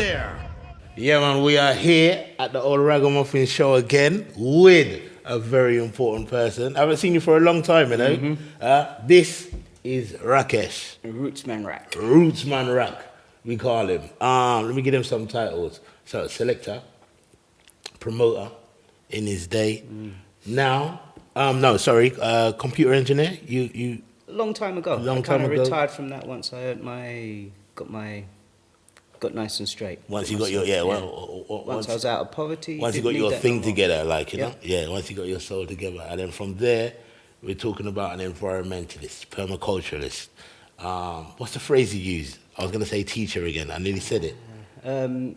there. Yeah, man, we are here at the Old Raggamuffin Show again with a very important person. I haven't seen you for a long time, you know. This is Rakesh. Rootsman Rak. Rootsman Rak, we call him. Let me give him some titles. So, selector, promoter in his day. Now, computer engineer. You A long time ago. Long I time kind of ago. retired from that once I earned got nice and straight. once you Got got your myself, well, once I was out of poverty. once you didn't got need your that thing no more. together, like, you Yeah. know? Yeah, once you got your soul together. And then from there, we're talking about an environmentalist, permaculturalist. What's the phrase you use? I was going to say teacher again. I nearly said it. I'm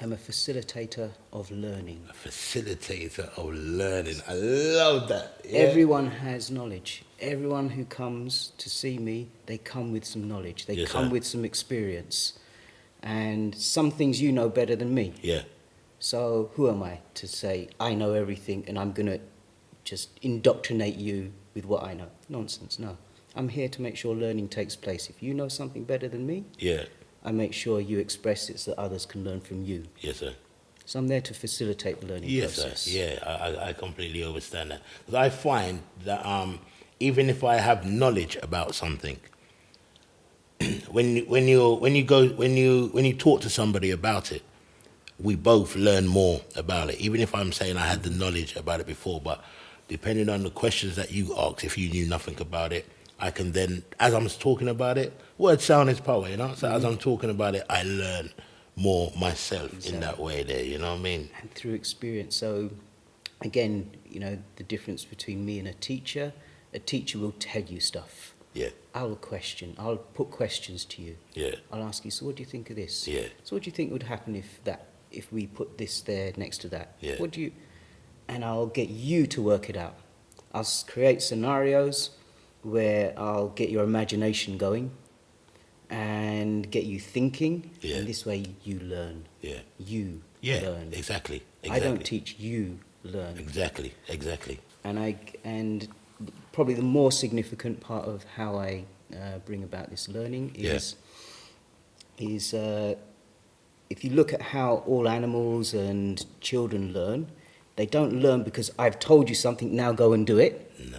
a facilitator of learning. A facilitator of learning. I love that. Yeah. Everyone has knowledge. Everyone who comes to see me, they come with some knowledge. They Yes, come sir. with some experience. And some things you know better than me. Yeah. So who am I to say I know everything and I'm going to just indoctrinate you with what I know? Nonsense, no. I'm here to make sure learning takes place. If you know something better than me, Yeah. I make sure you express it so that others can learn from you. Yes, sir. So I'm there to facilitate the learning Yes, process. sir. Yeah, I completely understand that. Because I find that even if I have knowledge about something, when you talk to somebody about it, we both learn more about it. Even if I'm saying I had the knowledge about it before, but depending on the questions that you ask, if you knew nothing about it, I can then, as I'm talking about it, word sound is power, you know. So as I'm talking about it, I learn more myself in that way. There, you know what I mean? And through experience. So again, you know, the difference between me and a teacher will tell you stuff. Yeah, I'll put questions to you. yeah, I'll ask you, so what do you think of this? Yeah. So what do you think would happen if we put this there next to that? Yeah. And I'll get you to work it out. I'll create scenarios where I'll get your imagination going and get you thinking. Yeah. And this way you learn. yeah, You yeah. learn. Exactly. I don't teach, you learn. Exactly. And probably the more significant part of how I bring about this learning is if you look at how all animals and children learn, they don't learn because I've told you something, now go and do it. No,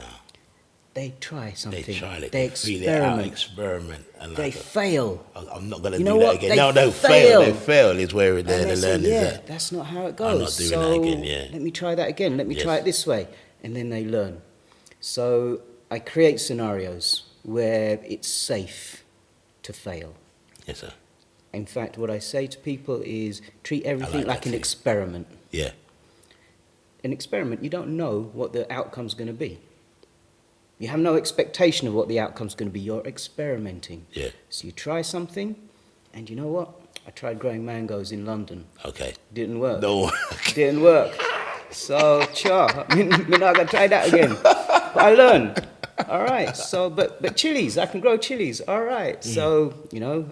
They try something. they try it. They feel it out, experiment. experiment, and They like fail. I'm not gonna You do know that what? again. They No, fail. They fail is where And the they say, learning yeah, is at. that's not how it I'm goes. not doing so that again, yeah. let me try that again. Let me Yes. try it this way. And then they learn. So I create scenarios where it's safe to fail. Yes, sir. In fact, what I say to people is treat everything like like that an too. experiment. Yeah, An experiment, you don't know what the outcome's going to be. You have no expectation of what the outcome's going to be. You're experimenting. yeah. So you try something, and you know what? I tried growing mangoes in London. Okay. Didn't work. No. Didn't work. So, we're not going to try that again. But I learned. All right. So, but chilies, I can grow chilies. All right. So, you know,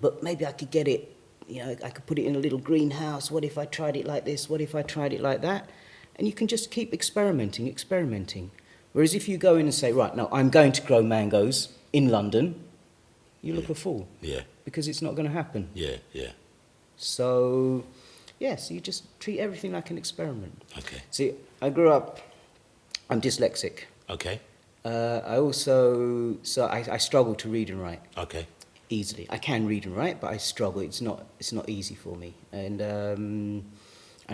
but maybe I could get it, you know, I could put it in a little greenhouse. What if I tried it like this? What if I tried it like that? And you can just keep experimenting. Whereas if you go in and say, right, no, I'm going to grow mangoes in London, you look a fool. Yeah, Because it's not going to happen. yeah, yeah. So, so you just treat everything like an experiment. Okay, See, I grew up, I'm dyslexic. okay, I struggle to read and write okay. easily. I can read and write, but I struggle. It's not easy for me. And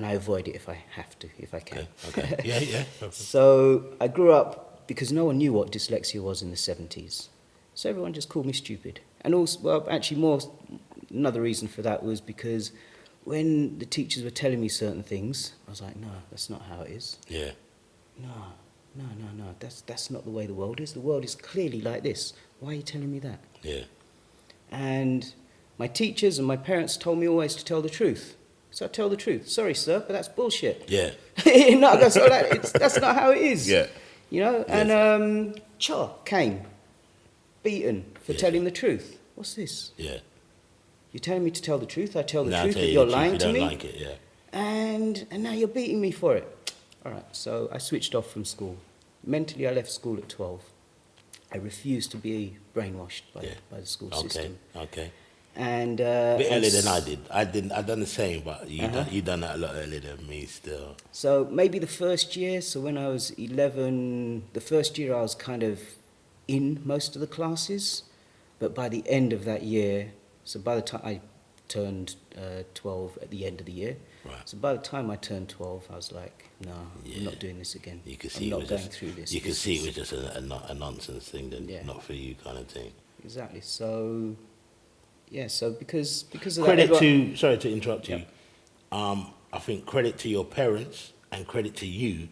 I avoid it if I have to, if I can. Okay. Yeah, yeah. So I grew up because no one knew what dyslexia was in the 70s. So everyone just called me stupid. And also, well, actually another reason for that was because when the teachers were telling me certain things, I was like, no, that's not how it is. Yeah, No, that's not the way the world is. The world is clearly like this. Why are you telling me that? yeah, And my teachers and my parents told me always to tell the truth. So I tell the truth. Sorry, sir, but that's bullshit. yeah, No, that's not how it is. yeah. You know, Yes. and came, beaten for Yeah. telling the truth. What's this? Yeah. You're telling me to tell the truth. I tell the Now I truth, tell but you you're the truth, lying you to don't me. like it, yeah. And now you're beating me for it. All right, so I switched off from school. Mentally, I left school at 12. I refused to be brainwashed by the school system. Okay. And A bit and earlier than I s- did. I done the same, but you done that a lot earlier than me still. So maybe the first year, so when I was 11, the first year I was kind of in most of the classes, but by the end of that year, so by the time I turned 12 at the end of the year, Right. so by the time I turned 12, I was like, no, Yeah. I'm not doing this again. You could I'm see it not was going just through this. you could This see it is- was just a nonsense thing, then Yeah. not for you kind of thing. Exactly. So, yeah, so because of Credit that, everyone- to sorry to interrupt you. Yep. I think credit to your parents and credit to you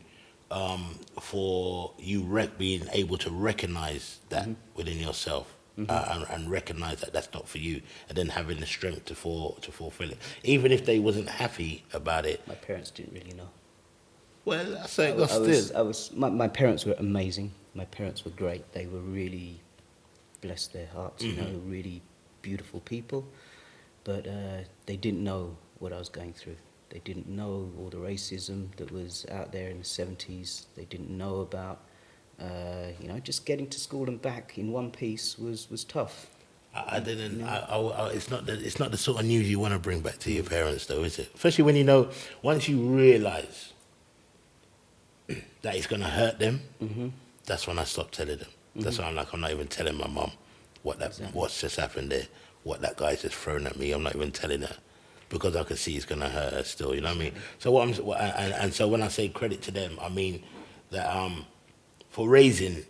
for you being able to recognize that within yourself and recognize that that's not for you, and then having the strength to fulfill it, even if they wasn't happy about it. my parents didn't really know. Well, I say I that's still. was, my parents were amazing. My parents were great. They were really, bless their hearts, you know, really beautiful people. But they didn't know what I was going through. They didn't know all the racism that was out there in the 70s. They didn't know about, you know, just getting to school and back in one piece was tough. I didn't. It's not the sort of news you want to bring back to your parents, though, is it? Especially when you know once you realise that it's going to hurt them. That's when I stopped telling them. That's why I'm not even telling my mum what's just happened there, what that guy's just thrown at me. I'm not even telling her because I can see it's going to hurt her still. You know what I mean? So and so when I say credit to them, I mean that for raising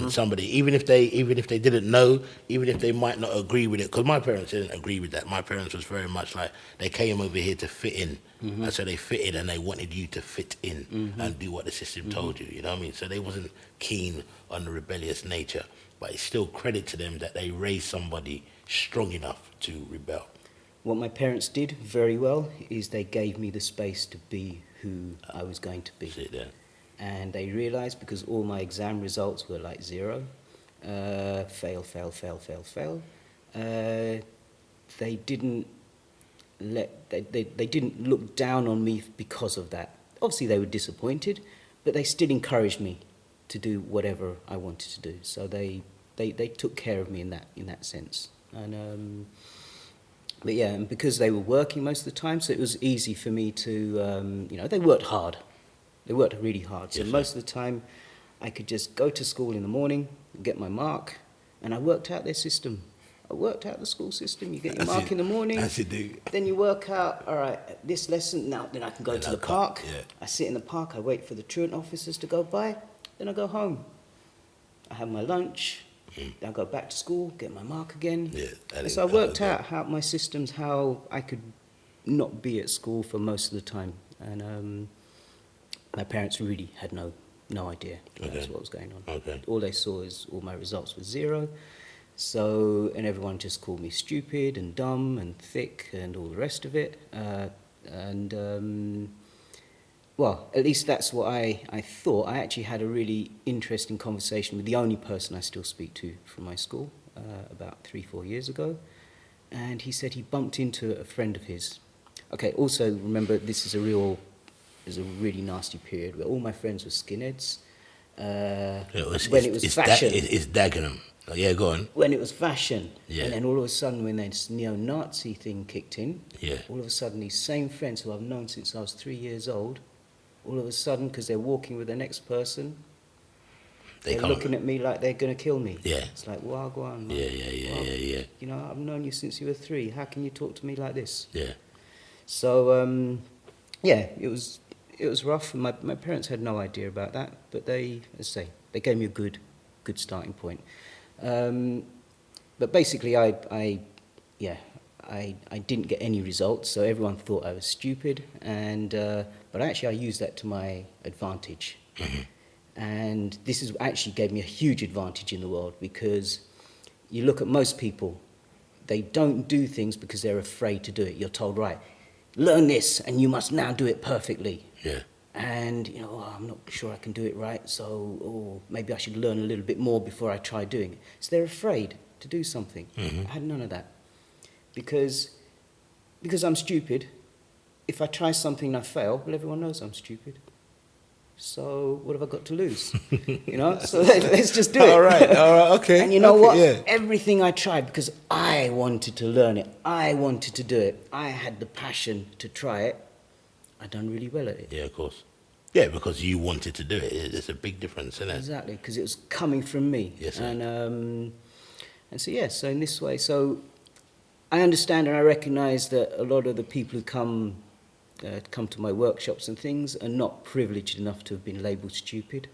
somebody, even if they didn't know, even if they might not agree with it, because my parents didn't agree with that. My parents was very much like they came over here to fit in, and so they fitted, and they wanted you to fit in and do what the system told you. You know what I mean? So they wasn't keen on the rebellious nature, but it's still credit to them that they raised somebody strong enough to rebel. What my parents did very well is they gave me the space to be who I was going to be. Sit there. And they realized because all my exam results were like 0, fail, they didn't they didn't look down on me because of that. Obviously they were disappointed, but they still encouraged me to do whatever I wanted to do. So they took care of me in that sense. And but yeah, and because they were working most of the time, so it was easy for me to you know, they worked hard. They worked really hard. So Yes, most of the time, I could just go to school in the morning, get my mark, and I worked out their system. I worked out the school system. You get your mark in the morning. As you do. Then you work out, all right, this lesson, now then I can go Then to I the cut, park. yeah. I sit in the park, I wait for the truant officers to go by, then I go home. I have my lunch, then I go back to school, get my mark again. Yeah, And so I worked out how my systems, how I could not be at school for most of the time. And my parents really had no idea that's what was going on. Okay. All they saw is all my results were 0. So, and everyone just called me stupid and dumb and thick and all the rest of it. Well, at least that's what I thought. I actually had a really interesting conversation with the only person I still speak to from my school about 3-4 years ago. And he said he bumped into a friend of his. Okay, also remember this is a really nasty period where all my friends were skinheads. When it was fashion. It's Dagenham. Oh, yeah, go on. When it was fashion. Yeah. And then all of a sudden when this neo-Nazi thing kicked in, Yeah. all of a sudden these same friends who I've known since I was 3 years old, all of a sudden, because they're walking with the next person, they're looking at me like they're going to kill me. Yeah. It's like, wagwan, man. Yeah. You know, I've known you since you were 3. How can you talk to me like this? Yeah. So, yeah, it was rough. My parents had no idea about that, but they, as I say, they gave me a good starting point. But basically, I didn't get any results, so everyone thought I was stupid, but actually I used that to my advantage. And this is actually gave me a huge advantage in the world, because you look at most people, they don't do things because they're afraid to do it. You're told, right, learn this, and you must now do it perfectly. Yeah. And, you know, oh, I'm not sure I can do it right, so maybe I should learn a little bit more before I try doing it. So they're afraid to do something. I had none of that. Because I'm stupid, if I try something and I fail, well, everyone knows I'm stupid. So what have I got to lose? You know, so let's just do it. All right, okay. And you know okay, what? Yeah. Everything I tried, because I wanted to learn it, I wanted to do it, I had the passion to try it, I done really well at it. Yeah, of course. Yeah, because you wanted to do it. There's a big difference, isn't it? Exactly, because it was coming from me. Yes, sir. And so yeah, so in this way, so I understand and I recognise that a lot of the people who come to my workshops and things are not privileged enough to have been labelled stupid.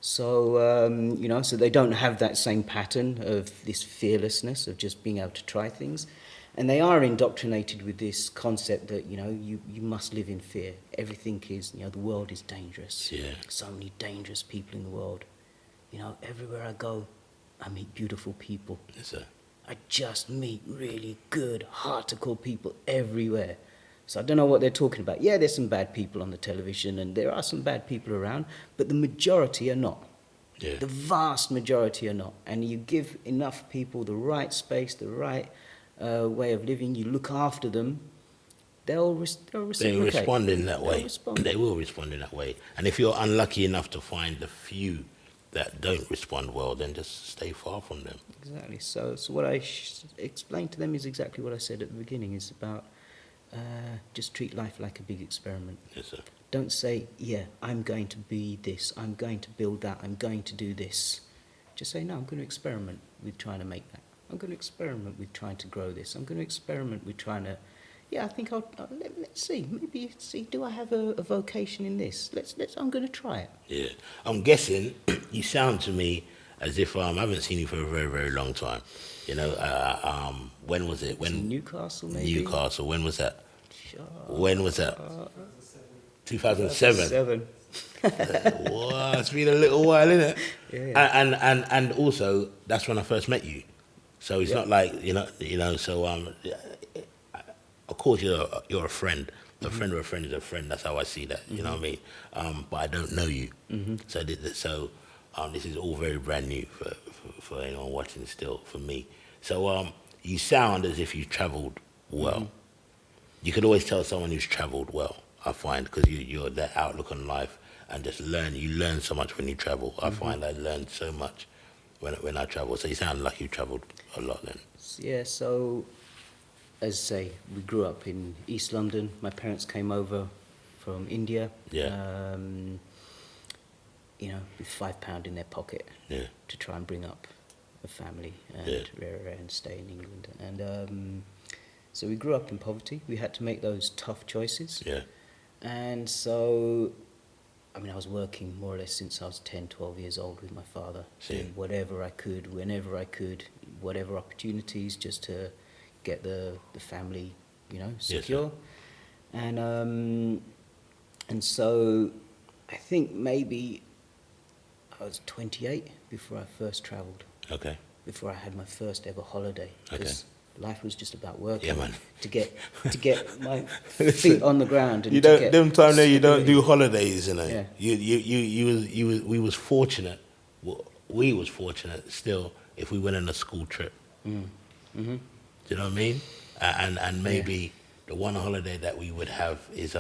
So, you know, so they don't have that same pattern of this fearlessness of just being able to try things. And they are indoctrinated with this concept that, you know, you must live in fear. Everything is, you know, the world is dangerous. Yeah. So many dangerous people in the world. You know, everywhere I go, I meet beautiful people. Yes, sir. I just meet really good, hard-to-call people everywhere. So I don't know what they're talking about. Yeah, there's some bad people on the television and there are some bad people around, but the majority are not. Yeah. The vast majority are not. And you give enough people the right space, the right way of living, you look after them, they'll reciprocate. They respond in that way. They'll respond. They will respond in that way. And if you're unlucky enough to find the few that don't respond well, then just stay far from them. Exactly. So what I explained to them is exactly what I said at the beginning. It's about just treat life like a big experiment. Yes, sir. Don't say, yeah, I'm going to be this, I'm going to build that, I'm going to do this. Just say, no, I'm going to experiment with trying to make that. I'm going to experiment with trying to grow this. I'm going to experiment with trying to, yeah, I think let's see, maybe see, do I have a vocation in this? I'm going to try it. Yeah. I'm guessing you sound to me as if I haven't seen you for a very, very long time. You know, when was it? When Newcastle, maybe? Newcastle. When was that? Sure. When was that? 2007. Wow, it's been a little while, isn't it? Yeah. And also that's when I first met you. So it's not like you know. So of course you're a friend. A friend of a friend is a friend. That's how I see that. You know what I mean? But I don't know you. So this is all very brand new for anyone watching still, for me. So you sound as if you've travelled well. You could always tell someone who's travelled well, I find, because you're that outlook on life and just you learn so much when you travel. I find I learned so much when I travel. So you sound like you travelled a lot then. Yeah, so as I say, we grew up in East London. My parents came over from India. Yeah. You know, with £5 in their pocket to try and bring up a family and stay in England. And so we grew up in poverty. We had to make those tough choices. Yeah. And so, I mean, I was working more or less since I was 10, 12 years old with my father. Doing whatever I could, whenever I could, whatever opportunities, just to get the family, you know, secure. Yes, and so I think maybe I was 28 before I first travelled. Okay. Before I had my first ever holiday. Because life was just about working. Yeah, man. To get my feet on the ground. And you don't. Them time there, you don't do holidays, you know. Yeah. We was fortunate. We was fortunate still if we went on a school trip. Do you know what I mean? And maybe the one holiday that we would have is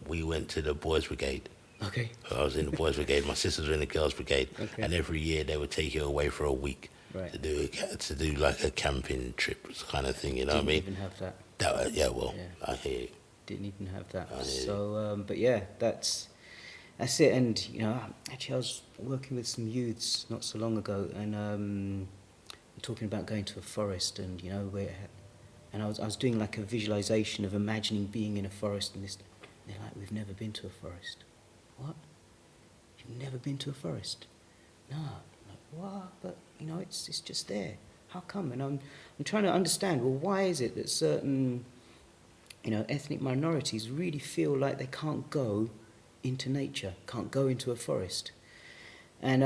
we went to the Boys Brigade. Okay. I was in the Boys Brigade. My sisters were in the Girls Brigade, and every year they would take you away for a week to do like a camping trip kind of thing. You know what I mean? Didn't even have that. I hear you. Didn't even have that. So, but yeah, that's it. And you know, actually, I was working with some youths not so long ago, and talking about going to a forest, and you know and I was doing like a visualization of imagining being in a forest, and they're like, we've never been to a forest. What? You've never been to a forest? No. I'm like, what? But you know, it's just there. How come? And I'm trying to understand. Well, why is it that certain, you know, ethnic minorities really feel like they can't go into nature, can't go into a forest? And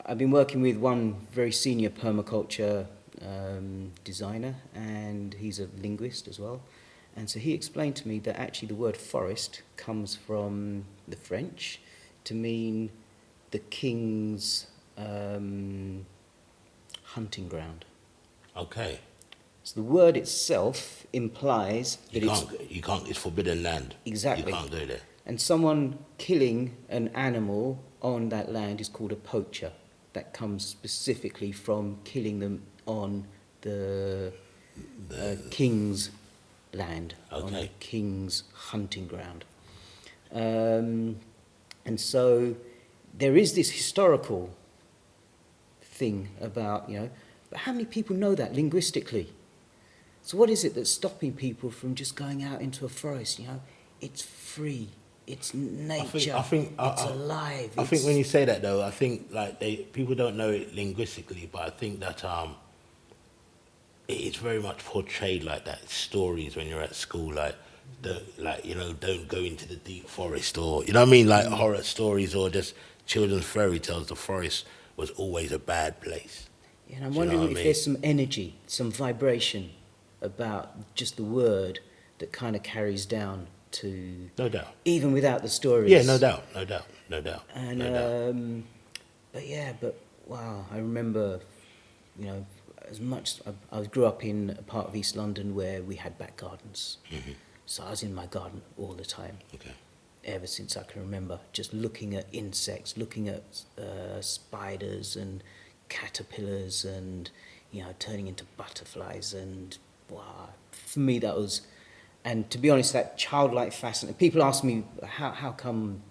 I've been working with one very senior permaculture designer, and he's a linguist as well. And so he explained to me that actually the word forest comes from the French to mean the king's hunting ground. Okay. So the word itself implies that you can't. It's forbidden land. Exactly. You can't go there. And someone killing an animal on that land is called a poacher. That comes specifically from killing them on the king's land, on the king's hunting ground. And so there is this historical thing about, but how many people know that linguistically? So what is it that's stopping people from just going out into a forest? It's free. It's nature. It's alive. I think when you say that though, I think like people don't know it linguistically, but I think that it's very much portrayed like that. Stories when you're at school, don't go into the deep forest, or like horror stories or just children's fairy tales. The forest was always a bad place. And I'm wondering if there's some energy, some vibration about just the word that kind of carries down to... No doubt. Even without the stories. Yeah, no doubt. And, but wow, I remember, as much... I grew up in a part of East London where we had back gardens. Mm-hmm. So I was in my garden all the time. Okay. Ever since I can remember, just looking at insects, looking at spiders and caterpillars and, turning into butterflies. And, wow, for me that was... And to be honest, that childlike fascination... People ask me, how come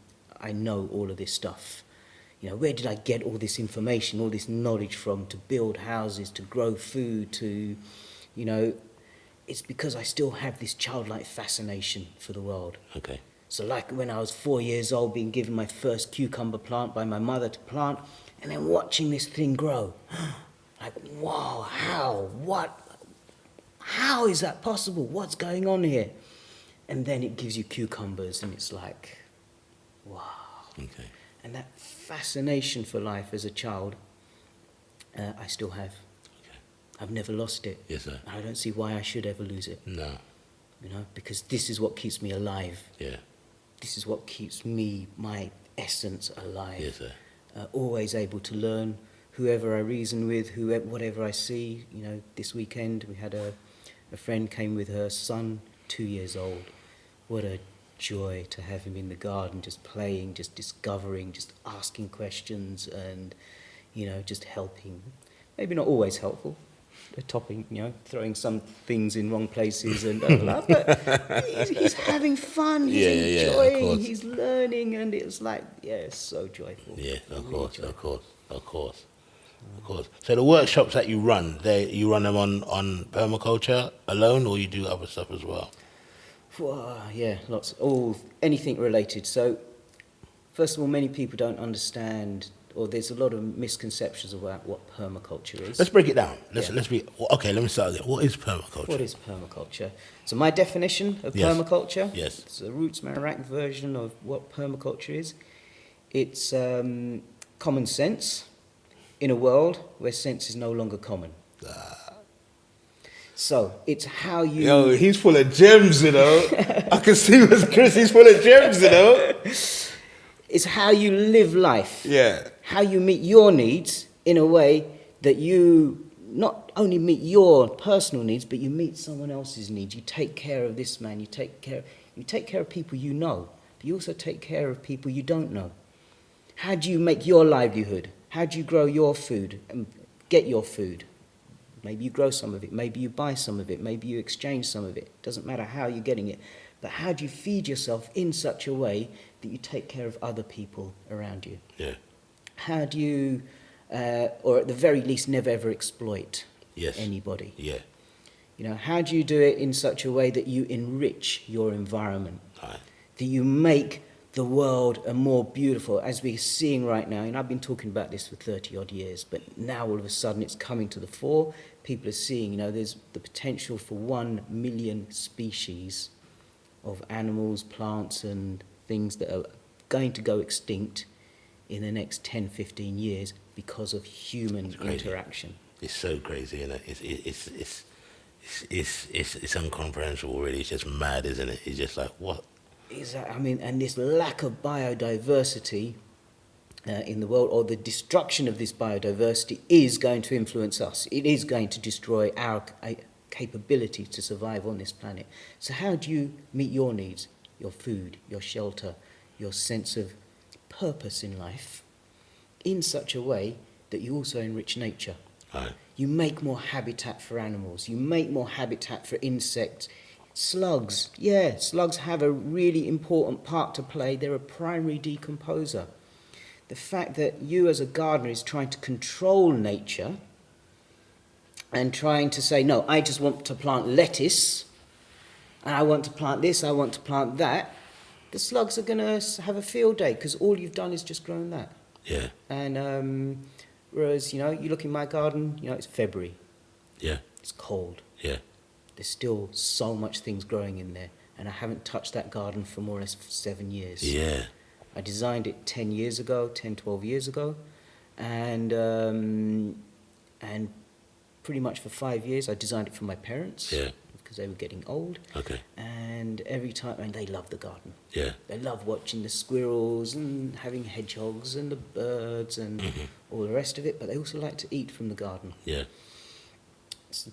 I know all of this stuff? Where did I get all this information, all this knowledge from to build houses, to grow food, to, It's because I still have this childlike fascination for the world. Okay. So like when I was 4 years old, being given my first cucumber plant by my mother to plant, and then watching this thing grow. Like, wow, how? What? How is that possible? What's going on here? And then it gives you cucumbers, and it's like, wow. Okay. And that fascination for life as a child, I still have. Okay. I've never lost it. Yes, sir. I don't see why I should ever lose it. No. Because this is what keeps me alive. Yeah. This is what keeps me, my essence, alive. Yes, sir. Always able to learn. Whoever I reason with, whatever I see. This weekend we had a friend came with her son, 2 years old. What a joy to have him in the garden, just playing, just discovering, just asking questions, and just helping. Maybe not always helpful. Topping, throwing some things in wrong places and blah, but he's having fun. He's enjoying. He's learning, and it's like, it's so joyful. Yeah, of course. So the workshops that you run, you run them on permaculture alone, or you do other stuff as well? Yeah, lots. Anything related. So, first of all, many people don't understand, or there's a lot of misconceptions about what permaculture is. Let's break it down. Let me start again. What is permaculture? What is permaculture? So my definition of permaculture, it's a Rootsman Rak version of what permaculture is. It's common sense in a world where sense is no longer common. So it's how you... Yo, he's full of gems, I can see with Kris, he's full of gems, It's how you live life. Yeah. How you meet your needs in a way that you not only meet your personal needs, but you meet someone else's needs. You take care of this man. You take care of people you know, but you also take care of people you don't know. How do you make your livelihood? How do you grow your food and get your food? Maybe you grow some of it. Maybe you buy some of it. Maybe you exchange some of it. Doesn't matter how you're getting it. But how do you feed yourself in such a way that you take care of other people around you? Yeah. How do you, or at the very least, never ever exploit anybody? Yeah. How do you do it in such a way that you enrich your environment? Right. That you make the world a more beautiful, as we're seeing right now. I've been talking about this for 30 odd years, but now all of a sudden it's coming to the fore. People are seeing, there's the potential for 1 million species of animals, plants and things that are going to go extinct in the next 10, 15 years because of human interaction. It's so crazy, isn't it? It's incomprehensible, really. It's just mad, isn't it? It's just like, what? Exactly. And this lack of biodiversity in the world, or the destruction of this biodiversity, is going to influence us. It is going to destroy our capability to survive on this planet. So how do you meet your needs, your food, your shelter, your sense of purpose in life in such a way that you also enrich nature. Right. You make more habitat for animals. You make more habitat for insects. Slugs, yeah, slugs have a really important part to play. They're a primary decomposer. The fact that you as a gardener is trying to control nature and trying to say, no, I just want to plant lettuce, and I want to plant this, I want to plant that, the slugs are going to have a field day because all you've done is just grown that. Yeah. And whereas, you look in my garden, it's February. Yeah. It's cold. Yeah. There's still so much things growing in there, and I haven't touched that garden for more or less 7 years. Yeah. I designed it 10 years ago, 10, 12 years ago, and pretty much for 5 years I designed it for my parents. Yeah. Because they were getting old. Okay. And every time, and they love the garden. Yeah. They love watching the squirrels and having hedgehogs and the birds and all the rest of it, but they also like to eat from the garden. Yeah.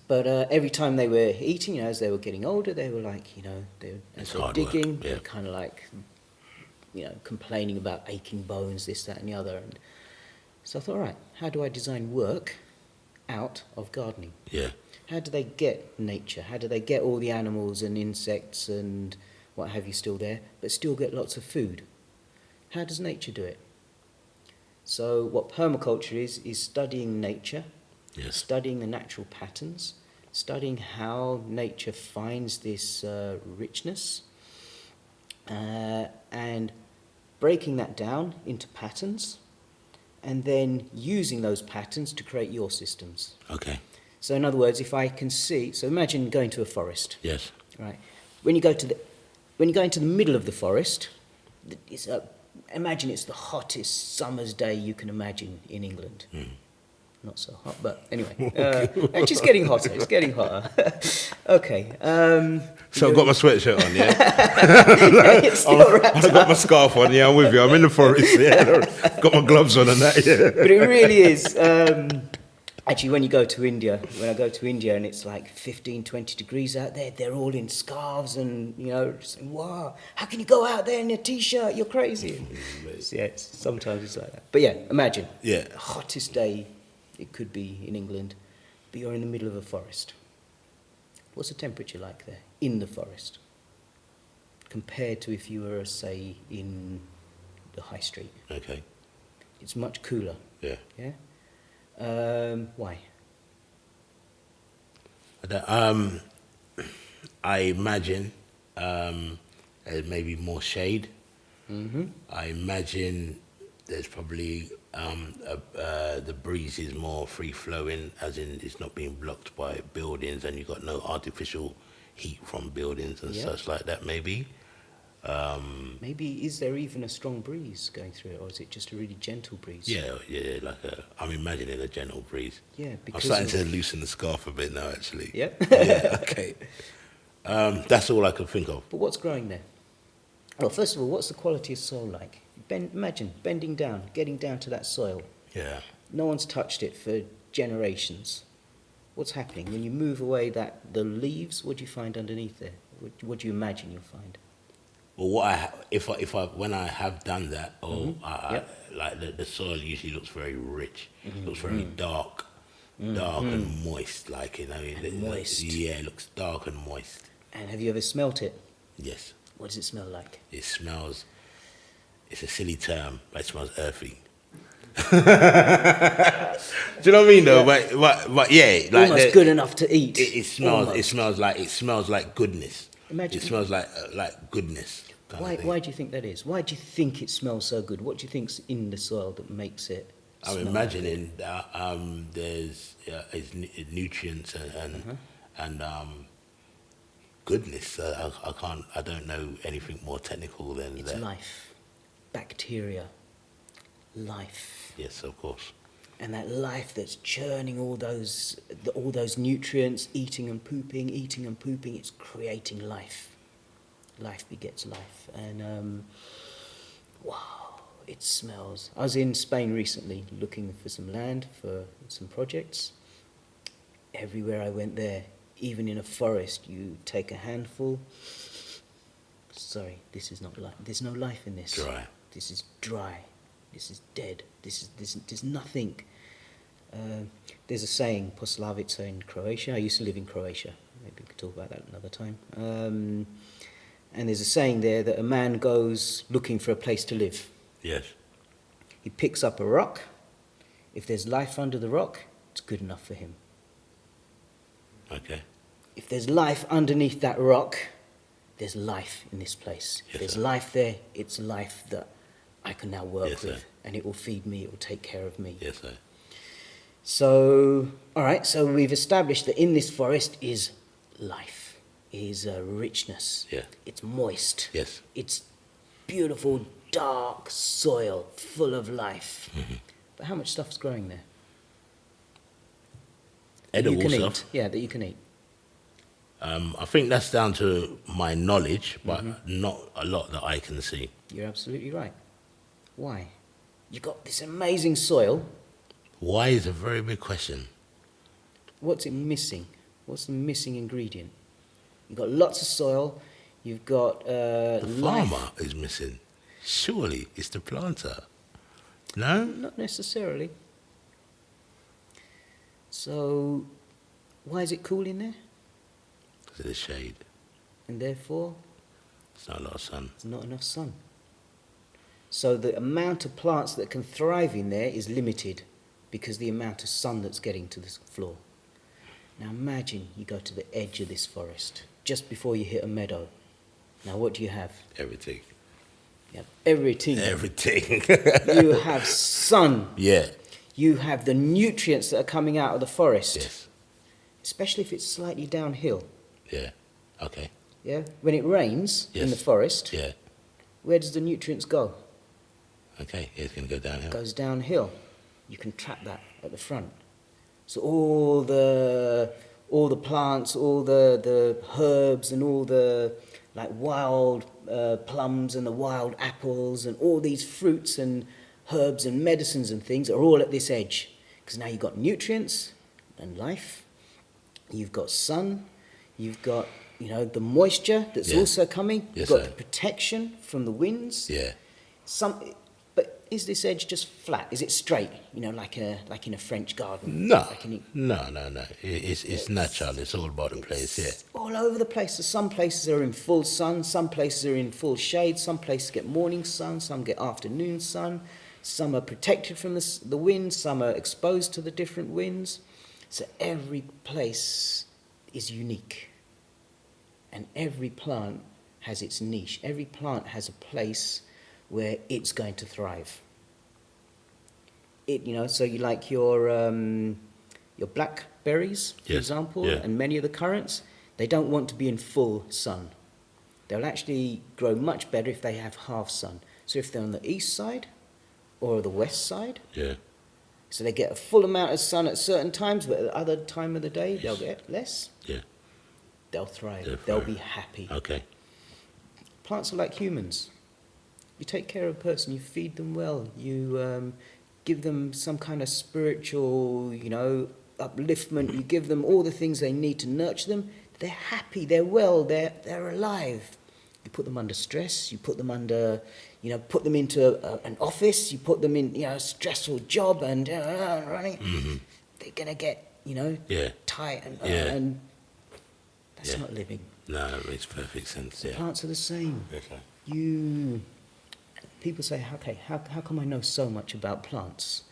But every time they were eating, as they were getting older, they were like, as they were digging, work. Yeah. they were kind of like, complaining about aching bones, this, that, and the other. And so I thought, all right, how do I design work out of gardening? Yeah. How do they get nature? How do they get all the animals and insects and what have you still there, but still get lots of food? How does nature do it? So what permaculture is studying nature, Yes. studying the natural patterns, studying how nature finds this richness, and breaking that down into patterns, and then using those patterns to create your systems. Okay. So in other words, if I can see, so imagine going to a forest. Yes. Right. When you go into the middle of the forest, imagine it's the hottest summer's day you can imagine in England. Not so hot, but anyway, it's just getting hotter. It's getting hotter. Okay. So I've got my sweatshirt on, yeah? It's still wrapped I've got my scarf on, yeah, I'm with you. I'm in the forest, yeah. Got my gloves on and that, yeah. But it really is. Actually, when I go to India and it's like 15, 20 degrees out there, they're all in scarves and, just saying, wow, how can you go out there in a T-shirt? You're crazy. Sometimes it's like that. But yeah, imagine. Yeah. The hottest day it could be in England, but you're in the middle of a forest. What's the temperature like there in the forest compared to if you were, say, in the high street? Okay. It's much cooler. Yeah. Yeah? Why? I imagine there's maybe more shade. Mm-hmm. I imagine there's probably the breeze is more free flowing, as in it's not being blocked by buildings, and you've got no artificial heat from buildings and such like that. Maybe. Maybe is there even a strong breeze going through it, or is it just a really gentle breeze? Yeah, I'm imagining a gentle breeze. Yeah, I'm because starting to loosen the scarf a bit now, actually. Yeah. Yeah. Okay. That's all I could think of. But what's growing there? Well, first of all, what's the quality of soil like? Imagine bending down, getting down to that soil. Yeah. No one's touched it for generations. What's happening when you move away the leaves? What do you find underneath there? What do you imagine you'll find? Well, when I have done that, like the soil usually looks very rich, looks very dark and moist, moist. Yeah, it looks dark and moist. And have you ever smelt it? Yes. What does it smell like? It smells. It's a silly term, but it smells earthy. Do you know what I mean, though? Yeah. But yeah, like almost good enough to eat. It smells. Almost. It smells like goodness. Imagine. It smells like goodness. Why do you think that is? Why do you think it smells so good? What do you think's in the soil that makes it smell? I'm imagining that there's nutrients and goodness. I don't know anything more technical than it's that. Life, bacteria, life. Yes, of course. And that life that's churning all those nutrients, eating and pooping, it's creating life. Life begets life. And wow, it smells. I was in Spain recently looking for some land for some projects. Everywhere I went there, even in a forest, you take a handful sorry, this is not life. There's no life in this. Dry. This is dry. This is dead. There's nothing. There's a saying, Poslovica in Croatia. I used to live in Croatia. Maybe we could talk about that another time. And there's a saying there that a man goes looking for a place to live. Yes. He picks up a rock. If there's life under the rock, it's good enough for him. Okay. If there's life underneath that rock, there's life in this place. Yes, If there's sir. life there, it's life that I can now work Yes, with. sir. And it will feed me, it will take care of me. Yes, sir. So, all right, so we've established that in this forest is life, is a richness. Yeah. It's moist. Yes. It's beautiful, dark soil full of life. Mm-hmm. But how much stuff's growing there? Edible you can stuff. eat. Yeah, that you can eat. I think that's down to my knowledge, but Mm-hmm. not a lot that I can see. You're absolutely right. Why? You've got this amazing soil. Why is a very big question. What's it missing? What's the missing ingredient? You've got lots of soil. You've got The life. farmer is missing. Surely it's the planter. No? Not necessarily. So, why is it cool in there? Because of the shade. And therefore, It's not a lot of sun. there's not enough sun. So the amount of plants that can thrive in there is limited because the amount of sun that's getting to the floor. Now imagine you go to the edge of this forest, just before you hit a meadow. Now what do you have? Everything. You have everything. Everything. You have sun. Yeah. You have the nutrients that are coming out of the forest. Yes. Especially if it's slightly downhill. Yeah. Okay. Yeah? When it rains in the Yes. forest, Yeah. where does the nutrients go? Okay. It's going to go downhill. It goes downhill. You can trap that at the front. So all the plants, all the herbs and all the like wild plums and the wild apples and all these fruits and herbs and medicines and things are all at this edge. Because now you've got nutrients and life. You've got sun. You've got, the moisture that's Yeah. also coming. Yes, You've got sir. the protection from the winds. Yeah. But is this edge just flat? Is it straight? Like in a French garden? No. Like in No. It's natural. It's all about the place. Yeah. It's all over the place. So some places are in full sun, some places are in full shade, some places get morning sun, some get afternoon sun, some are protected from the wind, some are exposed to the different winds. So every place is unique. And every plant has its niche. Every plant has a place where it's going to thrive. So you like your blackberries, for Yes, example, yeah. and many of the currants, they don't want to be in full sun. They'll actually grow much better if they have half sun. So if they're on the east side or the west side, Yeah. so they get a full amount of sun at certain times, but at the other time of the day, they'll get less. Yeah. They'll thrive. They'll They'll thrive. be happy. Okay. Plants are like humans. You take care of a person, you feed them well, you give them some kind of spiritual, upliftment, you give them all the things they need to nurture them. They're happy, they're well, they're alive. You put them under stress, you put them under, put them into an office, you put them in, a stressful job and running. Mm-hmm. They're going to get, Yeah. tight and Yeah. that's Yeah. not living. No, that makes perfect sense. Yeah. Plants are the same. Okay. People say, okay, how come I know so much about plants?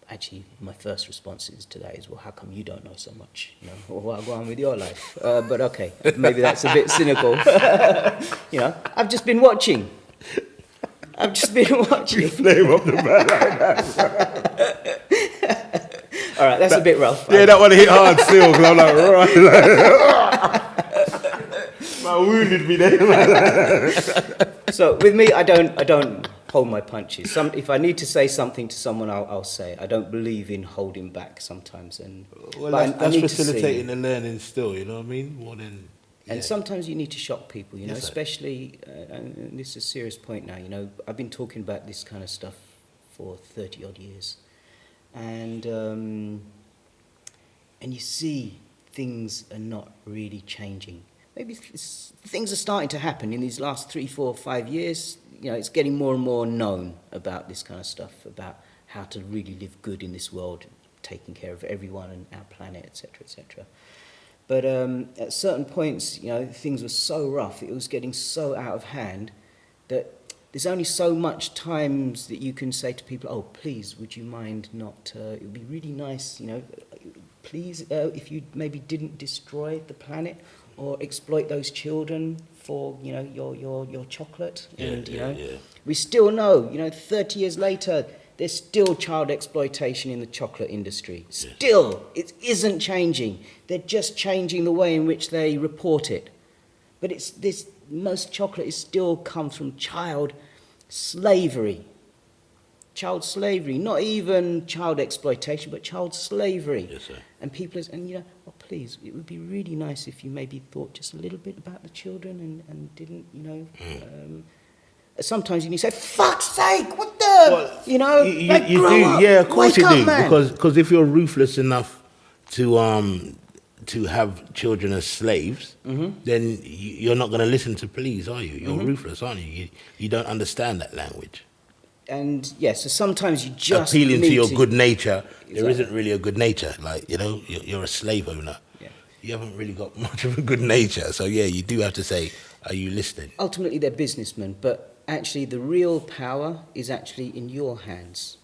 Actually, my first response to that is, well, how come you don't know so much? Or what go on with your life? But okay, maybe that's a bit cynical. I've just been watching. Flame up the man like that. All right, that's a bit rough. Yeah, that one hit hard still, because I'm like, right. My wounded me there. So with me, I don't hold my punches. If I need to say something to someone, I'll say it. I don't believe in holding back sometimes. Well, But that's need to see. facilitating the learning still, you know what I mean? More than... And yeah. sometimes you need to shock people, Yes, sir. especially, and this is a serious point now, I've been talking about this kind of stuff for 30 odd years. And you see things are not really changing. maybe things are starting to happen in these last 3, 4, 5 years. You know, it's getting more and more known about this kind of stuff, about how to really live good in this world, taking care of everyone and our planet, etc., etc. But at certain points, you know, things were so rough, it was getting so out of hand that there's only so much times that you can say to people, oh, please, would you mind not, it would be really nice, you know, please, if you maybe didn't destroy the planet or exploit those children for, you know, your chocolate. And, you know, we still know, you know, 30 years later, there's still child exploitation in the chocolate industry. Still, it isn't changing. They're just changing the way in which they report it. But it's this, most chocolate is still comes from child slavery. Child slavery, not even child exploitation, but child slavery. Yes, sir. And people, and you know, oh please, it would be really nice if you maybe thought just a little bit about the children and didn't, you know. Sometimes you say, "Fuck's sake, what the?" Well, you know, you grow do, up. yeah, of course Wake you do, up, man. because if you're ruthless enough to have children as slaves, then you're not going to listen to pleas, are you? You're ruthless, aren't you? You don't understand that language. And yes, so sometimes you just appealing need to your good nature. Exactly. There isn't really a good nature. Like, you know, you're a slave owner. Yeah. You haven't really got much of a good nature. So yeah, you do have to say, are you listening? Ultimately, they're businessmen, but actually the real power is actually in your hands,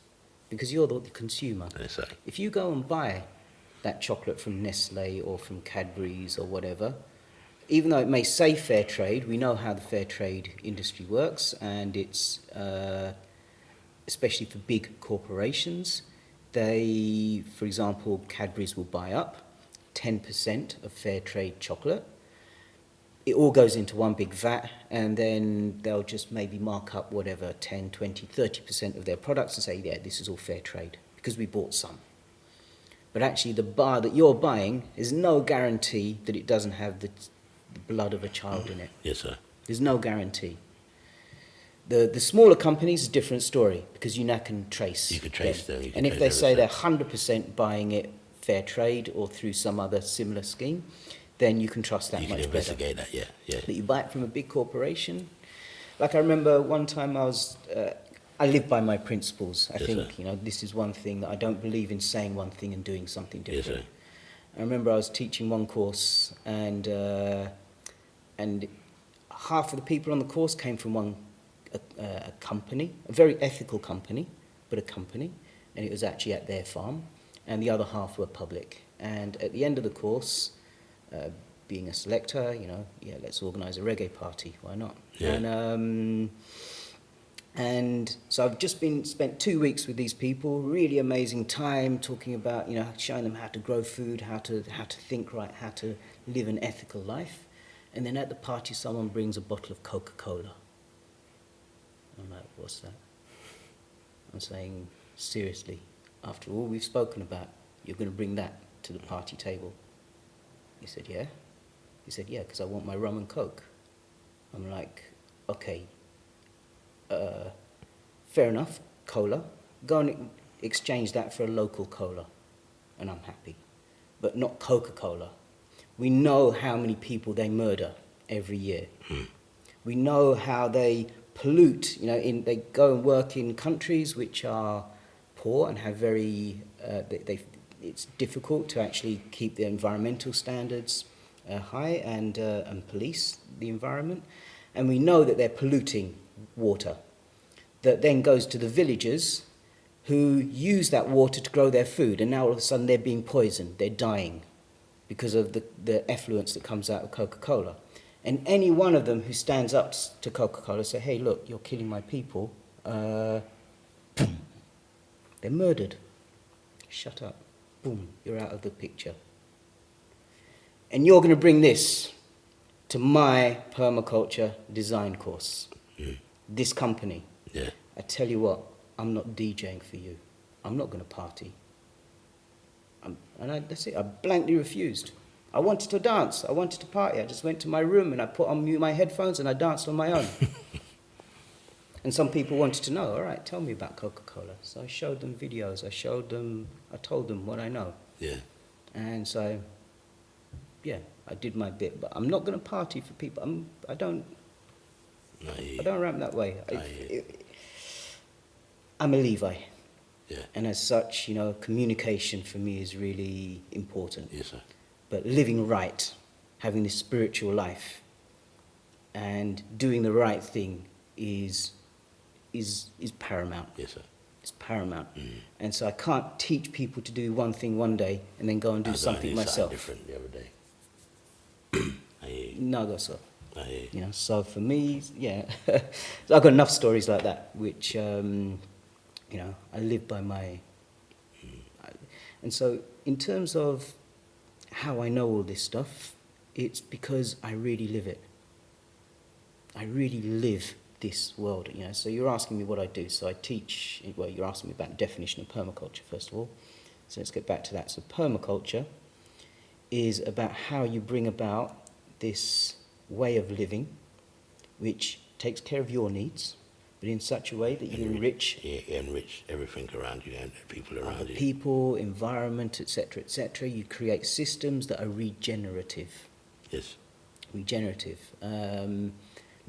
because you're the consumer. Yes, sir. If you go and buy that chocolate from Nestle or from Cadbury's or whatever, even though it may say fair trade, we know how the fair trade industry works, and it's especially for big corporations. They, for example, Cadbury's will buy up 10% of fair trade chocolate. It all goes into one big vat, and then they'll just maybe mark up whatever, 10, 20, 30% of their products and say, yeah, this is all fair trade, because we bought some. But actually the bar that you're buying, there's no guarantee that it doesn't have the blood of a child in it. Yes, sir. There's no guarantee. The smaller companies is a different story, because you now can trace. You can trace them. And if they say they're 100% buying it fair trade or through some other similar scheme, then you can trust that much better. You can investigate that, yeah. But you buy it from a big corporation. Like I remember one time I live by my principles. I think, sir. you know, this is one thing that I don't believe in saying one thing and doing something different. Yes, sir. I remember I was teaching one course, and half of the people on the course came from a company, a very ethical company, but a company, and it was actually at their farm, and the other half were public. And at the end of the course, being a selector, you know, yeah, let's organise a reggae party, why not? Yeah. And so I've just spent 2 weeks with these people, really amazing time, talking about, you know, showing them how to grow food, how to think right, how to live an ethical life. And then at the party, someone brings a bottle of Coca-Cola. I'm like, what's that? I'm saying, seriously, after all we've spoken about, you're going to bring that to the party table? He said, yeah. He said, yeah, because I want my rum and Coke. I'm like, okay, fair enough, cola. Go and exchange that for a local cola, and I'm happy. But not Coca-Cola. We know how many people they murder every year. We know how they pollute, you know, they go and work in countries which are poor and have very, it's difficult to actually keep the environmental standards high and police the environment. And we know that they're polluting water that then goes to the villagers who use that water to grow their food, and now all of a sudden they're being poisoned, they're dying because of the effluence that comes out of Coca-Cola. And any one of them who stands up to Coca-Cola say, hey, look, you're killing my people, boom, they're murdered. Shut up. Boom, you're out of the picture. And you're going to bring this to my permaculture design course. This company. Yeah. I tell you what, I'm not DJing for you. I'm not going to party. That's it. I blankly refused. I wanted to dance. I wanted to party. I just went to my room and I put on my headphones and I danced on my own. And some people wanted to know, all right, tell me about Coca-Cola. So I showed them videos. I told them what I know. Yeah. And so, yeah, I did my bit, but I'm not going to party for people. I don't ramp that way. I'm a Levi. Yeah. And as such, communication for me is really important. Yes, sir. But living right, having this spiritual life, and doing the right thing is paramount. Yes, sir. It's paramount. And so I can't teach people to do one thing one day and then go and do something myself. Different the other day. I hear you. No, go so. I hear you. So for me, yeah, so I've got enough stories like that, which I live by my. And so, in terms of how I know all this stuff, it's because I really live it. I really live this world, So you're asking me what I do. So I teach. Well, you're asking me about the definition of permaculture first of all. So let's get back to that. So permaculture is about how you bring about this way of living, which takes care of your needs, but in such a way that you enrich everything around you and the people around you. People, environment, etc., etc. You create systems that are regenerative. Yes. Regenerative.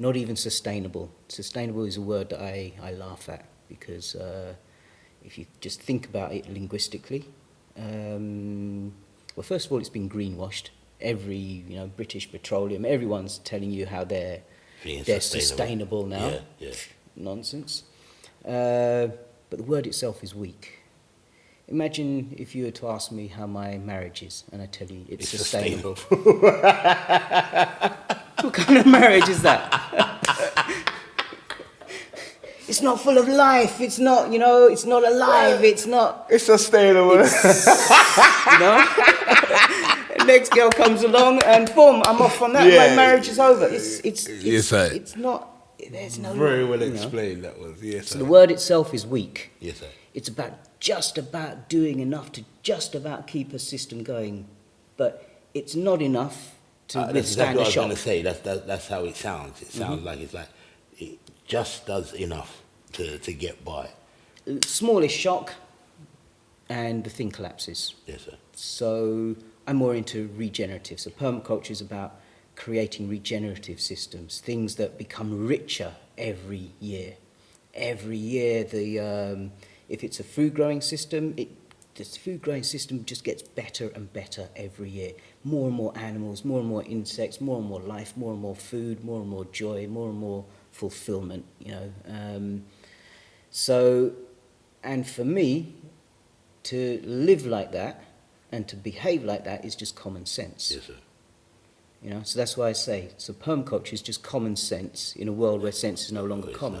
Not even sustainable. Sustainable is a word that I laugh at because if you just think about it linguistically, well, first of all, it's been greenwashed. Every, British Petroleum, everyone's telling you how they're sustainable now. Yeah. Nonsense. But the word itself is weak. Imagine if you were to ask me how my marriage is, and I tell you it's sustainable. What kind of marriage is that? It's not full of life. It's not, it's not alive. It's not. It's sustainable. Next girl comes along and boom, I'm off from that. My marriage is over. It's not. There's no. Very well explained. That was yes. So the word itself is weak. Yes, sir. It's just about doing enough to just about keep a system going, but it's not enough to withstand exactly a what shock. I was going to say. That's how it sounds. It sounds like it just does enough to get by. Smallest shock, and the thing collapses. Yes, sir. So I'm more into regenerative. So permaculture is about creating regenerative systems, things that become richer every year. Every year, if it's a food growing system, this food growing system just gets better and better every year. More and more animals, more and more insects, more and more life, more and more food, more and more joy, more and more fulfillment. So, and for me, to live like that and to behave like that is just common sense. Yes, sir. So that's why I say, so permaculture is just common sense in a world where sense is no longer common.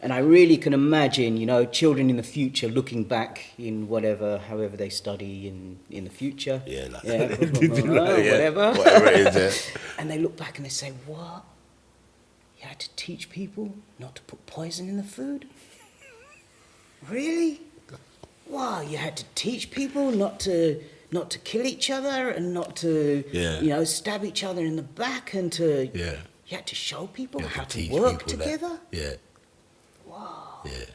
And I really can imagine, children in the future looking back in however they study in the future. Yeah, whatever. Whatever it is. And they look back and they say, what? You had to teach people not to put poison in the food? Really? Wow, you had to teach people not to kill each other and not to, stab each other in the back and to... Yeah. You had to show people how to teach work people together? Yeah. Wow. Yeah.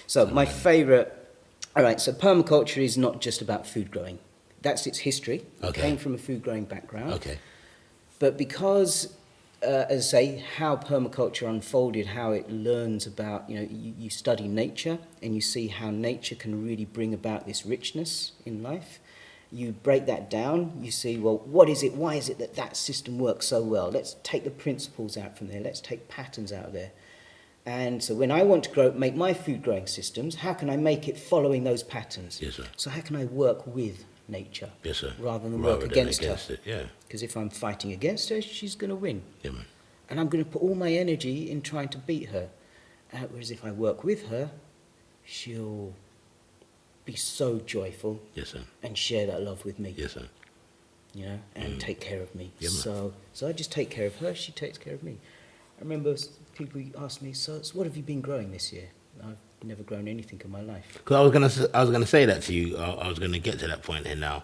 So my favourite... All right, so permaculture is not just about food growing. That's its history. It came from a food growing background. Okay. But because, as I say, how permaculture unfolded, how it learns about, you study nature and you see how nature can really bring about this richness in life. You break that down, you see, well, what is it, why is it that system works so well? Let's take the principles out from there, let's take patterns out of there. And so when I want to make my food growing systems, how can I make it following those patterns? Yes, sir. So how can I work with nature? Yes, sir. Rather than work against her? It, yeah. Because if I'm fighting against her, she's going to win. Yeah, man. And I'm going to put all my energy in trying to beat her. Whereas if I work with her, she'll be so joyful. Yes, sir. And share that love with me. Yes, sir. And take care of me. Yeah, so I just take care of her, she takes care of me. I remember people asked me, so what have you been growing this year? I've never grown anything in my life. Because I was gonna say that to you. I was gonna get to that point here now.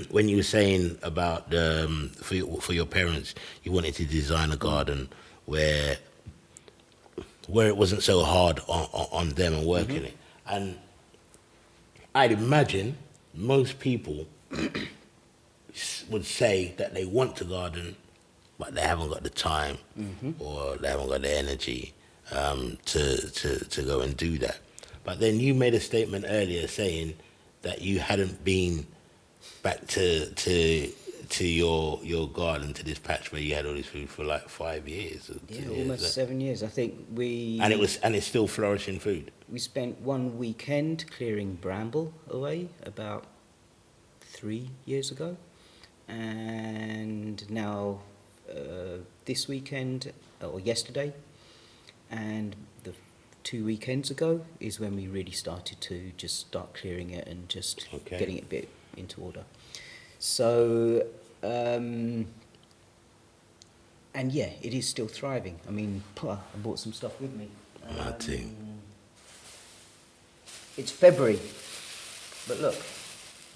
When you were saying about for your parents, you wanted to design a garden where it wasn't so hard on them and working it. And I'd imagine most people would say that they want to garden, but they haven't got the time or they haven't got the energy to go and do that. But then you made a statement earlier saying that you hadn't been back to your garden, to this patch where you had all this food for like 5 years. Or 10 years, almost 7 years. I think and it's still flourishing food. we spent one weekend clearing bramble away about 3 years ago, and now this weekend or yesterday, and the 2 weekends ago is when we really started to just start clearing it and just getting it a bit into order. So, and yeah, it is still thriving. I mean, I bought some stuff with me. It's February, but look,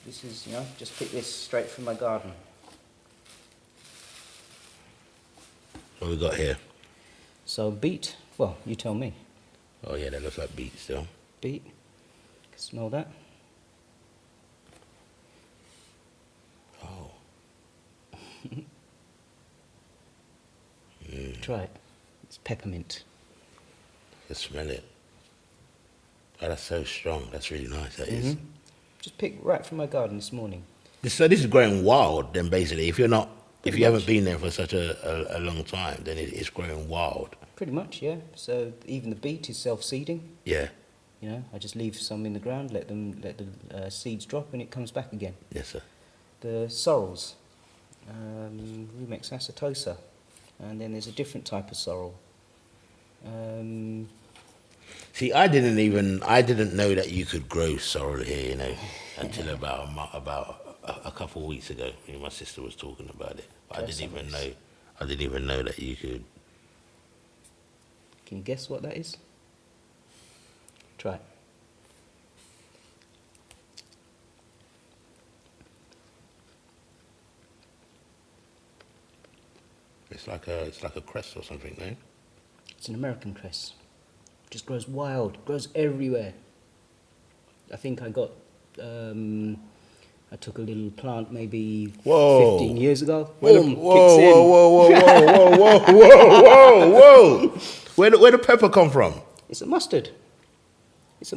this is, just pick this straight from my garden. What we got here? So beet, well, you tell me. Oh yeah, that looks like beet still. Beet, smell that. Oh. Try it. It's peppermint. I can smell it. Oh, that's so strong. That's really nice, that is. Just picked right from my garden this morning. So this is growing wild then, basically. If you haven't been there for such a long time, then it's growing wild. Pretty much, yeah. So even the beet is self-seeding. Yeah. I just leave some in the ground, let the seeds drop, and it comes back again. Yes, sir. The sorrels, Rumex acetosa, and then there's a different type of sorrel. See, I didn't know that you could grow sorrel here, until about a couple of weeks ago. My sister was talking about it. But I didn't even know that you could. Can you guess what that is? Try it. It's like a cress or something, no? It's an American cress. Just grows wild, grows everywhere. I think I got, I took a little plant maybe 15 years ago. Whoa, Where the pepper come from? It's a mustard. It's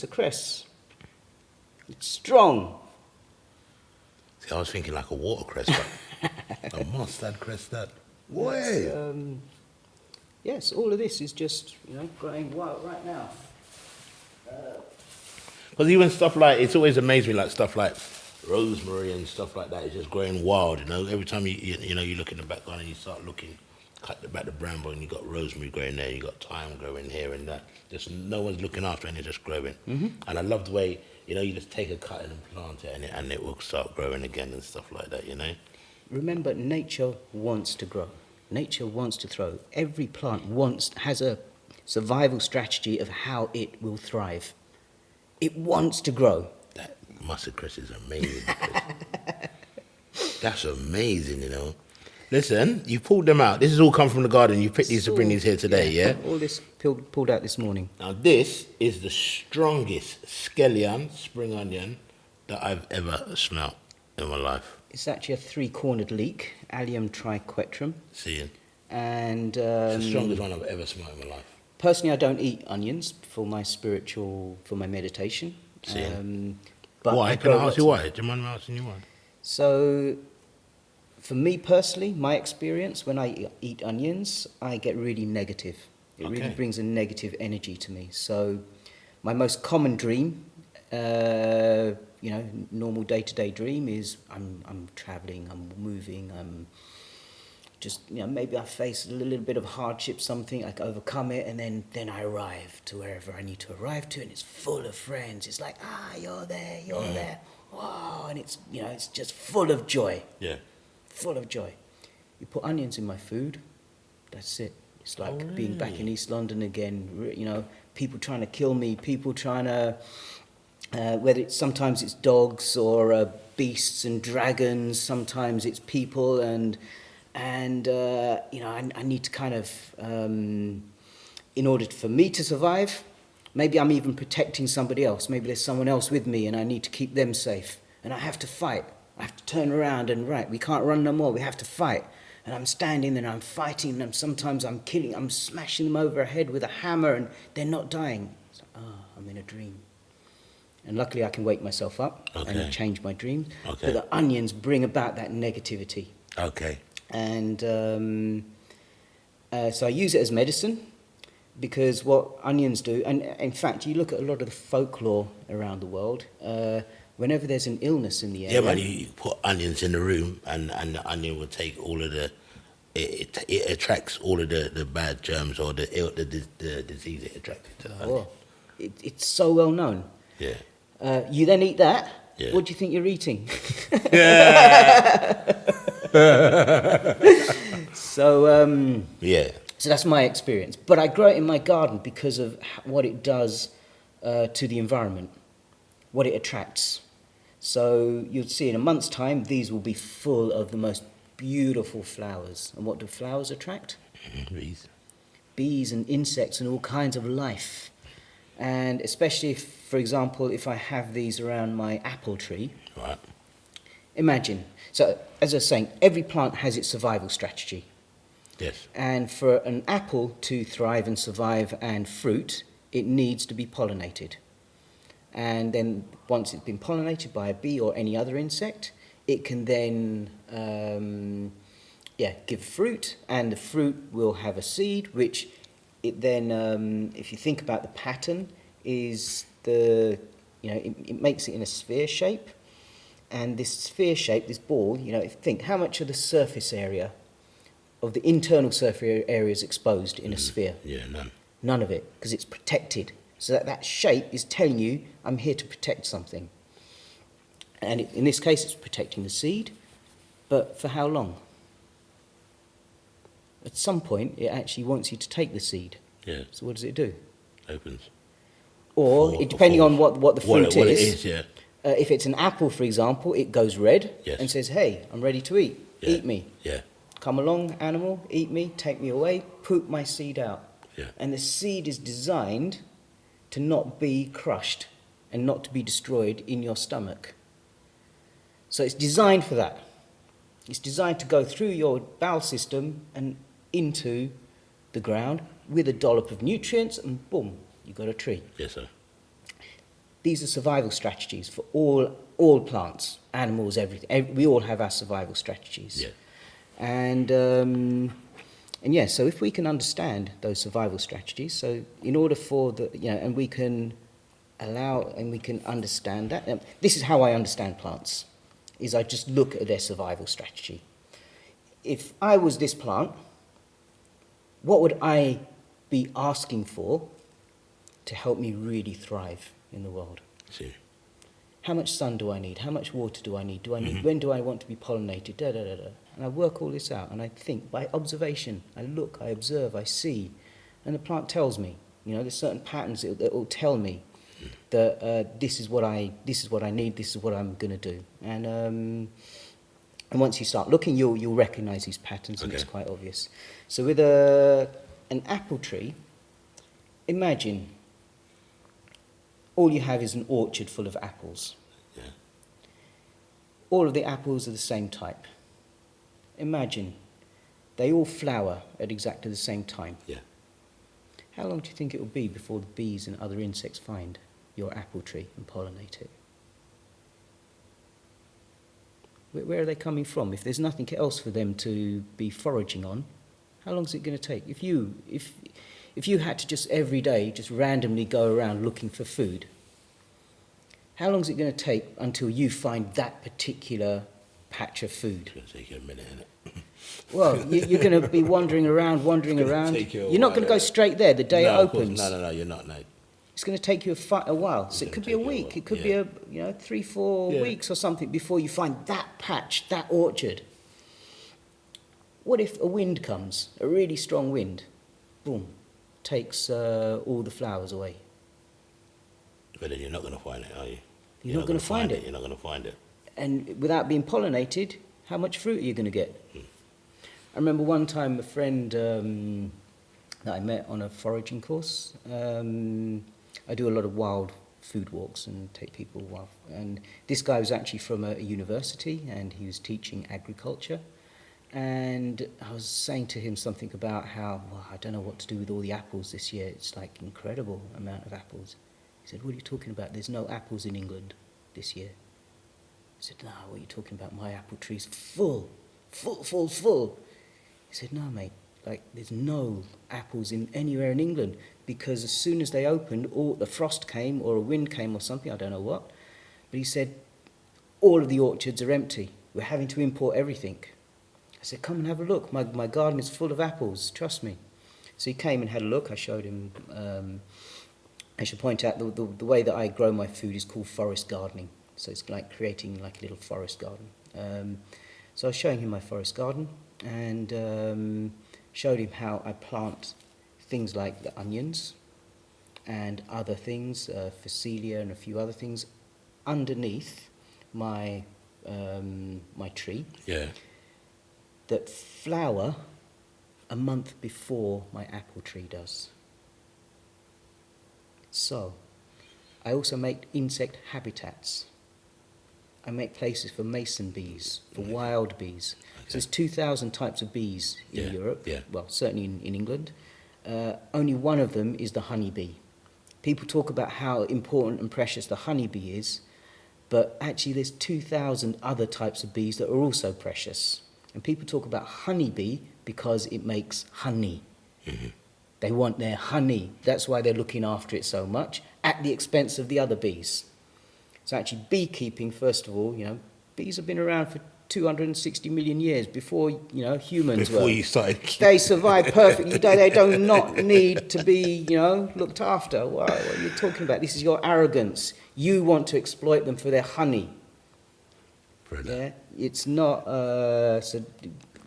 a cress. It's strong. See, I was thinking like a watercress, but a mustard cress that. Boy. Yes, all of this is just, growing wild right now. Because even stuff like, it's always amazed me, like stuff like rosemary and stuff like that is just growing wild, Every time you look in the back garden and you start looking, cut back the bramble and you got rosemary growing there, you got thyme growing here and that. Just no one's looking after it and it's just growing. And I love the way, you just take a cut and plant it and it will start growing again and stuff like that, Remember, nature wants to grow. Nature wants to thrive. Every plant has a survival strategy of how it will thrive. It wants to grow. That mustard cress is amazing. That's amazing, Listen, you pulled them out. This has all come from the garden. You picked these to bring these here today, yeah? All this pulled out this morning. Now, this is the strongest scallion, spring onion, that I've ever smelt in my life. It's actually a three-cornered leek, Allium triquetrum. Seeing. And it's the strongest one I've ever smelled in my life. Personally, I don't eat onions for my meditation. But why? Can I ask you why? Do you mind me asking you why? So, for me personally, my experience, when I eat onions, I get really negative. It really brings a negative energy to me. So, my most common dream, normal day-to-day dream is I'm traveling, I'm moving, I'm just, maybe I face a little bit of hardship, something, I can overcome it, and then I arrive to wherever I need to arrive to, and it's full of friends. It's like, you're there, wow, and it's, it's just full of joy. Yeah. Full of joy. You put onions in my food, that's it. It's like being back in East London again, people trying to kill me, people trying to, sometimes it's dogs or beasts and dragons, sometimes it's people, and I need to kind of, in order for me to survive, maybe I'm even protecting somebody else. Maybe there's someone else with me and I need to keep them safe. And I have to fight. I have to turn around and, right, we can't run no more, we have to fight. And I'm standing there and I'm fighting them. Sometimes I'm smashing them over the head with a hammer and they're not dying. So, I'm in a dream. And luckily I can wake myself up and change my dreams. Okay. But the onions bring about that negativity. Okay. And so I use it as medicine, because what onions do, and in fact you look at a lot of the folklore around the world, whenever there's an illness in the area... Yeah, man, you put onions in the room and the onion will take all of the... It attracts all of the bad germs or the disease it attracts to the onion. Oh, it's so well known. Yeah. You then eat that. Yeah. What do you think you're eating? So yeah. So that's my experience. But I grow it in my garden because of what it does to the environment, what it attracts. So you'll see in a month's time, these will be full of the most beautiful flowers. And what do flowers attract? Bees. Bees and insects and all kinds of life. And especially, if, for example, if I have these around my apple tree. Right. Imagine. So, as I was saying, every plant has its survival strategy. Yes. And for an apple to thrive and survive and fruit, it needs to be pollinated. And then once it's been pollinated by a bee or any other insect, it can then give fruit, and the fruit will have a seed, which it then, if you think about the pattern, is it makes it in a sphere shape. And this sphere shape, this ball, think how much of the surface area, of the internal surface area is exposed in a sphere? Yeah, none. None of it, because it's protected. So that shape is telling you, I'm here to protect something. And in this case, it's protecting the seed, but for how long? At some point, it actually wants you to take the seed. Yeah. So what does it do? Opens. Or, depending on what the fruit what is. It is, yeah. If it's an apple, for example, it goes red and says, hey, I'm ready to eat. Yeah. Eat me. Yeah. Come along, animal, eat me, take me away, poop my seed out. Yeah. And the seed is designed to not be crushed and not to be destroyed in your stomach. So it's designed for that. It's designed to go through your bowel system and into the ground with a dollop of nutrients, and boom, you've got a tree. Yes, sir. These are survival strategies for all plants, animals, everything. We all have our survival strategies. Yeah. And so if we can understand those survival strategies, so in order for and we can allow and we can understand that. This is how I understand plants, is I just look at their survival strategy. If I was this plant, what would I be asking for to help me really thrive in the world? See. How much sun do I need? How much water do I need? When do I want to be pollinated? Da, da, da, da. And I work all this out, and I think by observation. I look, I observe, I see, and the plant tells me. There's certain patterns that will tell me that this is what I need. This is what I'm going to do. And once you start looking, you'll recognise these patterns, and it's quite obvious. So with an apple tree, imagine all you have is an orchard full of apples. Yeah. All of the apples are the same type. Imagine they all flower at exactly the same time. Yeah. How long do you think it will be before the bees and other insects find your apple tree and pollinate it? Where are they coming from? If there's nothing else for them to be foraging on, how long is it going to take? If you had to just every day just randomly go around looking for food, how long is it going to take until you find that particular patch of food? It's going to take you a minute, innit? Well, you're going to be wandering around. You're not going to go straight there the day it opens. No, you're not, no. It's going to take you a while. So it could be a week. It could be 3-4 weeks or something before you find that patch, that orchard. What if a wind comes, a really strong wind, boom, takes all the flowers away? But then you're not going to find it, are you? You're not going to find it. You're not going to find it. And without being pollinated, how much fruit are you going to get? I remember one time a friend that I met on a foraging course. I do a lot of wild food walks and take people off. And this guy was actually from a university, and he was teaching agriculture. And I was saying to him something about how, well, I don't know what to do with all the apples this year. It's like incredible amount of apples. He said, what are you talking about? There's no apples in England this year. I said, no, what are you talking about? My apple tree's full. He said, no, mate, like there's no apples in anywhere in England, because as soon as they opened, all the frost came or a wind came or something, I don't know what. But he said, all of the orchards are empty. We're having to import everything. I said, come and have a look. My garden is full of apples, trust me. So he came and had a look. I showed him. I should point out the way that I grow my food is called forest gardening. So it's like creating like a little forest garden. So I was showing him my forest garden, and showed him how I plant things like the onions and other things, phacelia and a few other things, underneath my my tree. Yeah. That flower a month before my apple tree does. So, I also make insect habitats. I make places for mason bees, for wild bees. Okay. So there's 2,000 types of bees in Europe, well, certainly in England. Only one of them is the honeybee. People talk about how important and precious the honeybee is, but actually there's 2,000 other types of bees that are also precious. And people talk about honeybee because it makes honey. Mm-hmm. They want their honey. That's why they're looking after it so much, at the expense of the other bees. So actually beekeeping, first of all, bees have been around for 260 million years before, humans were. Before you started. They survive perfectly. They do not need to be, looked after. What are you talking about? This is your arrogance. You want to exploit them for their honey. Yeah, it's not. So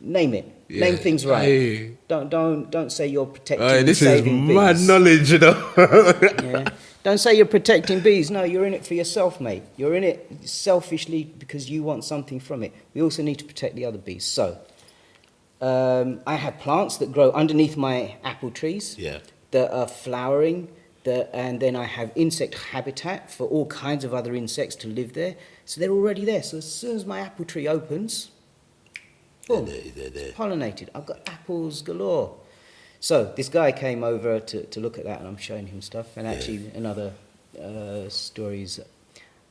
name it. Yeah. Name things right. Aye. Don't say you're protecting. This saving is mad bees. Knowledge, Yeah. Don't say you're protecting bees. No, you're in it for yourself, mate. You're in it selfishly because you want something from it. We also need to protect the other bees. So, I have plants that grow underneath my apple trees. Yeah. That are flowering. And then I have insect habitat for all kinds of other insects to live there. So they're already there. So as soon as my apple tree opens, boom, it's pollinated. I've got apples galore. So this guy came over to look at that, and I'm showing him stuff. And actually another story is,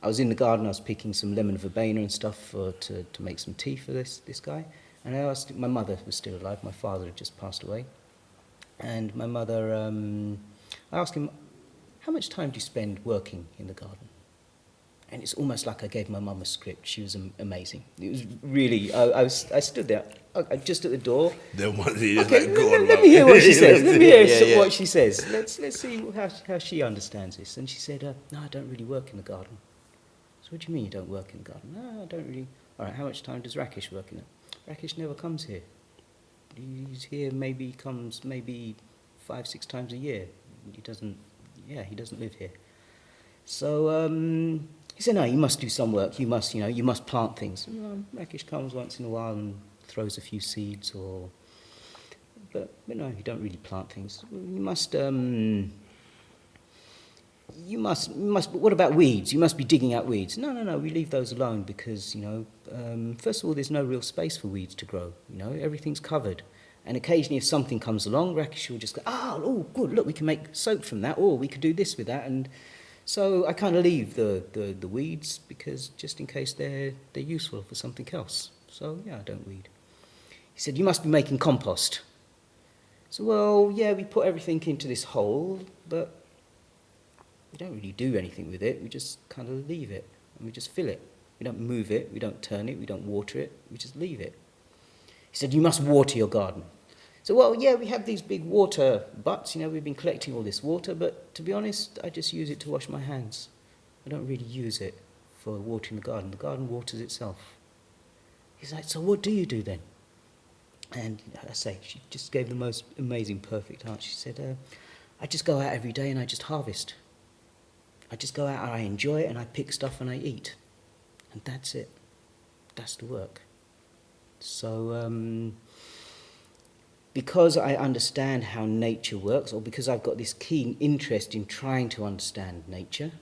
I was in the garden, I was picking some lemon verbena and stuff to make some tea for this guy. And I asked, my mother was still alive, my father had just passed away. And my mother, I asked him, how much time do you spend working in the garden? And it's almost like I gave my mum a script. She was amazing. It was really, I stood there, just at the door. Then one day, okay, like, let me hear what she says. Let me hear what she says. Let's see how she understands this. And she said, no, I don't really work in the garden. So what do you mean you don't work in the garden? No, I don't really. All right, how much time does Rakesh work in it? Rakesh never comes here. He's here comes 5-6 times a year. He doesn't live here. So he said, no, you must do some work. You must plant things. Rakesh comes once in a while and throws a few seeds, but no, you don't really plant things. You must. What about weeds? You must be digging out weeds. No. We leave those alone because first of all, there's no real space for weeds to grow. Everything's covered. And occasionally, if something comes along, Rakesh will just go, oh, good, look, we can make soap from that, or we could do this with that. And so I kind of leave the weeds because just in case they're useful for something else. So, yeah, I don't weed. He said, you must be making compost. So, well, yeah, we put everything into this hole, but we don't really do anything with it. We just kind of leave it, and we just fill it. We don't move it, we don't turn it, we don't water it, we just leave it. He said, you must water your garden. So, well, yeah, we have these big water butts. We've been collecting all this water, but to be honest, I just use it to wash my hands. I don't really use it for watering the garden. The garden waters itself. He's like, so what do you do then? And I say, she just gave the most amazing, perfect answer. She said, I just go out every day and I just harvest. I just go out and I enjoy it and I pick stuff and I eat. And that's it. That's the work. So, because I understand how nature works, or because I've got this keen interest in trying to understand nature,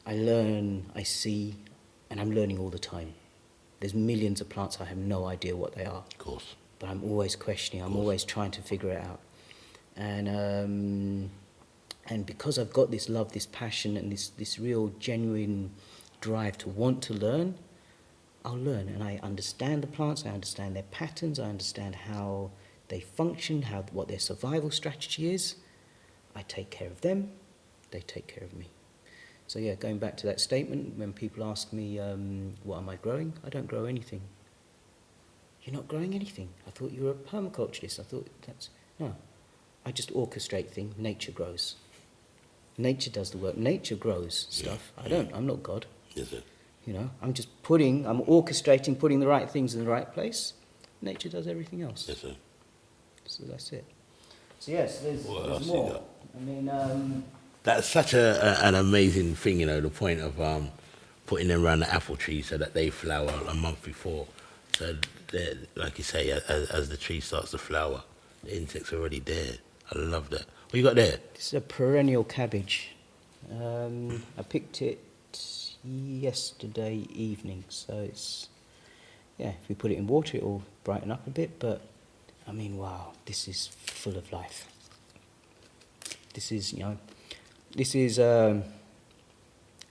I learn, I see, and I'm learning all the time. There's millions of plants I have no idea what they are. Of course. But I'm always questioning, I'm always trying to figure it out. And because I've got this love, this passion, and this real genuine drive to want to learn, I'll learn. And I understand the plants, I understand their patterns, I understand how they function, what their survival strategy is. I take care of them, they take care of me. So yeah, going back to that statement, when people ask me, what am I growing? I don't grow anything. You're not growing anything? I thought you were a permaculturist. I thought no. I just orchestrate things. Nature grows. Nature does the work. Nature grows stuff. I'm not God. Yes, sir. You know, I'm orchestrating, putting the right things in the right place. Nature does everything else. Yes, sir. So that's it. So yes, there's else you more. got? I mean, That's such an amazing thing, you know, the point of putting them around the apple tree so that they flower a month before. So, like you say, as the tree starts to flower, the insects are already there. I love that. What you got there? this is a perennial cabbage. I picked it yesterday evening, so it's, if we put it in water, it will brighten up a bit, but I mean, wow, this is full of life. This is,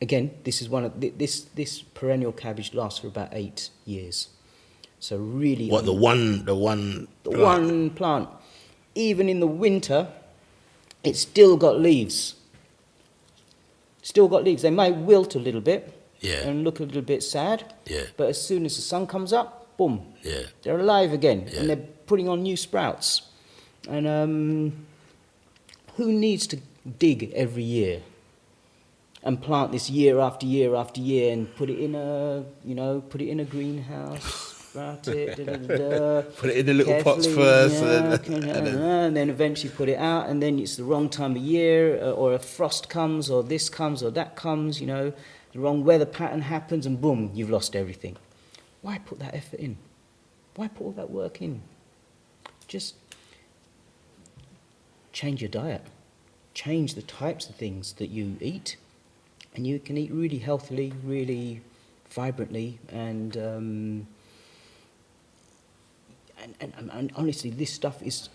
again, this is one of, this perennial cabbage lasts for about 8 years. So really... What, the one one plant. Even in the winter, it's still got leaves. Still got leaves. They might wilt a little bit and look a little bit sad. Yeah. But as soon as the sun comes up, boom, Yeah. they're alive again. Yeah. And they're putting on new sprouts. And who needs to dig every year and plant this year after year after year and put it in a greenhouse? Sprout it, Put it in the little pots first. And then eventually put it out, and then it's the wrong time of year, or a frost comes, or this comes, or that comes, the wrong weather pattern happens, and boom, you've lost everything. Why put that effort in? Why put all that work in? Just change your diet. Change the types of things that you eat, and you can eat really healthily, really vibrantly, and honestly, this stuff is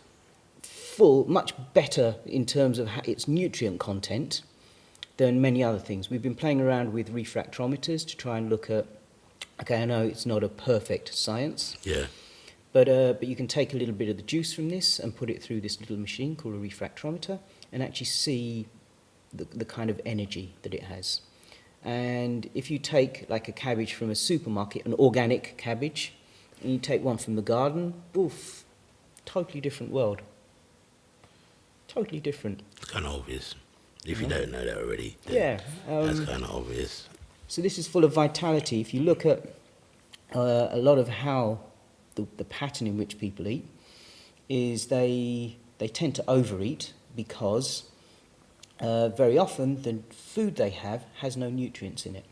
much better in terms of its nutrient content than many other things. We've been playing around with refractometers to try and look at, okay, I know it's not a perfect science, but you can take a little bit of the juice from this and put it through this little machine called a refractometer and actually see the kind of energy that it has. And if you take like a cabbage from a supermarket, an organic cabbage, and you take one from the garden, oof, totally different world. Totally different. It's kind of obvious. If you don't know that already, that's kind of obvious. So this is full of vitality. If you look at a lot of how the pattern in which people eat, is they tend to overeat because very often the food they have has no nutrients in it.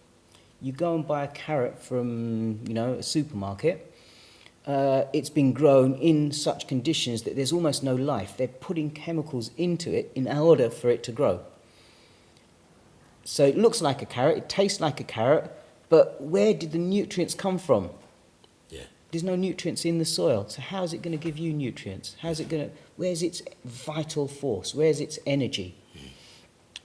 You go and buy a carrot from a supermarket. It's been grown in such conditions that there's almost no life. They're putting chemicals into it in order for it to grow. So it looks like a carrot, it tastes like a carrot, but where did the nutrients come from? There's no nutrients in the soil. So how's it going to give you nutrients? Where's its vital force? Where's its energy?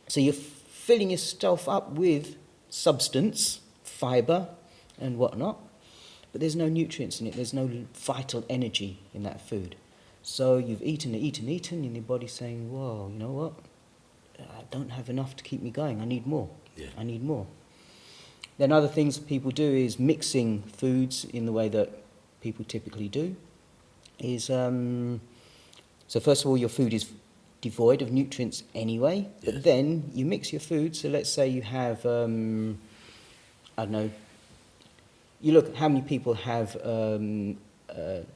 So you're filling yourself up with substance, fibre and whatnot, but there's no nutrients in it. There's no vital energy in that food. So you've eaten, and your body's saying, whoa, you know what? I don't have enough to keep me going. I need more. I need more. Then other things that people do is mixing foods in the way that people typically do. So first of all, your food is devoid of nutrients anyway, but then you mix your food. So let's say you have, I don't know, you look at how many people have a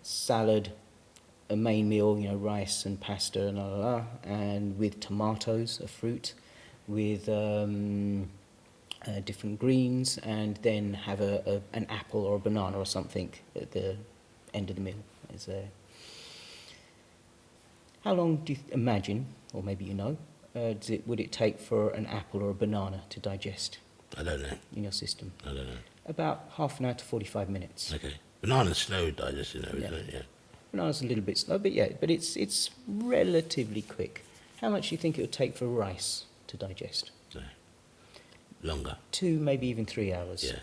salad, a main meal, rice and pasta and and with tomatoes, a fruit, with different greens, and then have an apple or a banana or something at the end of the meal. How long do you imagine, or maybe would it take for an apple or a banana to digest? I don't know. in your system? I don't know. About half an hour to 45 minutes. Okay. Banana's slow digestion, though, isn't it? Yeah. Bananas a little bit slow, but yeah, but it's relatively quick. How much do you think it would take for rice to digest? No. Longer. 2, maybe even 3 hours. Yeah.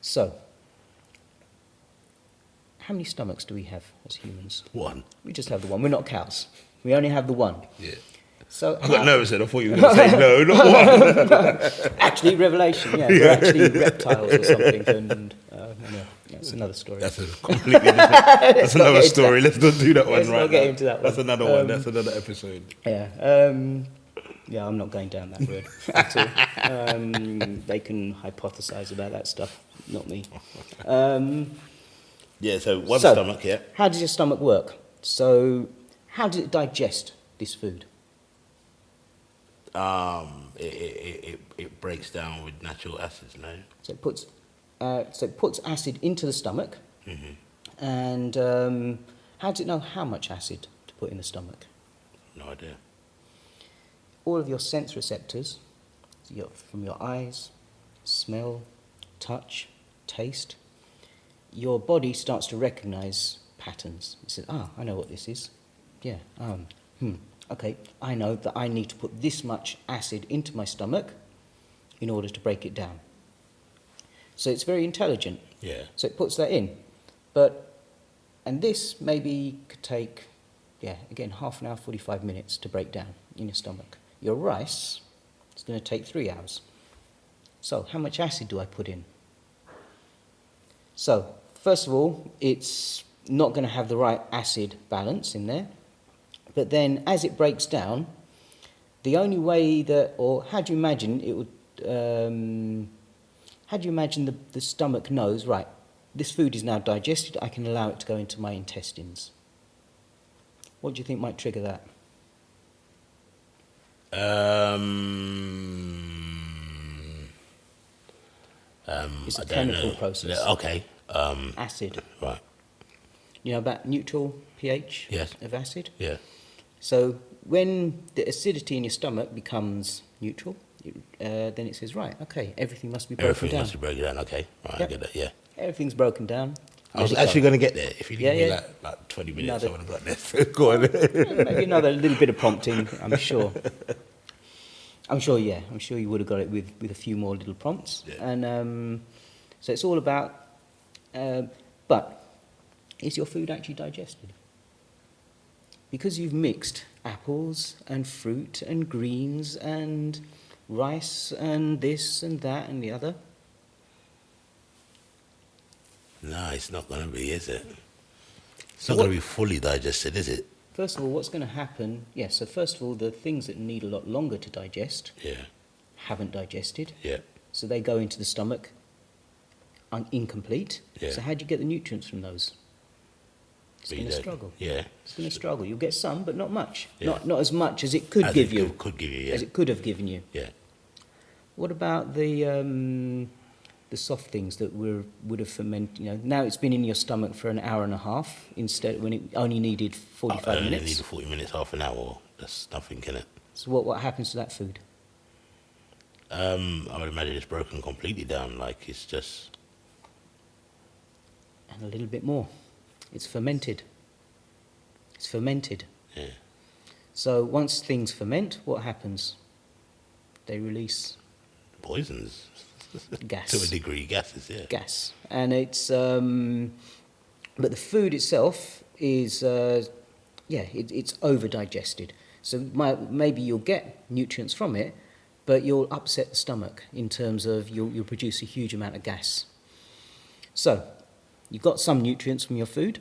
So, how many stomachs do we have as humans? One. We just have the one. We're not cows. We only have the one. Yeah. So I got nervous then. I thought you were going to say no, not one. actually, revelation. Yeah, we're actually reptiles or something. And no, that's another story. That's a completely different. That's another story. Let's not do that one Let's right not get now. into that one. That's another one. That's another episode. Yeah. Yeah, I'm not going down that road at all. They can hypothesize about that stuff, not me. Yeah. So one stomach. Yeah. How does your stomach work? So, how does it digest this food? It breaks down with natural acids. No. So it puts acid into the stomach. Mm-hmm. And how does it know how much acid to put in the stomach? No idea. All of your sense receptors, from your eyes, smell, touch, taste, your body starts to recognize patterns. It says, I know what this is. Yeah, okay, I know that I need to put this much acid into my stomach in order to break it down. So it's very intelligent. Yeah. So it puts that in. And this maybe could take, again, half an hour, 45 minutes to break down in your stomach. Your rice is going to take 3 hours. So how much acid do I put in? So, first of all, it's not going to have the right acid balance in there. But then, as it breaks down, the only way that, or how do you imagine it would, how do you imagine the stomach knows, right, this food is now digested, I can allow it to go into my intestines? What do you think might trigger that? It's a chemical process. Okay. Acid. Right. You know about neutral pH Yes. of acid? Yeah. So when the acidity in your stomach becomes neutral, then it says, right, okay, everything must be broken Everything down. must be broken down. Okay. Right. Yep. I get that. Yeah. Everything's broken down. I was Let it actually go. going to get there. If you give me like 20 minutes, I would have got there. Go on. Maybe another little bit of prompting, I'm sure. I'm sure you would have got it with a few more little prompts. Yeah. And so it's all about, but is your food actually digested? Because you've mixed apples and fruit and greens and rice and this and that and the other. No, it's not going to be, is it? It's not going to be fully digested, is it? First of all, what's going to happen? Yes, so first of all, the things that need a lot longer to digest Yeah. haven't digested. Yeah. So they go into the stomach incomplete. Yeah. So how do you get the nutrients from those? It's But going you to don't- struggle. Yeah. It's going to struggle. You'll get some, but not much. Yeah. Not as much as it could As give it you. Could give you, yeah. As it could have given you. Yeah. What about the soft things that would have fermented? You know, now it's been in your stomach for an hour and a half instead when it only needed 45 I only minutes. need 40 minutes, half an hour. That's nothing, can it? So what happens to that food? I would imagine it's broken completely down. Like it's just. And a little bit more. It's fermented. It's fermented. Yeah. So once things ferment, what happens? They release Poisons. gas. To a degree, gases, yeah. Gas. And it's, but the food itself is, it's over-digested. So maybe you'll get nutrients from it, but you'll upset the stomach in terms of you'll produce a huge amount of gas. So you've got some nutrients from your food,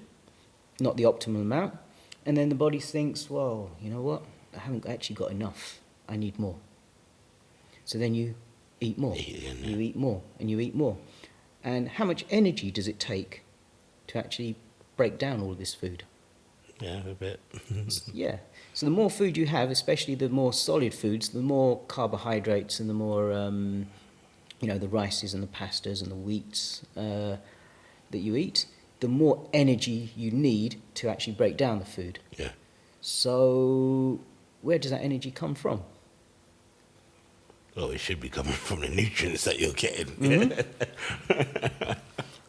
not the optimal amount, and then the body thinks, well, you know what, I haven't actually got enough, I need more. So then you eat more, you eat more, and you eat more. And how much energy does it take to actually break down all of this food? Yeah, a bit. Yeah. So the more food you have, especially the more solid foods, the more carbohydrates and the more, the rices and the pastas and the wheats that you eat, the more energy you need to actually break down the food. Yeah. So where does that energy come from? Well, it should be coming from the nutrients that you're getting. Mm-hmm.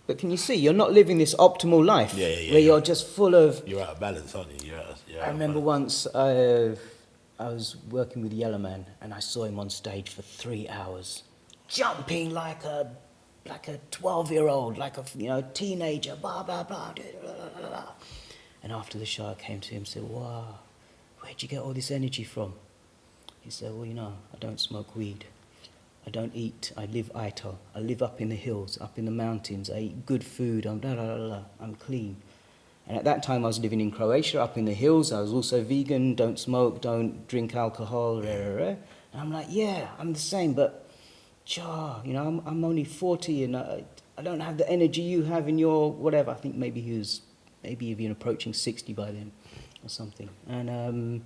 But can you see, you're not living this optimal life where you're just full of... You're out of balance, aren't you? You're I remember once I was working with Yellowman and I saw him on stage for 3 hours, jumping like a 12-year-old, like a teenager, blah, blah, blah, blah, blah, blah. And after the show, I came to him and said, wow, where'd you get all this energy from? He said, well, I don't smoke weed. I don't eat. I live Ito. I live up in the hills, up in the mountains. I eat good food. I'm I'm clean. And at that time, I was living in Croatia, up in the hills. I was also vegan, don't smoke, don't drink alcohol. And I'm like, yeah, I'm the same, but, I'm only 40 and I don't have the energy you have in your whatever. I think maybe he was even approaching 60 by then or something. And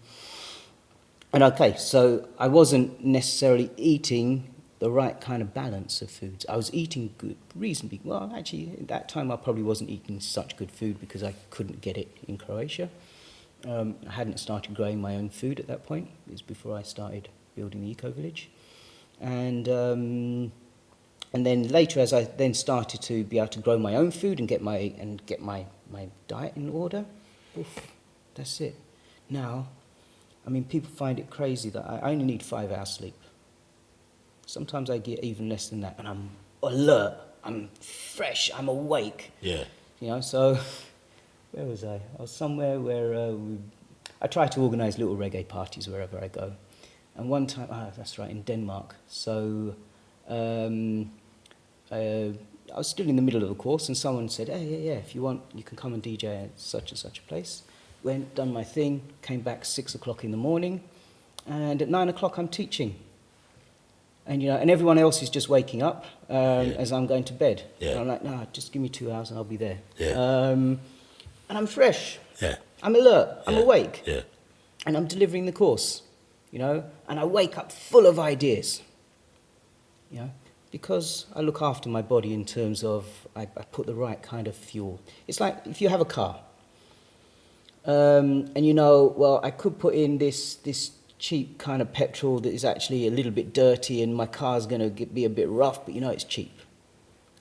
okay, so I wasn't necessarily eating the right kind of balance of foods. I was eating good, reasonably. Well, actually, at that time, I probably wasn't eating such good food because I couldn't get it in Croatia. I hadn't started growing my own food at that point. It was before I started building the eco-village. And then later, as I then started to be able to grow my own food and get my diet in order, that's it. Now, people find it crazy that I only need 5 hours sleep. Sometimes I get even less than that, and I'm alert, I'm fresh, I'm awake. Yeah. So where was I? I was somewhere where I try to organise little reggae parties wherever I go. And one time, that's right, in Denmark. So I was still in the middle of the course, and someone said, hey, yeah, if you want, you can come and DJ at such and such a place. Went, done my thing, came back 6 o'clock in the morning, and at 9 o'clock I'm teaching. And and everyone else is just waking up as I'm going to bed. Yeah. And I'm like, no, just give me 2 hours and I'll be there. Yeah. And I'm fresh. Yeah. I'm alert. I'm awake. Yeah. And I'm delivering the course, and I wake up full of ideas, because I look after my body in terms of I put the right kind of fuel. It's like if you have a car, and I could put in this cheap kind of petrol that is actually a little bit dirty and my car's going to be a bit rough, but it's cheap.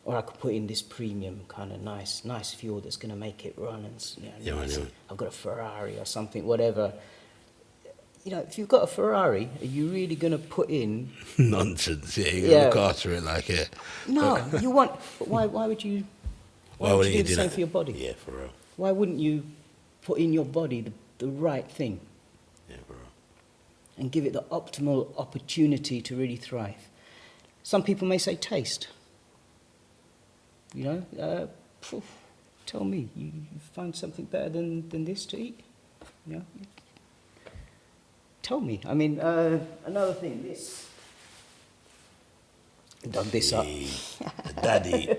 Or I could put in this premium kind of nice fuel that's going to make it run. And I've got a Ferrari or something, whatever. If you've got a Ferrari, are you really going to put in... Nonsense, yeah, you're going to look after it like it. No, you want... But why would you... Why would you do the same for your body? Yeah, for real. Why wouldn't you put in your body the right thing? Yeah, for real. And give it the optimal opportunity to really thrive. Some people may say taste. Tell me, you find something better than this to eat? Tell me. Another thing, this. I've done this up. Daddy.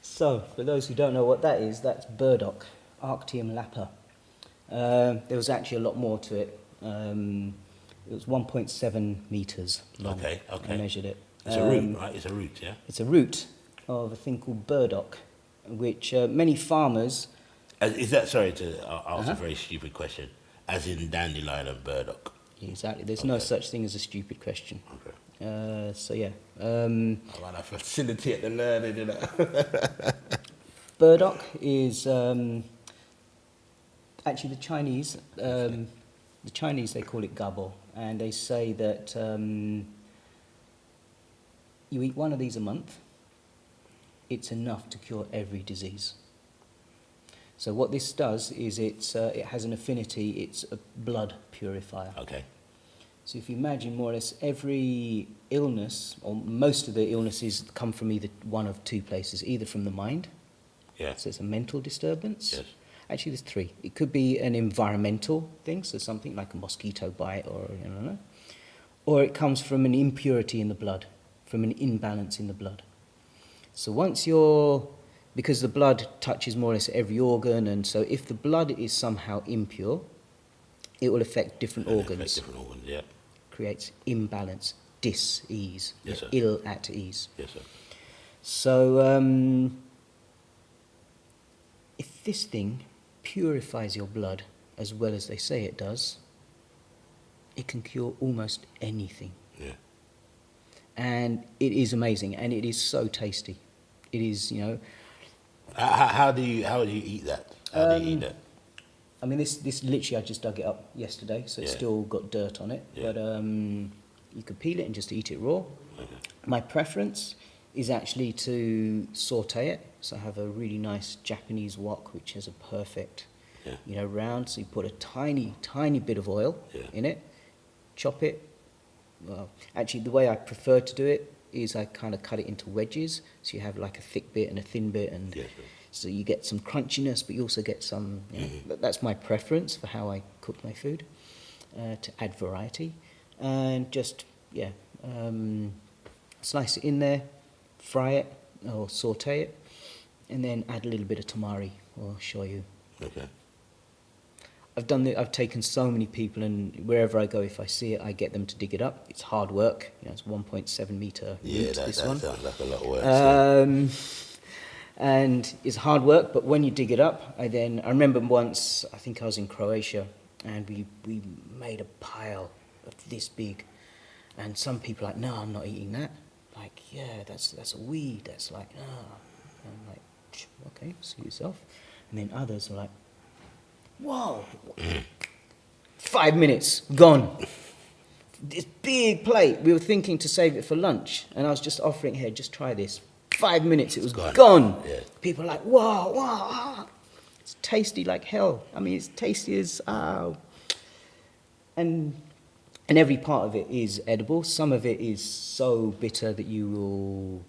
So, for those who don't know what that is, that's burdock, Arctium lapa. There was actually a lot more to it. It was 1.7 meters long. Okay. I measured it. It's a root, right? It's a root, yeah? It's a root of a thing called burdock, which many farmers... Is that, sorry to ask a very stupid question, as in dandelion and burdock? Exactly. There's no such thing as a stupid question. Okay. So, yeah. I want to facilitate the learning, Burdock is... actually, the Chinese, they call it gabo, and they say that you eat one of these a month, it's enough to cure every disease. So what this does is it has an affinity, it's a blood purifier. Okay. So if you imagine more or less every illness, or most of the illnesses come from either one of two places, either from the mind, so it's a mental disturbance. Yes. Actually, there's three. It could be an environmental thing, so something like a mosquito bite or it comes from an impurity in the blood, from an imbalance in the blood. So because the blood touches more or less every organ, and so if the blood is somehow impure, it will affect different organs. Yeah. Creates imbalance, dis-ease, Yes, sir. ill at ease. Yes, sir. So if this thing purifies your blood as well as they say it does, it can cure almost anything. Yeah. and it is amazing, and it is so tasty. It is, you know. How do you eat that? How do you eat that? I mean, this literally I just dug it up yesterday, so it's Yeah. still got dirt on it. Yeah. But you could peel it and just eat it raw. Okay. My preference is actually to saute it. So I have a really nice Japanese wok, which has a perfect, Yeah. round. So you put a tiny bit of oil in it, chop it. Well, actually, the way I prefer to do it is I kind of cut it into wedges. So you have like a thick bit and a thin bit, and Yeah, sure. so you get some crunchiness, but you also get some. That's my preference for how I cook my food, to add variety, and just slice it in there, fry it or saute it, and then add a little bit of tamari or shoyu. Okay. I've taken so many people, and wherever I go, if I see it, I get them to dig it up. It's hard work. It's 1.7 meter. Yeah, that one. sounds like a lot of work. And it's hard work, but when you dig it up, I remember once, I think I was in Croatia, and we made a pile of this big, and some people are like, no, I'm not eating that. Like, yeah, that's a weed. That's like, no. I'm like, okay, suit yourself. And then others are like, whoa, 5 minutes, gone. This big plate, we were thinking to save it for lunch, and I was just offering, here, just try this. 5 minutes, it was gone. Yeah. People are like, wow. It's tasty like hell. I mean, it's tasty as, and every part of it is edible. Some of it is so bitter that you will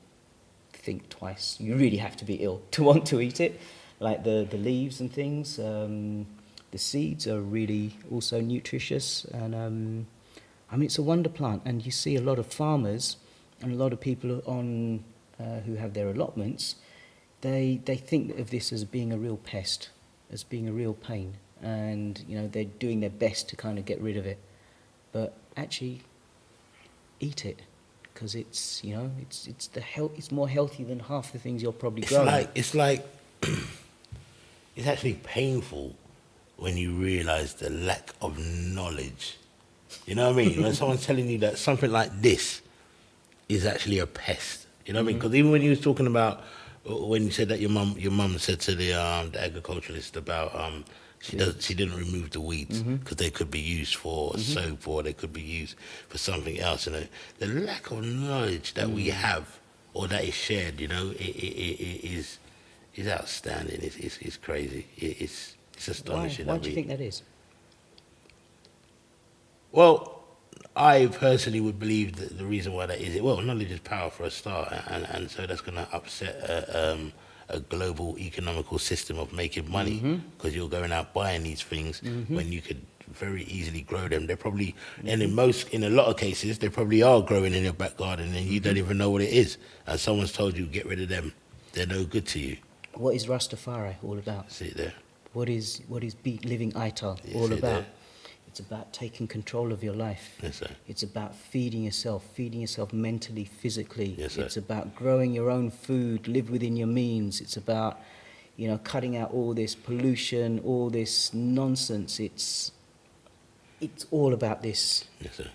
think twice. You really have to be ill to want to eat it. Like the leaves and things. The seeds are really also nutritious. And I mean, it's a wonder plant. And you see a lot of farmers and a lot of people on who have their allotments, they think of this as being a real pest, as being a real pain. And, they're doing their best to kind of get rid of it. But actually, eat it, because it's it's more healthy than half the things you're probably growing. It's actually painful when you realise the lack of knowledge. You know what I mean? When someone's telling you that something like this is actually a pest. You know what I mean? Because even when you was talking about, when you said that your mum said to the agriculturalist about she didn't remove the weeds because they could be used for soap or they could be used for something else. The lack of knowledge that we have or that is shared, it is outstanding. It's crazy. It's astonishing. Why do you think that is? Well, I personally would believe that the reason why that is, knowledge is power for a start, and so that's going to upset a global economical system of making money, because you're going out buying these things when you could very easily grow them. They're probably, and in a lot of cases, they probably are growing in your back garden and you don't even know what it is. And someone's told you, get rid of them. They're no good to you. What is Rastafari all about? See it there. What is living Ital all about? There. It's about taking control of your life. Yes, sir. It's about feeding yourself mentally, physically. Yes, sir. It's about growing your own food, live within your means. It's about, cutting out all this pollution, all this nonsense. It's all about this. Yes, sir.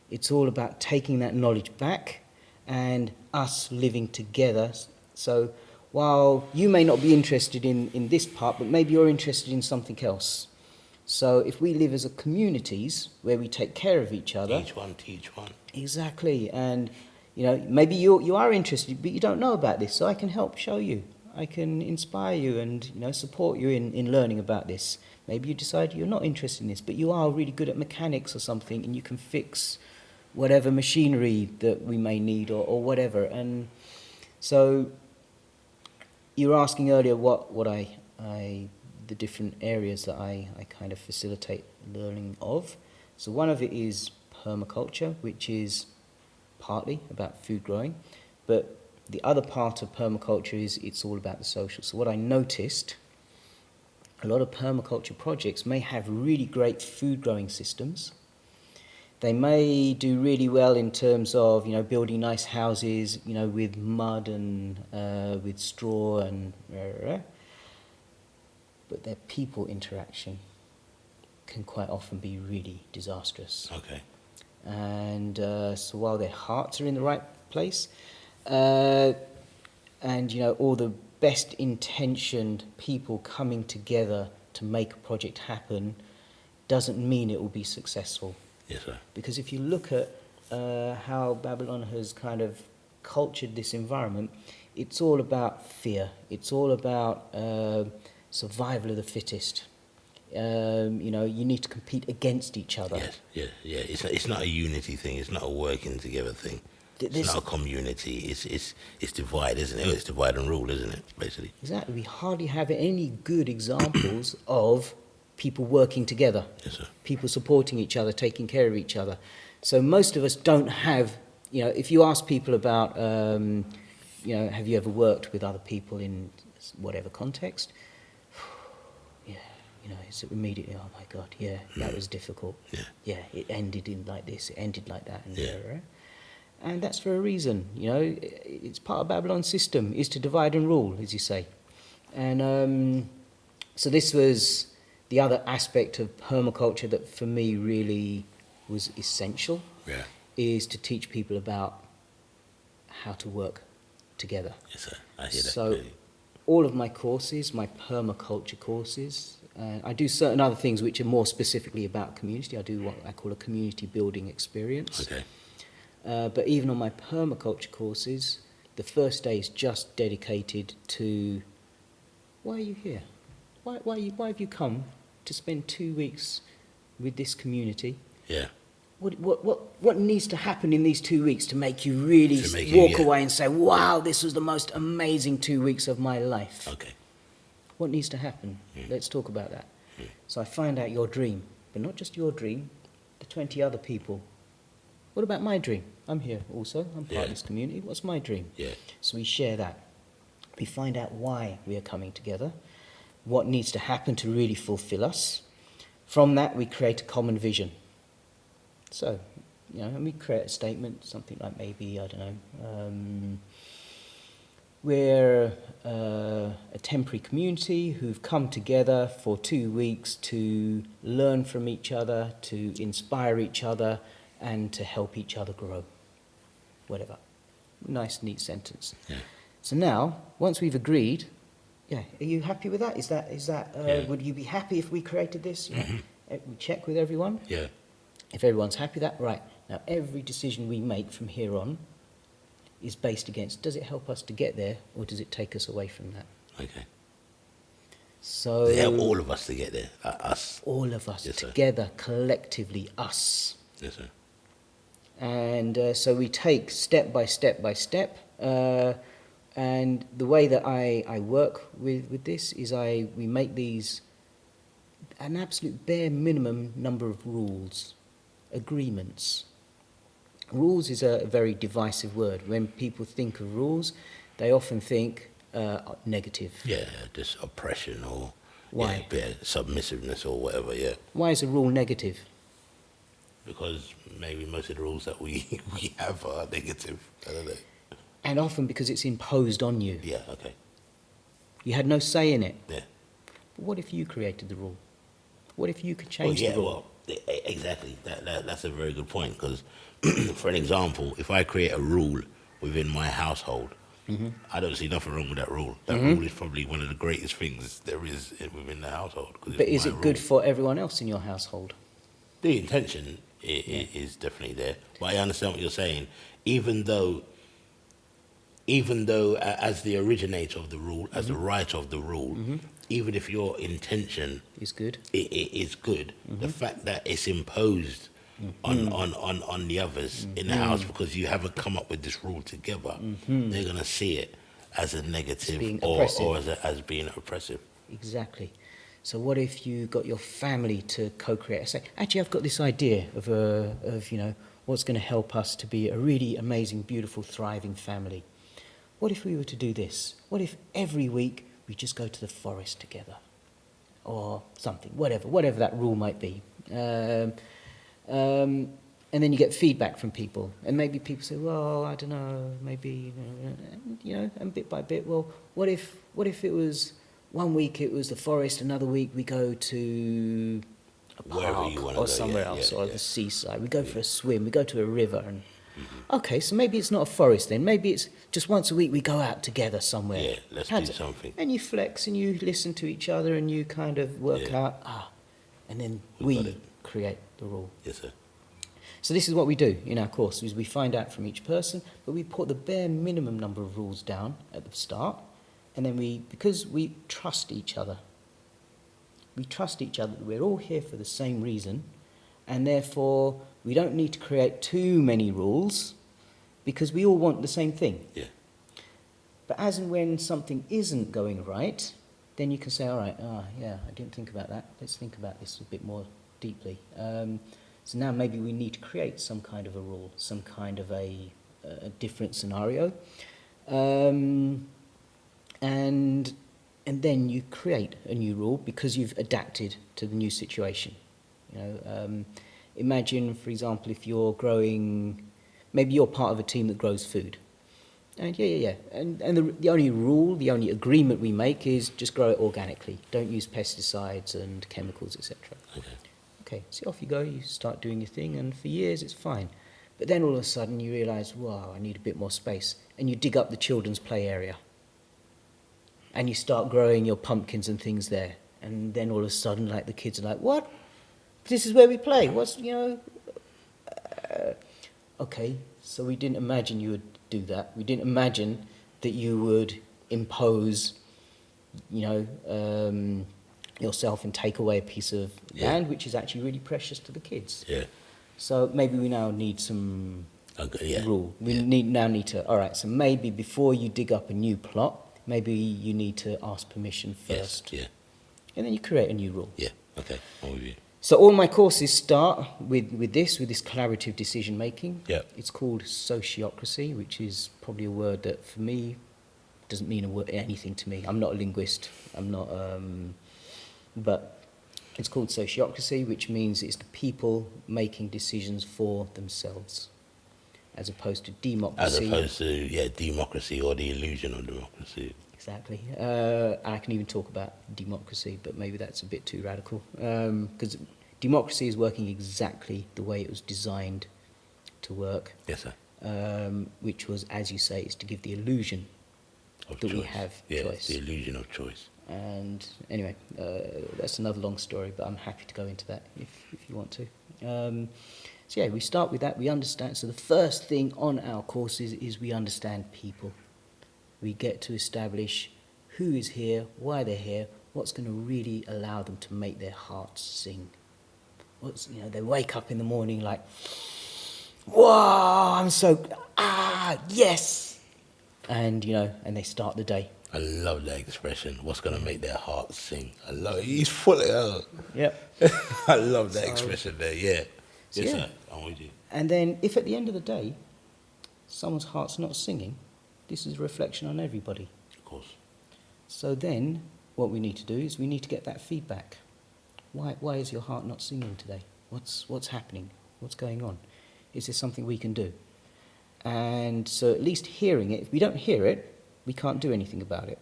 It's all about taking that knowledge back and us living together. So while you may not be interested in this part, but maybe you're interested in something else. So if we live as a communities where we take care of each other. Each one teach one. Exactly. And, maybe you are interested, but you don't know about this. So I can help show you. I can inspire you and, support you in learning about this. Maybe you decide you're not interested in this, but you are really good at mechanics or something, and you can fix whatever machinery that we may need or whatever. And so you were asking earlier what the different areas that I kind of facilitate learning of. So one of it is permaculture, which is partly about food growing, but the other part of permaculture is it's all about the social. So what I noticed, a lot of permaculture projects may have really great food growing systems. They may do really well in terms of, building nice houses, with mud and with straw and but their people interaction can quite often be really disastrous. Okay. And so while their hearts are in the right place, and all the best intentioned people coming together to make a project happen doesn't mean it will be successful. Yes, sir. Because if you look at how Babylon has kind of cultured this environment, it's all about fear. It's all about survival of the fittest. You need to compete against each other. Yes, yeah. It's not a unity thing. It's not a working together thing. It's not a community. It's divide, isn't it? It's divide and rule, isn't it? Basically. Exactly. We hardly have any good examples of people working together. Yes, sir. People supporting each other, taking care of each other. So most of us don't have. If you ask people about, have you ever worked with other people in whatever context? It's immediately, oh my God, yeah, that was difficult. Yeah, it ended in like this, it ended like that, and that's for a reason. It's part of Babylon's system is to divide and rule, as you say, and so this was the other aspect of permaculture that for me really was essential. Yeah. Is to teach people about how to work together. Yes, sir. I hear that. So, really. All of my courses, my permaculture courses. I do certain other things which are more specifically about community. I do what I call a community building experience. Okay. But even on my permaculture courses, the first day is just dedicated to why are you here? Why have you come to spend 2 weeks with this community? Yeah. What needs to happen in these 2 weeks to make you really walk away and say, wow, this was the most amazing 2 weeks of my life? Okay. What needs to happen? Let's talk about that. So I find out your dream, but not just your dream, the 20 other people. What about my dream? I'm here also. I'm part of this community. What's my dream? Yeah. So we share that. We find out why we are coming together, what needs to happen to really fulfill us. From that, we create a common vision. So, and we create a statement, something like maybe, I don't know, we're a temporary community who've come together for 2 weeks to learn from each other, to inspire each other, and to help each other grow. Whatever. Nice, neat sentence. Yeah. So now, once we've agreed, are you happy with that? Is that would you be happy if we created this? We check with everyone. Yeah. If everyone's happy with that, right. Now, every decision we make from here on is based against, does it help us to get there, or does it take us away from that? Okay. So Does it help all of us to get there? Us? All of us, Yes, sir. together, collectively, us. Yes, sir. And so we take step by step by step. And the way that I work with this is we make these an absolute bare minimum number of rules, agreements. Rules is a very divisive word. When people think of rules, they often think negative. Yeah, just oppression or Why? submissiveness or whatever, yeah. Why is a rule negative? Because maybe most of the rules that we have are negative. I don't know. And often because it's imposed on you. Yeah, okay. You had no say in it. Yeah. But what if you created the rule? What if you could change the rule? Well, exactly. That's a very good point because, for an example, if I create a rule within my household, I don't see nothing wrong with that rule. That rule is probably one of the greatest things there is within the household. But is it good for everyone else in your household? The intention is definitely there. But I understand what you're saying. Even though as the originator of the rule, as the writer of the rule, even if your intention Is good. is good, the fact that it's imposed on the others in the house because you haven't come up with this rule together, they're going to see it as a negative or as being oppressive. Exactly. So what if you got your family to co-create? Say, actually, I've got this idea of what's going to help us to be a really amazing, beautiful, thriving family. What if we were to do this? What if every week we just go to the forest together? Or something, whatever that rule might be. And then you get feedback from people. And maybe people say, well, I don't know, maybe, and bit by bit, well, what if it was, 1 week it was the forest, another week we go to Wherever park you wanna or go, somewhere yeah, else, yeah, or yeah. the seaside. We go for a swim. We go to a river, and okay, so maybe it's not a forest then. Maybe it's just once a week we go out together somewhere. Yeah, let's How do to- something. And you flex and you listen to each other and you kind of work Yeah. out, and then We got we it. create the rule. Yes, sir. So this is what we do in our course, is we find out from each person, but we put the bare minimum number of rules down at the start, and then because we trust each other, that we're all here for the same reason, and therefore we don't need to create too many rules because we all want the same thing. Yeah. But as and when something isn't going right, then you can say, all right, yeah, I didn't think about that. Let's think about this a bit more deeply. So now maybe we need to create some kind of a rule, some kind of a different scenario. And then you create a new rule because you've adapted to the new situation. Imagine, for example, if you're growing, maybe you're part of a team that grows food. And And the only rule, the only agreement we make is just grow it organically. Don't use pesticides and chemicals, etc. Okay, so off you go, you start doing your thing, and for years it's fine. But then all of a sudden you realise, wow, I need a bit more space. And you dig up the children's play area. And you start growing your pumpkins and things there. And then all of a sudden, like, the kids are like, what? This is where we play. Okay, so we didn't imagine you would do that. We didn't imagine that you would impose, yourself and take away a piece of land which is actually really precious to the kids. Yeah. So maybe we now need some Yeah. rule. We now need to, all right, so maybe before you dig up a new plot, maybe you need to ask permission first. Yes. Yeah. And then you create a new rule. Yeah. Okay. I'm with you. So all my courses start with this collaborative decision making. Yeah. It's called sociocracy, which is probably a word that for me doesn't mean anything to me. I'm not a linguist. I'm not, but it's called sociocracy, which means it's the people making decisions for themselves, as opposed to democracy. As opposed to democracy or the illusion of democracy. Exactly. I can even talk about democracy, but maybe that's a bit too radical. Because democracy is working exactly the way it was designed to work. Yes, sir. Which was, as you say, is to give the illusion Of that choice. we have choice. The illusion of choice. And anyway, that's another long story, but I'm happy to go into that if you want to. So we start with that. We understand. So the first thing on our courses is we understand people. We get to establish who is here, why they're here, what's going to really allow them to make their hearts sing. They wake up in the morning like, whoa, I'm so, yes. And, and they start the day. I love that expression. What's going to make their hearts sing? I love it. He's full of hell. Yep. I love that expression there. Yeah. So, Yes, sir. I'm with you. And then if at the end of the day, someone's heart's not singing, this is a reflection on everybody. Of course. So then what we need to do is we need to get that feedback. Why is your heart not singing today? What's happening? What's going on? Is there something we can do? And so at least hearing it, if we don't hear it, we can't do anything about it.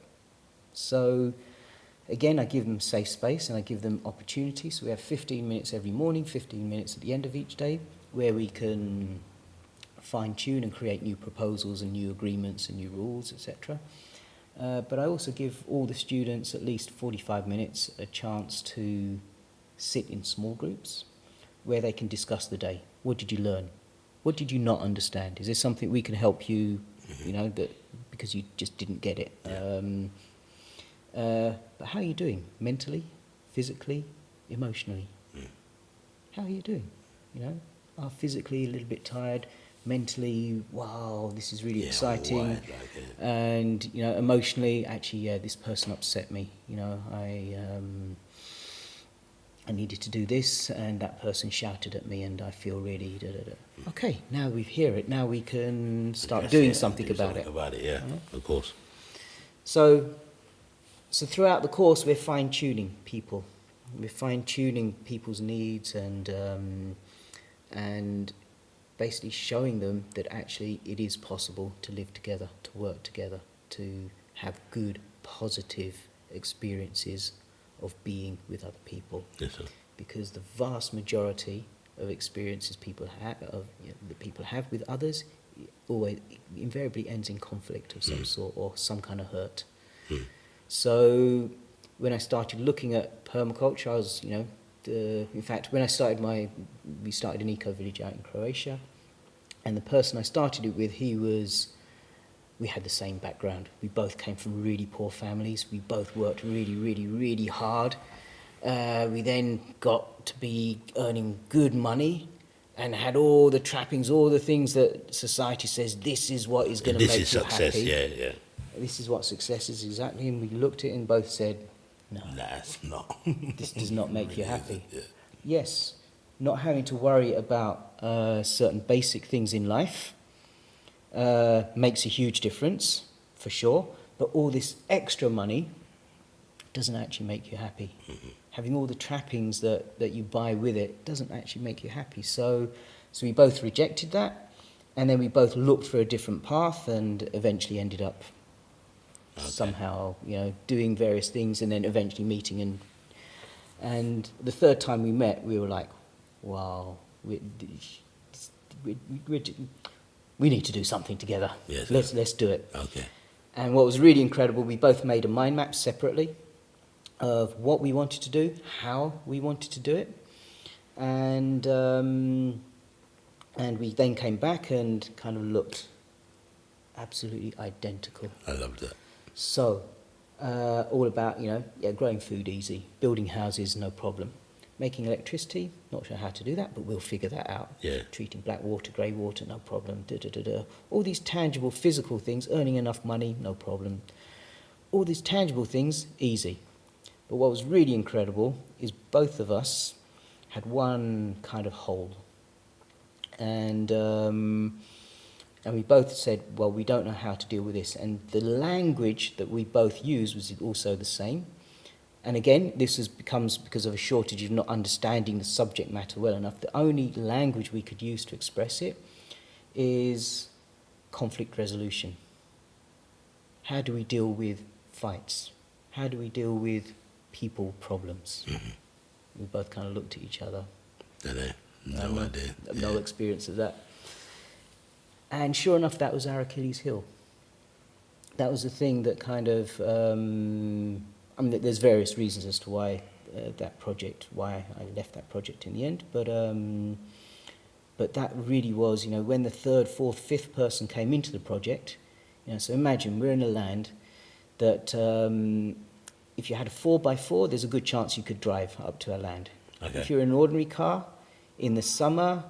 So again, I give them safe space and I give them opportunity. So we have 15 minutes every morning, 15 minutes at the end of each day, where we can fine-tune and create new proposals and new agreements and new rules, etc. But I also give all the students at least 45 minutes a chance to sit in small groups where they can discuss the day. What did you learn? What did you not understand? Is there something we can help you, that because you just didn't get it? But how are you doing? Mentally, physically, emotionally? How are you doing? Physically a little bit tired, mentally, wow, this is really exciting. And, emotionally, actually, this person upset me. I needed to do this, and that person shouted at me, and I feel really Okay, now we hear it. Now we can start doing something about it. Yeah, of course. So throughout the course, we're fine-tuning people. We're fine-tuning people's needs and basically showing them that actually it is possible to live together, to work together, to have good, positive experiences of being with other people. Yes, sir. because the vast majority of experiences that people have with others always invariably ends in conflict of some sort or some kind of hurt. So when I started looking at permaculture, I was, in fact, when we started an eco village out in Croatia, and the person I started it with, we had the same background. We both came from really poor families. We both worked really, really, really hard. We then got to be earning good money and had all the trappings, all the things that society says this is what is going to make you success, happy. yeah. This is what success is exactly. And we looked at it and both said, no, That's not. this does not make you happy. Yeah. Yes, not having to worry about certain basic things in life makes a huge difference, for sure. But all this extra money doesn't actually make you happy. Having all the trappings that you buy with it doesn't actually make you happy. So we both rejected that, and then we both looked for a different path and eventually ended up somehow, doing various things and then eventually meeting. And the third time we met, we were like, wow, we need to do something together. Yes, let's do it. Okay. And what was really incredible, we both made a mind map separately of what we wanted to do, how we wanted to do it, and we then came back and kind of looked absolutely identical. I love that. So, all about, growing food easy, building houses no problem, making electricity, not sure how to do that, but we'll figure that out. Yeah. Treating black water, grey water, no problem. All these tangible physical things, earning enough money, no problem. All these tangible things, easy. But what was really incredible is both of us had one kind of hole. And we both said, well, we don't know how to deal with this. And the language that we both used was also the same. And again, this becomes because of a shortage of not understanding the subject matter well enough. The only language we could use to express it is conflict resolution. How do we deal with fights? How do we deal with people problems? We both kind of looked at each other. No idea. No experience of that. And sure enough, that was our Achilles heel. That was the thing that kind of, there's various reasons as to why why I left that project in the end, but that really was, when the third, fourth, fifth person came into the project, so imagine we're in a land that if you had a 4x4, there's a good chance you could drive up to our land. Okay. If you're in an ordinary car, in the summer,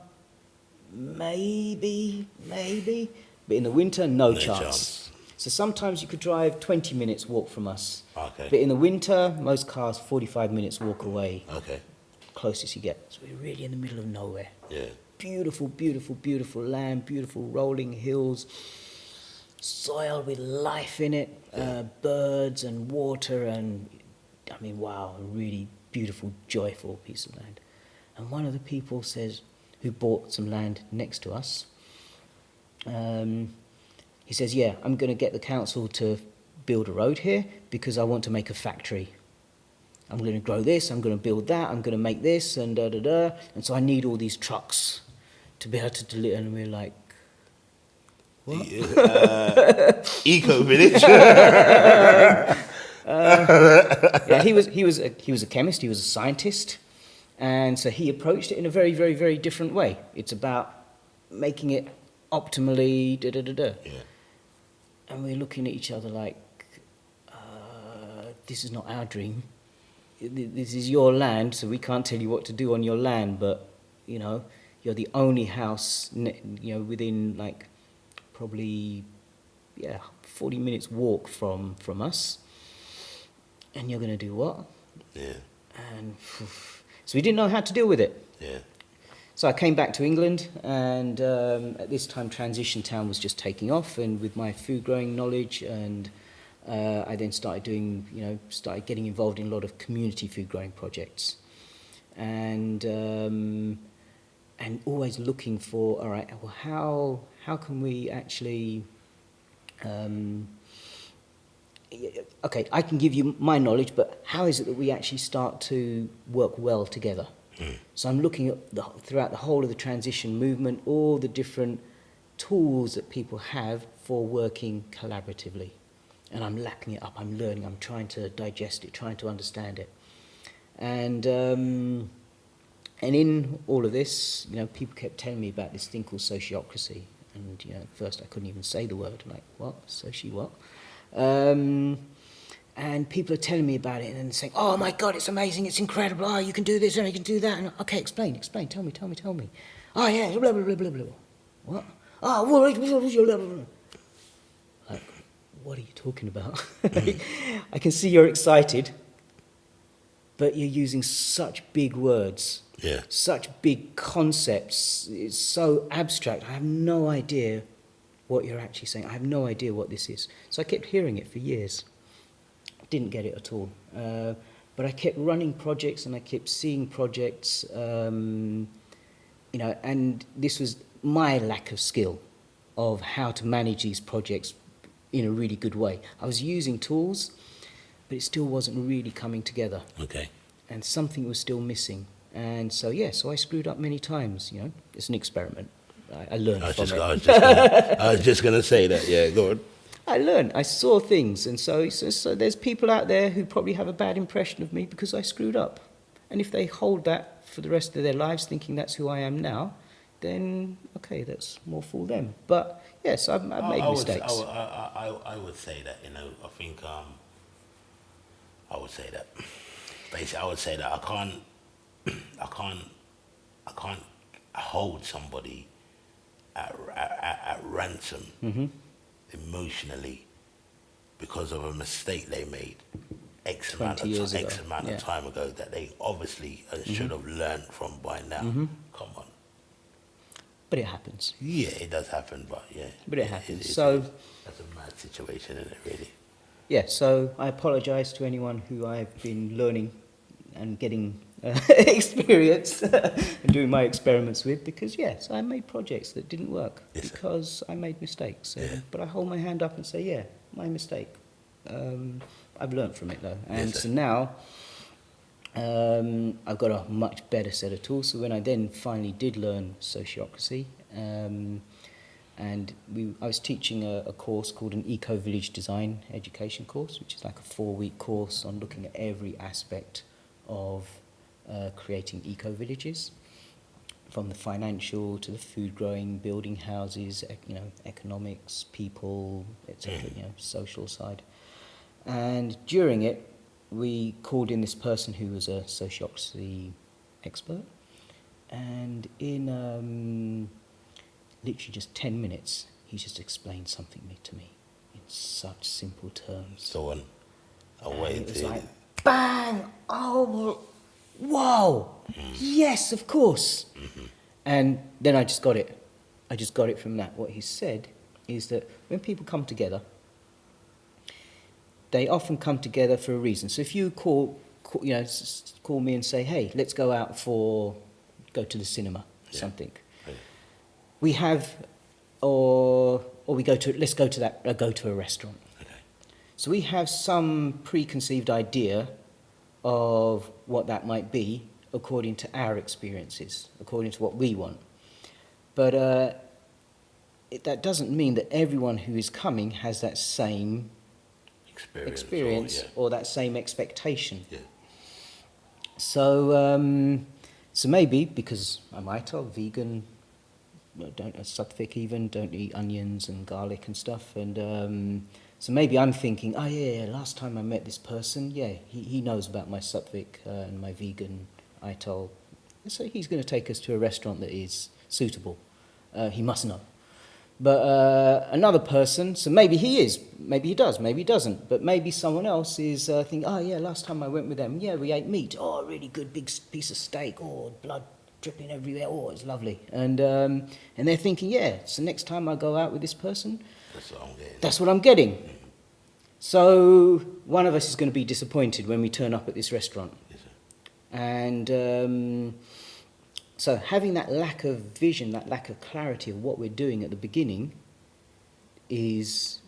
maybe, but in the winter, no chance. So sometimes you could drive 20 minutes walk from us. Okay. But in the winter, most cars 45 minutes walk away. Okay. Closest you get. So we're really in the middle of nowhere. Yeah. Beautiful, beautiful, beautiful land, beautiful rolling hills, soil with life in it, birds and water, and wow, a really beautiful, joyful piece of land. And one of the people says, who bought some land next to us, he says, yeah, I'm going to get the council to build a road here because I want to make a factory. I'm going to grow this, I'm going to build that, I'm going to make this, and and so I need all these trucks to be able to deliver. And we're like, what? Eco village. Yeah, he was a chemist, he was a scientist, and so he approached it in a very, very, very different way. It's about making it optimally, Yeah. And we're looking at each other like, this is not our dream. This is your land, so we can't tell you what to do on your land, but, you're the only house, within probably, 40 minutes walk from us. And you're going to do what? Yeah. And so we didn't know how to deal with it. Yeah. So I came back to England, and at this time Transition Town was just taking off, and with my food growing knowledge, and I then started getting involved in a lot of community food growing projects, and always looking for, all right, well, how can we actually, okay, I can give you my knowledge, but how is it that we actually start to work well together? So I'm looking at throughout the whole of the transition movement, all the different tools that people have for working collaboratively. And I'm lapping it up, I'm learning, I'm trying to digest it, trying to understand it. And in all of this, people kept telling me about this thing called sociocracy. And, at first I couldn't even say the word. I'm like, what? Soci what? And people are telling me about it and then saying, oh my God, it's amazing, it's incredible, oh, you can do this and you can do that. And, okay, explain, tell me. Oh yeah, blah, blah, blah, blah, blah. What? Oh, blah, blah, blah, blah. Like, what are you talking about? I can see you're excited, but you're using such big words, such big concepts. It's so abstract. I have no idea what you're actually saying. I have no idea what this is. So I kept hearing it for years. Didn't get it at all. But I kept running projects and I kept seeing projects, and this was my lack of skill of how to manage these projects in a really good way. I was using tools, but it still wasn't really coming together. Okay. And something was still missing. And so I screwed up many times, It's an experiment. I learned from it. I was just going to say that, yeah, go on. I learned, I saw things, and so there's people out there who probably have a bad impression of me because I screwed up. And if they hold that for the rest of their lives, thinking that's who I am now, then, okay, that's more for them. But, yes, I've made mistakes. I would say that, I think, I would say that. Basically, I would say that I can't hold somebody at ransom. Mm-hmm. Emotionally because of a mistake they made X amount of time ago that they obviously should have learned from by now. Come on. But it happens. Yeah, it does happen, but yeah. But it happens. That's a mad situation, isn't it, really? Yeah, so I apologise to anyone who I've been learning and getting experience and doing my experiments with, because yes, I made projects that didn't work because I made mistakes. But I hold my hand up and say, yeah, my mistake. I've learned from it though, and so now I've got a much better set of tools. So when I then finally did learn sociocracy, and I was teaching a course called an eco-village design education course, which is like a 4-week course on looking at every aspect of creating eco-villages, from the financial to the food growing, building houses, economics, people, etc., social side. And during it, we called in this person who was a sociocracy expert, and in literally just 10 minutes, he just explained something to me in such simple terms. So on. It was like, bang! Oh, whoa! Yes, of course. And then I just got it. I just got it from that. What he said is that when people come together, they often come together for a reason. So if you call me and say, hey, let's go out go to the cinema, something. Yeah. We have, or we let's go to a restaurant. Okay. So we have some preconceived idea of what that might be according to our experiences, according to what we want. But that doesn't mean that everyone who is coming has that same experience or that same expectation. Yeah. So maybe because I'm ITIL, vegan, don't Sattvic even, don't eat onions and garlic and stuff, and so maybe I'm thinking, last time I met this person, he knows about my Sattvic and my vegan ITIL, so he's going to take us to a restaurant that is suitable. He must know. But another person, so maybe he is, maybe he does, maybe he doesn't, but maybe someone else is thinking, last time I went with them, we ate meat, really good big piece of steak, blood dripping everywhere, it's lovely. And they're thinking, so next time I go out with this person, that's what I'm getting. So one of us is going to be disappointed when we turn up at this restaurant. Yes, and so having that lack of vision, that lack of clarity of what we're doing at the beginning leads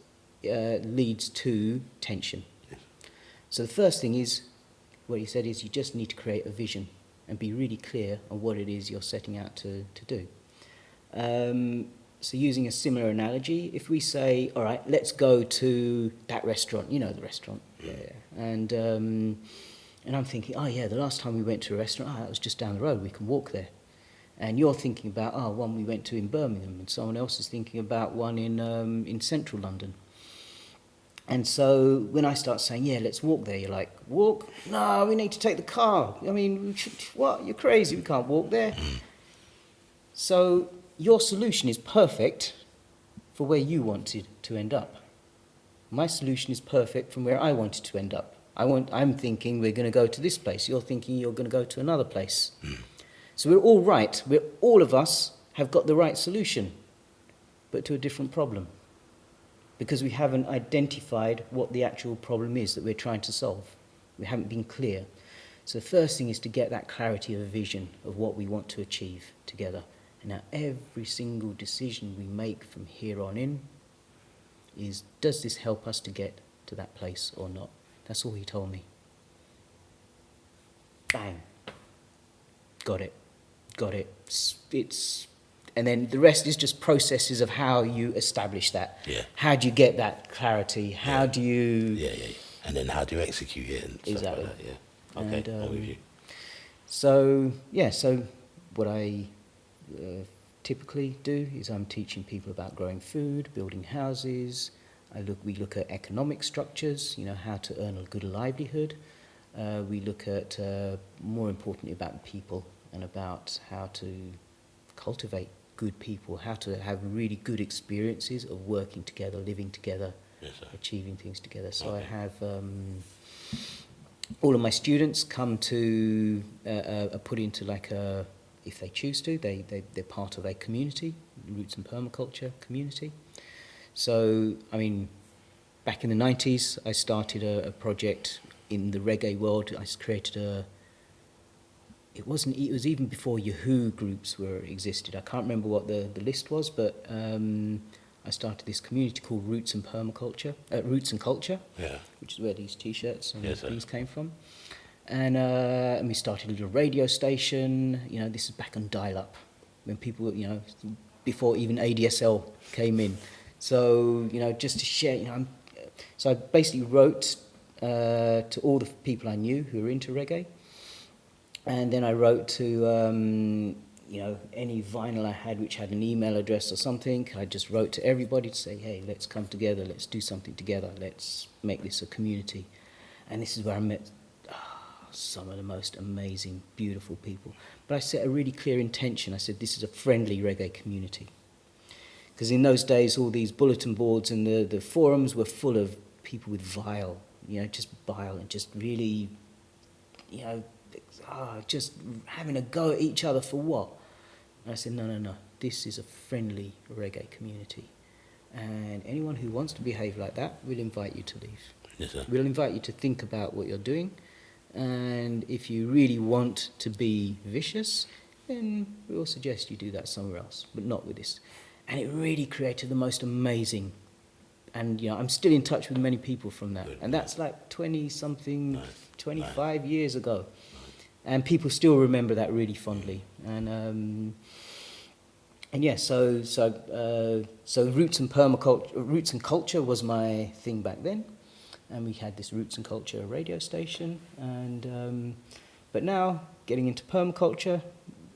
to tension. Yes. So the first thing is, what he said is, you just need to create a vision. and be really clear on what it is you're setting out to do. So using a similar analogy, if we say, all right, let's go to that restaurant, you know the restaurant, yeah. And I'm thinking, oh yeah, the last time we went to a restaurant, that was just down the road, we can walk there. And you're thinking about, one we went to in Birmingham, and someone else is thinking about one in central London. And so when I start saying, yeah, let's walk there, you're like, walk? No, we need to take the car. I mean, what? You're crazy, we can't walk there. So your solution is perfect for where you wanted to end up. My solution is perfect from where I wanted to end up. I'm thinking we're going to go to this place. You're thinking you're going to go to another place. So we're all right. All of us have got the right solution, but to a different problem, because we haven't identified what the actual problem is that we're trying to solve. We haven't been clear. So the first thing is to get that clarity of a vision of what we want to achieve together. And now every single decision we make from here on in is, does this help us to get to that place or not? That's all he told me. Bang. Got it. And then the rest is just processes of how you establish that. Yeah. How do you get that clarity? How do you... Yeah. And then how do you execute it and stuff Exactly. like that, yeah. Okay, I'm with you. So what I typically do is I'm teaching people about growing food, building houses. We look at economic structures, how to earn a good livelihood. We look at, more importantly, about people and about how to cultivate good people, how to have really good experiences of working together, living together, Yes, sir. achieving things together. So Okay. I have all of my students come to, are put into if they choose to, they're part of a community, Roots and Permaculture community. So, back in the 90s, I started a project in the reggae world. I created it was even before Yahoo groups existed. I can't remember what the list was, but I started this community called Roots and Permaculture, Roots and Culture, Yeah. which is where these T-shirts and Yes, sir. things came from. And we started a little radio station. This is back on dial-up, when people, before even ADSL came in. So, just to share, so I basically wrote to all the people I knew who were into reggae. And then I wrote to, any vinyl I had which had an email address or something. I just wrote to everybody to say, hey, let's come together, let's do something together, let's make this a community. And this is where I met some of the most amazing, beautiful people. But I set a really clear intention. I said, this is a friendly reggae community. Because in those days, all these bulletin boards and the forums were full of people with vile, just bile and just really, just having a go at each other for what? And I said, no, this is a friendly reggae community. And anyone who wants to behave like that, we'll invite you to leave. Yes, sir. We'll invite you to think about what you're doing. And if you really want to be vicious, then we'll suggest you do that somewhere else, but not with this. And it really created the most amazing, and I'm still in touch with many people from that. Good. And that's like 20-something, Nice. 25 years ago. And people still remember that really fondly. And so Roots and Permaculture, Roots and Culture was my thing back then. And we had this Roots and Culture radio station. And but now, getting into permaculture,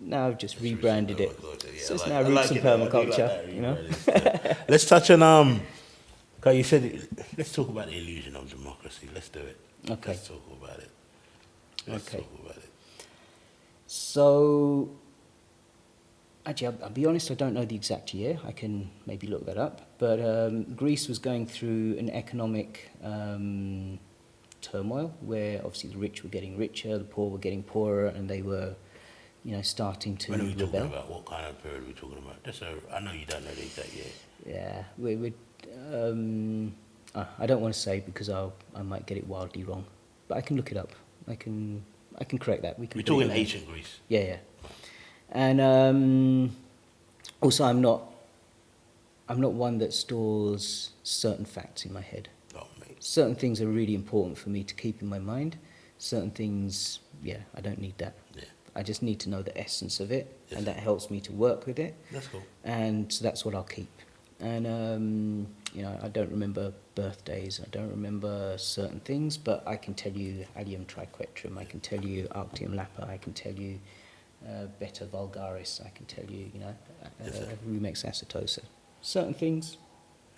now I've just rebranded it. Yeah, So it's now Roots and Permaculture, Let's touch on, you said, let's talk about the illusion of democracy. Let's do it. Okay. Let's talk about it. Okay. So, actually, I'll be honest, I don't know the exact year. I can maybe look that up. But Greece was going through an economic turmoil where obviously the rich were getting richer, the poor were getting poorer, and they were, starting to rebel. When are we talking about? What kind of period are we talking about? I know you don't know the exact year. Yeah, I don't want to say because I might get it wildly wrong, but I can look it up. I can correct that. We're talking ancient Greece. Yeah. And also, I'm not one that stores certain facts in my head. Oh, mate. Certain things are really important for me to keep in my mind. Certain things, I don't need that. Yeah. I just need to know the essence of it, Yes. and that helps me to work with it. That's cool. And so that's what I'll keep. And you know, I don't remember birthdays, I don't remember certain things, but I can tell you Allium triquetrum, I can tell you Arctium lapa, I can tell you Beta vulgaris, I can tell you, you know, Yes, sir. Rumex acetosa. Certain things.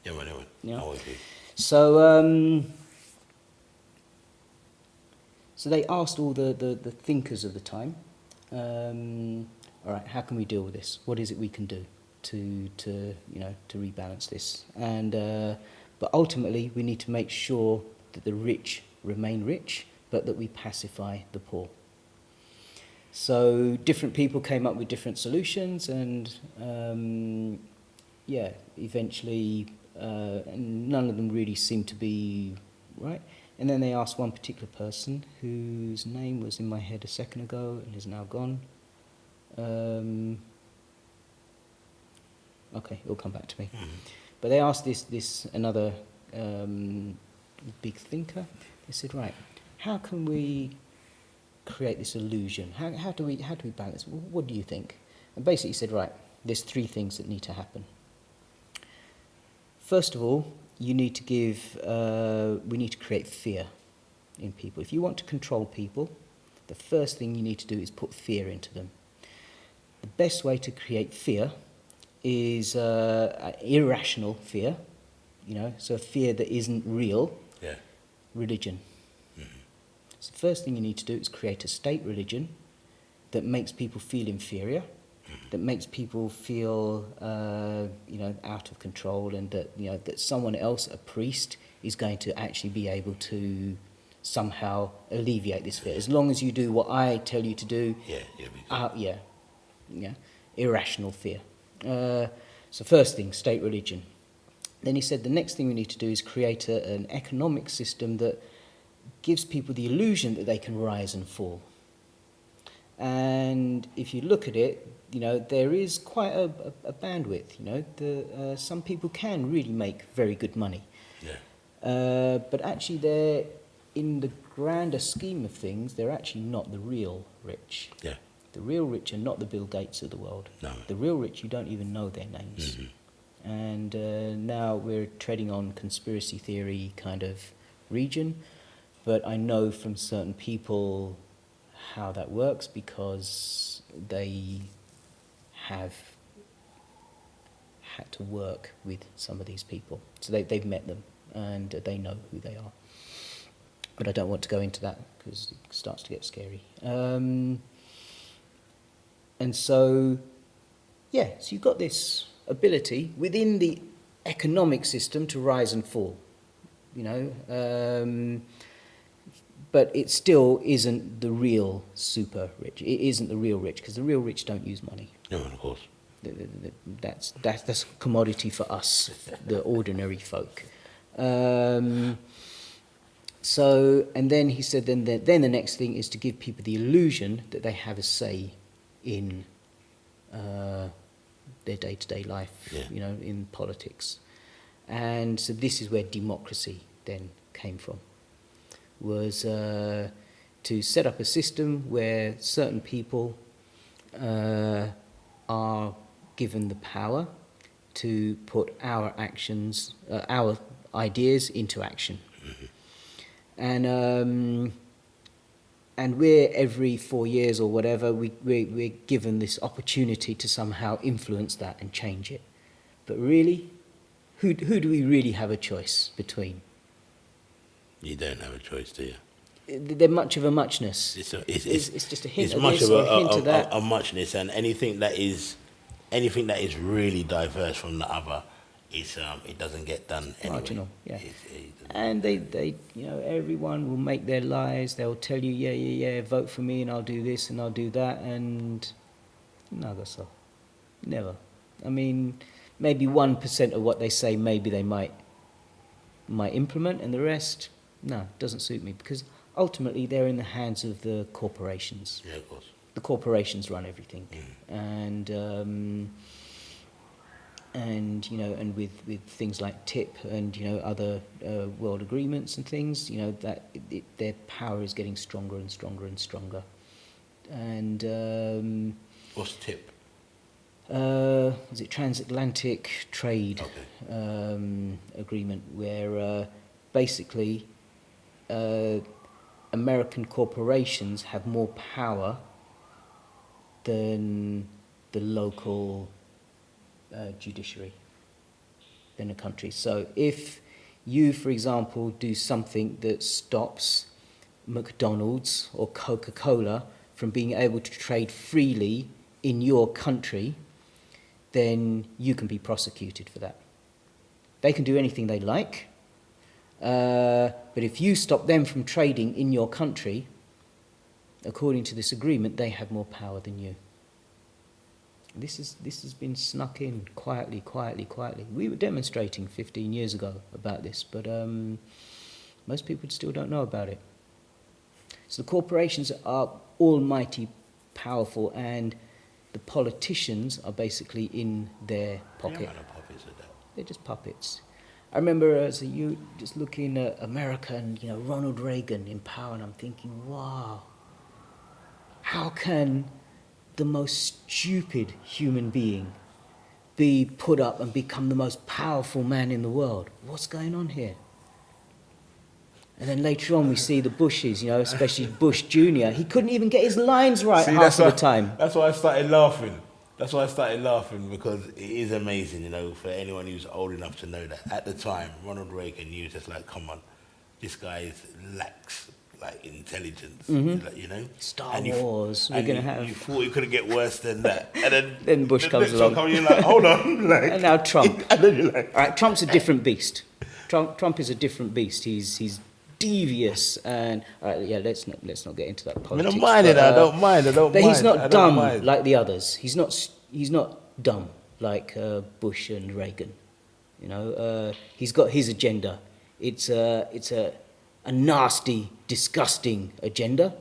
Yeah, man. Yeah. I'm with you. So, so they asked all the thinkers of the time, all right, how can we deal with this? What is it we can do to you know, to rebalance this? And but ultimately, we need to make sure that the rich remain rich, but that we pacify the poor. So different people came up with different solutions, and yeah, eventually, none of them really seemed to be right. And then they asked one particular person whose name was in my head a second ago and is now gone. Okay, it'll come back to me. But they asked this another big thinker. They said, right, how can we create this illusion? How do we balance? What do you think? And basically said, right, there's three things that need to happen. First of all, you need to we need to create fear in people. If you want to control people, the first thing you need to do is put fear into them. The best way to create fear is irrational fear, you know, so a fear that isn't real. Yeah. Religion. So the first thing you need to do is create a state religion that makes people feel inferior, that makes people feel, you know, out of control, and that, you know, that someone else, a priest, is going to actually be able to somehow alleviate this fear. As long as you do what I tell you to do, yeah, irrational fear. So first thing, state religion. Then he said the next thing we need to do is create an economic system that gives people the illusion that they can rise and fall. And if you look at it, you know, there is quite a bandwidth, you know. Some people can really make very good money. Yeah. But actually they're, in the grander scheme of things, they're actually not the real rich. Yeah. The real rich are not the Bill Gates of the world. No. The real rich, you don't even know their names. And now we're treading on conspiracy theory kind of region, but I know from certain people how that works because they have had to work with some of these people. So they've met them and they know who they are. But I don't want to go into that because it starts to get scary. And so, yeah, so you've got this ability within the economic system to rise and fall, you know, but it still isn't the real super rich. It isn't the real rich because the real rich don't use money. No, of course. That's a commodity for us, the ordinary folk. So, and then he said, then the next thing is to give people the illusion that they have a say in their day-to-day life, you know, in politics. And so this is where democracy then came from, was to set up a system where certain people are given the power to put our actions, our ideas into action. And we're every 4 years or whatever, we're given this opportunity to somehow influence that and change it. But really, who do we really have a choice between? You don't have a choice, do you? They're much of a muchness. It's just a hint it's of much this of or a hint of that. a muchness, and anything that is really diverse from the other, it doesn't get done anyway. Marginal, yeah. And they, you know, everyone will make their lies. They'll tell you, yeah, vote for me, and I'll do this and I'll do that, and no, so never. I mean, maybe 1% of what they say, maybe they might implement, and the rest, no, doesn't suit me because ultimately they're in the hands of the corporations. Yeah, of course. The corporations run everything, and you know, and with things like TIP and, you know, other world agreements and things, you know, that their power is getting stronger and stronger and stronger. and What's the tip? was it transatlantic trade agreement, where basically American corporations have more power than the local judiciary, than a country. So if you, for example, do something that stops McDonald's or Coca-Cola from being able to trade freely in your country, then you can be prosecuted for that. They can do anything they like, but if you stop them from trading in your country, according to this agreement, they have more power than you. This has been snuck in quietly. We were demonstrating 15 years ago about this, but most people still don't know about it. So the corporations are almighty powerful, and the politicians are basically in their pocket. Yeah, puppets are that. They're just puppets. I remember as a youth just looking at America and, you know, Ronald Reagan in power, and I'm thinking, wow, how can the most stupid human being be put up and become the most powerful man in the world? What's going on here? And then later on we see the Bushes, you know, especially Bush Jr. He couldn't even get his lines right half of the time. That's why I started laughing. Because it is amazing, you know, for anyone who's old enough to know that. At the time, Ronald Reagan, you just like, come on, this guy lacks like intelligence, like, you know. Star Wars, we're going to have... You thought it couldn't get worse than that. And then Bush comes along. You're like, hold on. Like, and now Trump. And then you're like... All right, Trump's a different beast. Trump is a different beast. He's devious, and all right, yeah, let's not get into that politics. I don't mind. But he's not dumb like the others. He's not dumb like Bush and Reagan. You know, he's got his agenda. It's a nasty, disgusting agenda.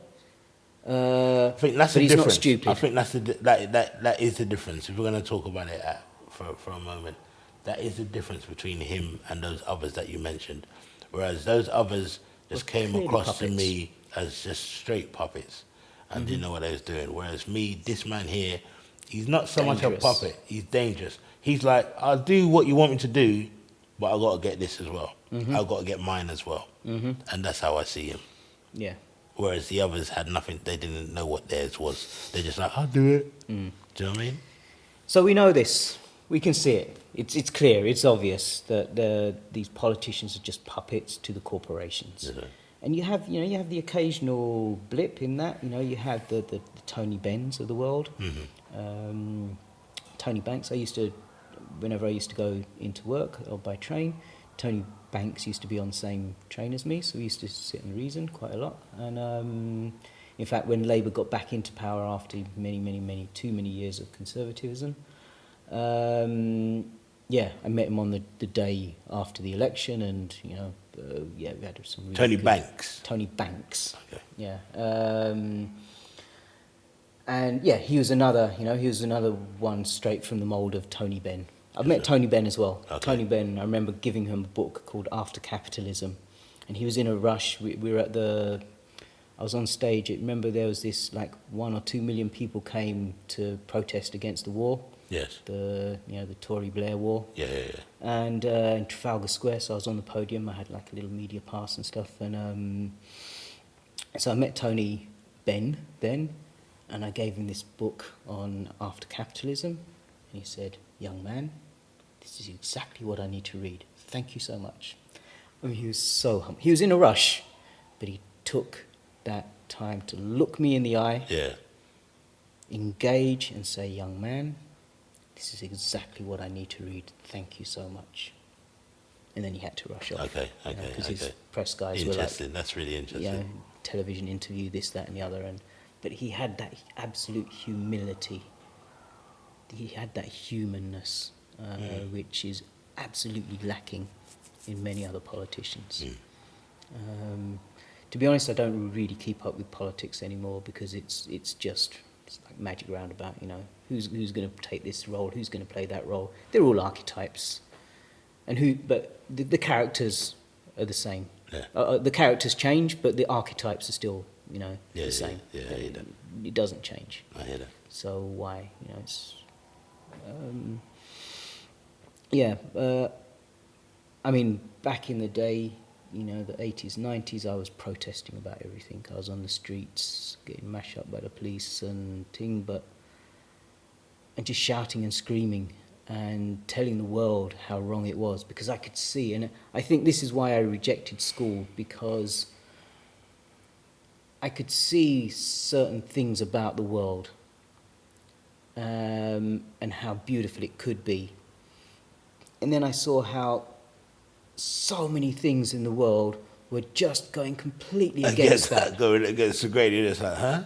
I think that's but the he's difference. not stupid. I think that is the difference. If we're going to talk about it for a moment, that is the difference between him and those others that you mentioned. Whereas those others just came across to me as just straight puppets and didn't know what they was doing. Whereas me, this man here, he's not so much a puppet. He's dangerous. He's like, I'll do what you want me to do, but I've got to get this as well. I've got to get mine as well. And that's how I see him. Yeah. Whereas the others had nothing. They didn't know what theirs was. They're just like, I'll do it. Do you know what I mean? So we know this. We can see it. It's clear. It's obvious that these politicians are just puppets to the corporations. Yeah. And you have the occasional blip in that. You know, you have the Tony Benns of the world. Tony Banks. Whenever I used to go into work or by train, Tony Banks used to be on the same train as me, so we used to sit and reason quite a lot. And in fact, when Labour got back into power after too many years of conservatism, I met him on the day after the election, and we had some really Tony Banks. Tony Banks. Okay. Yeah. And yeah, he was another one straight from the mould of Tony Benn. I've met Tony Benn as well. Okay. Tony Benn, I remember giving him a book called After Capitalism, and he was in a rush. We were I was on stage. I remember there was this 1 or 2 million people came to protest against the war. Yes. The Tory Blair war. Yeah. And in Trafalgar Square, so I was on the podium. I had a little media pass and stuff, and so I met Tony Benn then, and I gave him this book on After Capitalism, and he said, "Young man, this is exactly what I need to read. Thank you so much." I mean, he was so humble. He was in a rush, but he took that time to look me in the eye, engage, and say, "Young man, this is exactly what I need to read. Thank you so much." And then he had to rush off. Okay. Because his press guys were interesting. That's really interesting. Television interview, this, that, and the other. But he had that absolute humility. He had that humanness, which is absolutely lacking in many other politicians. To be honest, I don't really keep up with politics anymore, because it's like magic roundabout. Who's going to take this role? Who's going to play that role? They're all archetypes, but the characters are the same. The characters change, but the archetypes are still the same. it doesn't change. I hear that. So why? You know, it's I mean, back in the day, you know, the 80s, 90s, I was protesting about everything. I was on the streets getting mashed up by the police and just shouting and screaming and telling the world how wrong it was, because I could see. And I think this is why I rejected school, because I could see certain things about the world and how beautiful it could be. And then I saw how so many things in the world were just going completely against that. Going against the grain, you're just like, huh?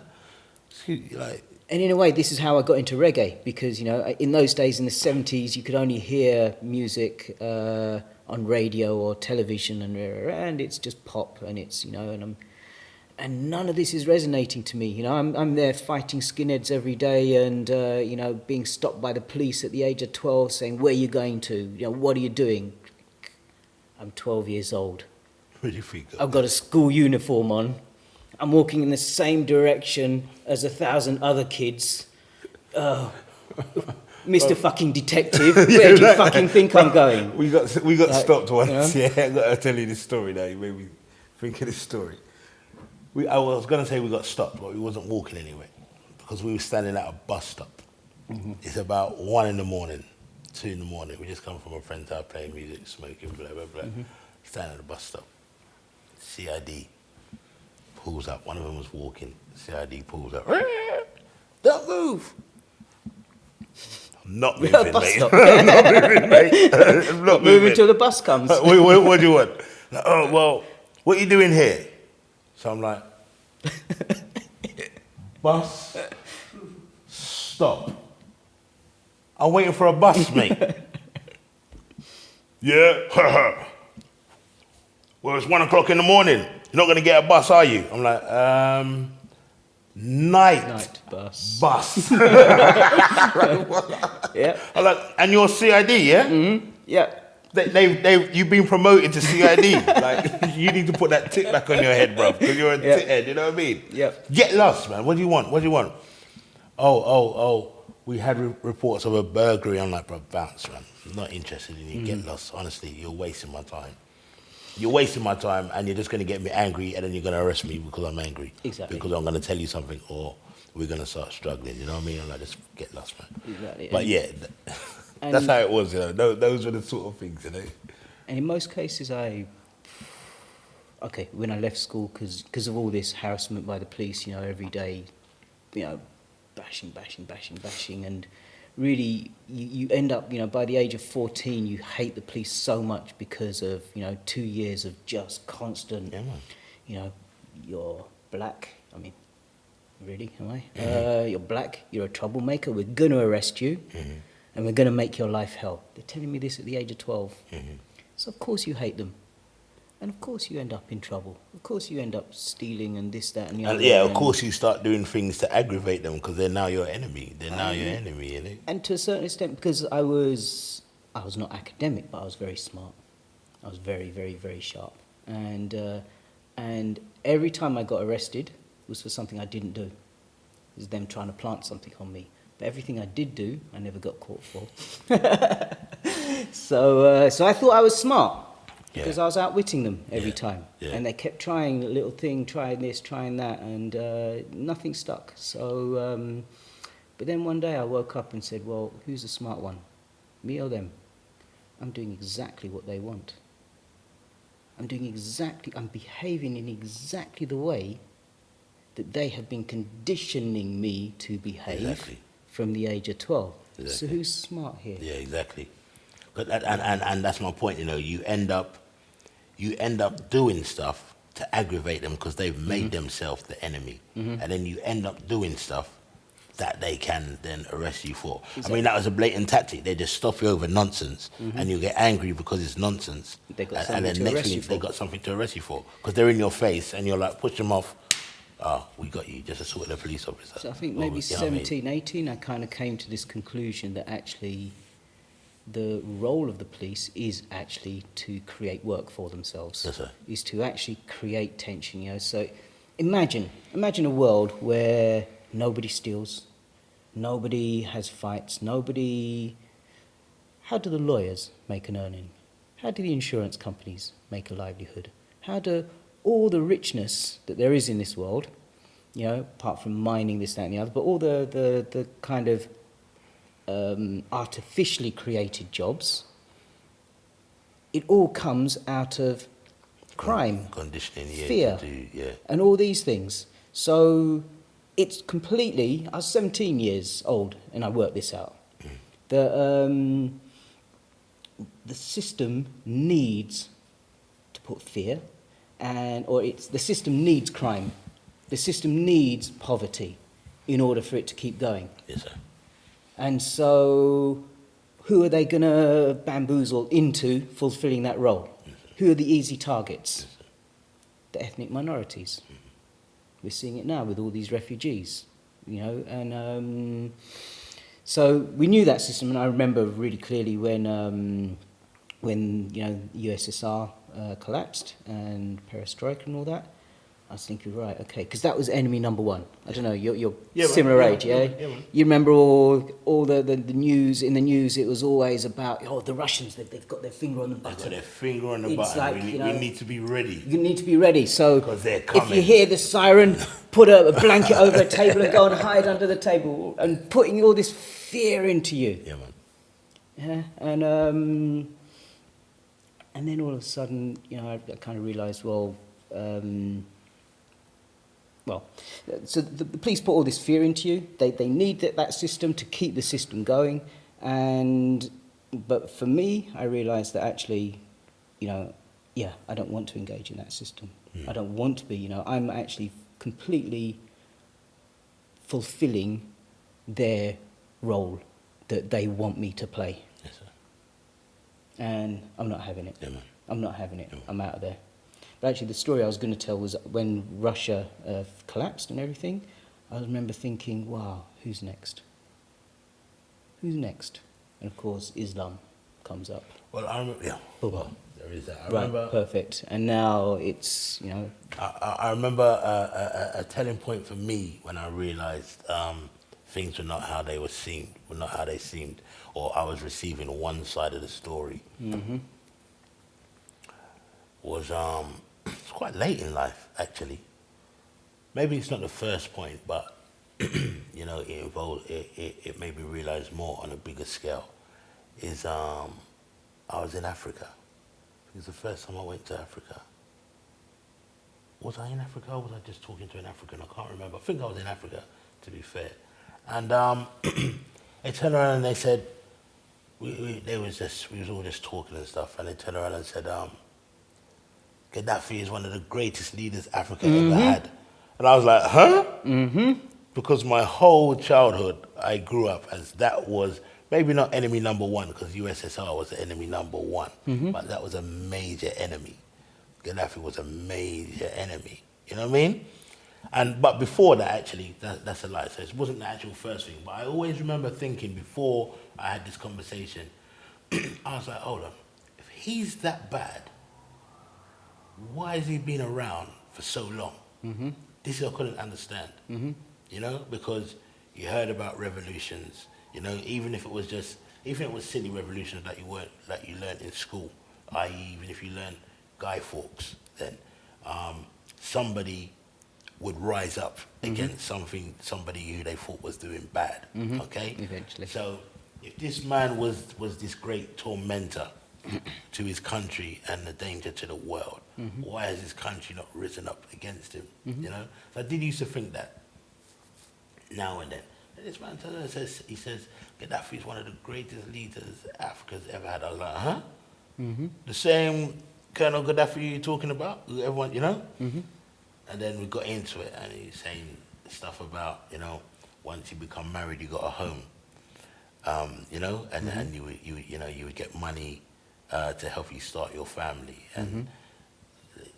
Like, and in a way, this is how I got into reggae, because, you know, in those days in the 70s, you could only hear music on radio or television, and it's just pop, and it's, you know, and none of this is resonating to me. You know, I'm there fighting skinheads every day, and you know, being stopped by the police at the age of 12, saying, "Where are you going to? You know, what are you doing?" I'm 12 years old. where do you think? I've got a school uniform on. I'm walking in the same direction as 1,000 other kids. Mr. fucking detective, where do you fucking think I'm going? We got like, stopped once. You know? Yeah, I got to tell you this story now. You made me think of this story. I was going to say we got stopped, but we wasn't walking anyway, because we were standing at a bus stop. Mm-hmm. It's about 1 in the morning, 2 in the morning. We just come from a friend's house playing music, smoking, blah, blah, blah. Mm-hmm. Standing at the bus stop. CID pulls up. One of them was walking. CID pulls up. Don't move. I'm not moving, mate. I'm not moving, mate. I'm not moving till the bus comes. What do you want? Like, oh, well, what are you doing here? So I'm like, bus, stop. I'm waiting for a bus, mate. Yeah? Well, it's 1 o'clock in the morning. You're not going to get a bus, are you? I'm like, night bus. Yeah. I'm like, and you're CID, yeah? Mm-hmm. Yeah. You've been promoted to CID. Like, you need to put that tick back on your head, bro, because you're a tick head, you know what I mean? Yeah. Get lost, man. What do you want? Oh, we had reports of a burglary. I'm like, bro, bounce, man. I'm not interested in you. Get lost. Honestly, you're wasting my time. You're wasting my time, and you're just going to get me angry, and then you're going to arrest me because I'm angry. Exactly. Because I'm going to tell you something, or we're going to start struggling, you know what I mean? I'm like, just get lost, man. Exactly. But yeah, that's how it was, you know. Those were the sort of things, you know. And in most cases, when I left school, because of all this harassment by the police, you know, every day, you know, bashing, and really, you end up, you know, by the age of 14, you hate the police so much because of, you know, 2 years of just constant, you know, you're black. I mean, really, am I? Mm-hmm. You're black, you're a troublemaker, we're going to arrest you, and we're going to make your life hell. They're telling me this at the age of 12. Mm-hmm. So of course you hate them. And of course you end up in trouble. Of course you end up stealing and this, that, and the other. And yeah, of course you start doing things to aggravate them because they're now your enemy. Your enemy, you know? And to a certain extent, because I was not academic, but I was very smart. I was very, very, very sharp. And every time I got arrested was for something I didn't do. It was them trying to plant something on me. But everything I did do, I never got caught for. So I thought I was smart. Because I was outwitting them every time. Yeah. And they kept trying a little thing, trying this, trying that, and nothing stuck. So, but then one day I woke up and said, well, who's the smart one? Me or them? I'm doing exactly what they want. I'm behaving in exactly the way that they have been conditioning me to behave from the age of 12. Exactly. So who's smart here? Yeah, exactly. But and that's my point. You know, you end up doing stuff to aggravate them because they've made themselves the enemy, and then you end up doing stuff that they can then arrest you for. Exactly. I mean, that was a blatant tactic. They just stop you over nonsense, and you get angry because it's nonsense, and then next thing they got something to arrest you for because they're in your face, and you're like, push them off. Oh, we got you, just a sort of police officer. So I think maybe 17, 18, I kind of came to this conclusion that actually the role of the police is actually to create work for themselves. Yes, sir. Is to actually create tension, you know. So imagine a world where Nobody steals. Nobody has fights. Nobody... How do the lawyers make an earning? How do the insurance companies make a livelihood? How do all the richness that there is in this world, you know, apart from mining, this, that, and the other, but all the kind of artificially created jobs, it all comes out of crime, conditioning, fear, and all these things. So it's completely... I was 17 years old and I worked this out. The system needs to put fear, the system needs crime. The system needs poverty in order for it to keep going. Yes, sir. And so who are they going to bamboozle into fulfilling that role? Yes, who are the easy targets? Yes, the ethnic minorities. Mm-hmm. We're seeing it now with all these refugees, you know, and so we knew that system. And I remember really clearly when you know, USSR collapsed and perestroika and all that, I was thinking, right, okay, because that was enemy number one. I don't know, you're similar age, yeah? You remember all the news, in the news it was always about, oh, the Russians, they've got their finger on the button. They've got their finger on the button. Like, we need to be ready. You need to be ready. So they're coming. If you hear the siren, put a blanket over a table and go and hide under the table, and putting all this fear into you. Yeah, man. Yeah, and then all of a sudden, you know, I kind of realised, so the police put all this fear into you. They need that system to keep the system going. But for me, I realised that actually, you know, I don't want to engage in that system. I don't want to be, you know, I'm actually completely fulfilling their role that they want me to play. Yes, sir. And I'm not having it. Yeah, man. I'm not having it. Yeah. I'm out of there. But actually, the story I was going to tell was when Russia collapsed and everything. I remember thinking, wow, who's next? Who's next? And of course, Islam comes up. Well, I remember, well, there is that. I Right, remember, perfect. And now it's, you know... I remember a telling point for me when I realised things were not how they seemed, or I was receiving one side of the story. Mm-hmm. Was it's quite late in life, actually. Maybe it's not the first point, but you know, it made me realise more on a bigger scale. Is I was in Africa. It was the first time I went to Africa. Was I in Africa, or was I just talking to an African? I can't remember. I think I was in Africa, to be fair. And they turned around and they said, we was all just talking and stuff, and they turned around and said, Gaddafi is one of the greatest leaders Africa ever had. And I was like, huh? Mm-hmm. Because my whole childhood, I grew up as that was, maybe not enemy number one, because USSR was the enemy number one, but that was a major enemy. Gaddafi was a major enemy. You know what I mean? But before that, actually, that's a lie. So it wasn't the actual first thing. But I always remember thinking before I had this conversation, I was like, hold on, if he's that bad, why has he been around for so long? Mm-hmm. This I couldn't understand. Mm-hmm. You know, because you heard about revolutions. You know, even if it was silly revolutions that you learned in school, i.e., even if you learned Guy Fawkes, then somebody would rise up against somebody who they thought was doing bad. Mm-hmm. Okay, eventually. So if this man was this great tormentor to his country and a danger to the world, why has his country not risen up against him? You know, so I did used to think that now and then. And this man says Gaddafi is one of the greatest leaders Africa's ever had. I was like, huh? Mm-hmm. The same Colonel Gaddafi you're talking about, who everyone, you know? Mm-hmm. And then we got into it, and he's saying stuff about, you know, once you become married, you got a home, you know, and and you would get money to help you start your family, and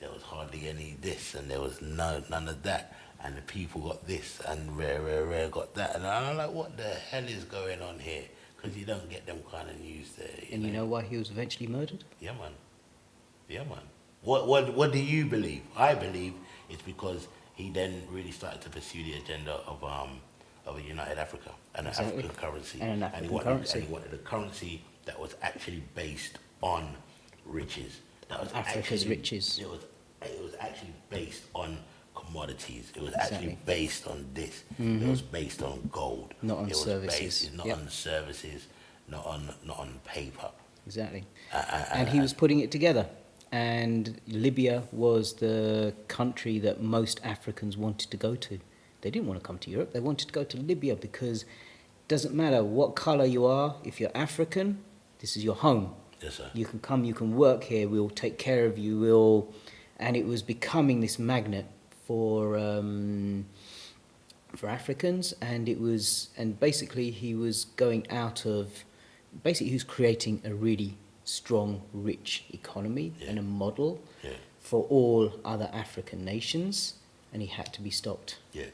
there was hardly any this, and there was none of that, and the people got this, and rare got that, and I'm like, what the hell is going on here? Because you don't get them kind of news there. You know why he was eventually murdered? Yeah, man. Yeah, man. What do you believe? I believe it's because he then really started to pursue the agenda of a united Africa and an Exactly. African currency. And an African he wanted, currency. And he wanted a currency that was actually based on riches. That was Africa's actually, riches. It was actually based on commodities. It was Exactly. actually based on this. It was based on gold. Not on it was services. Based, not Yep. on services, not on paper. Exactly. And he was putting it together. And Libya was the country that most Africans wanted to go to. They didn't want to come to Europe. They wanted to go to Libya because it doesn't matter what color you are. If you're African, this is your home. Yes, sir. You can come, you can work here. We'll take care of you. And it was becoming this magnet for Africans. And basically he was he was creating a really strong, rich economy and a model for all other African nations, and he had to be stopped. Yeah,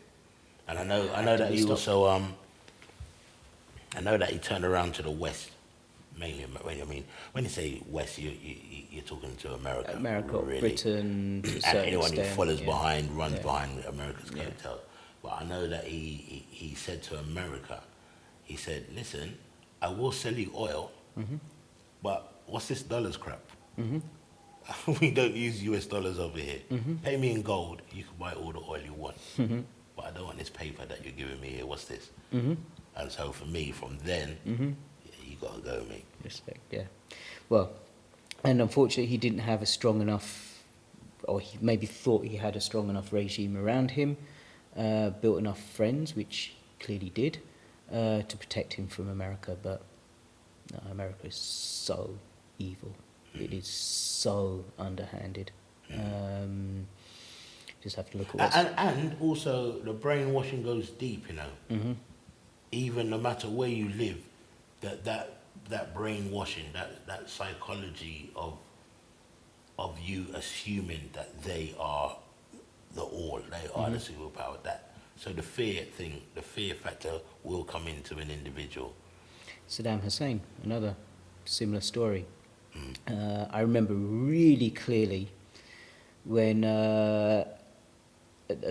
and I know that he also I know that he turned around to the West mainly. I mean, when you say West, you're talking to America, really. Britain, to a and certain anyone who extent, follows yeah. runs behind America's coattails. But I know that he said to America, he said, "Listen, I will sell you oil, but what's this dollars crap? We don't use US dollars over here. Pay me in gold, you can buy all the oil you want. But I don't want this paper that you're giving me here. What's this?" And so for me, from then, you got to go, mate. Respect, yeah. Well, and unfortunately he didn't have a strong enough, or he maybe thought he had a strong enough regime around him, built enough friends, which clearly did, to protect him from America. But no, America is so evil. It is so underhanded. Just have to look at what's... And also, the brainwashing goes deep, you know. Even no matter where you live, that brainwashing, that psychology of you assuming that they are the all, they are the superpower. So the fear factor will come into an individual. Saddam Hussein, another similar story. I remember really clearly when a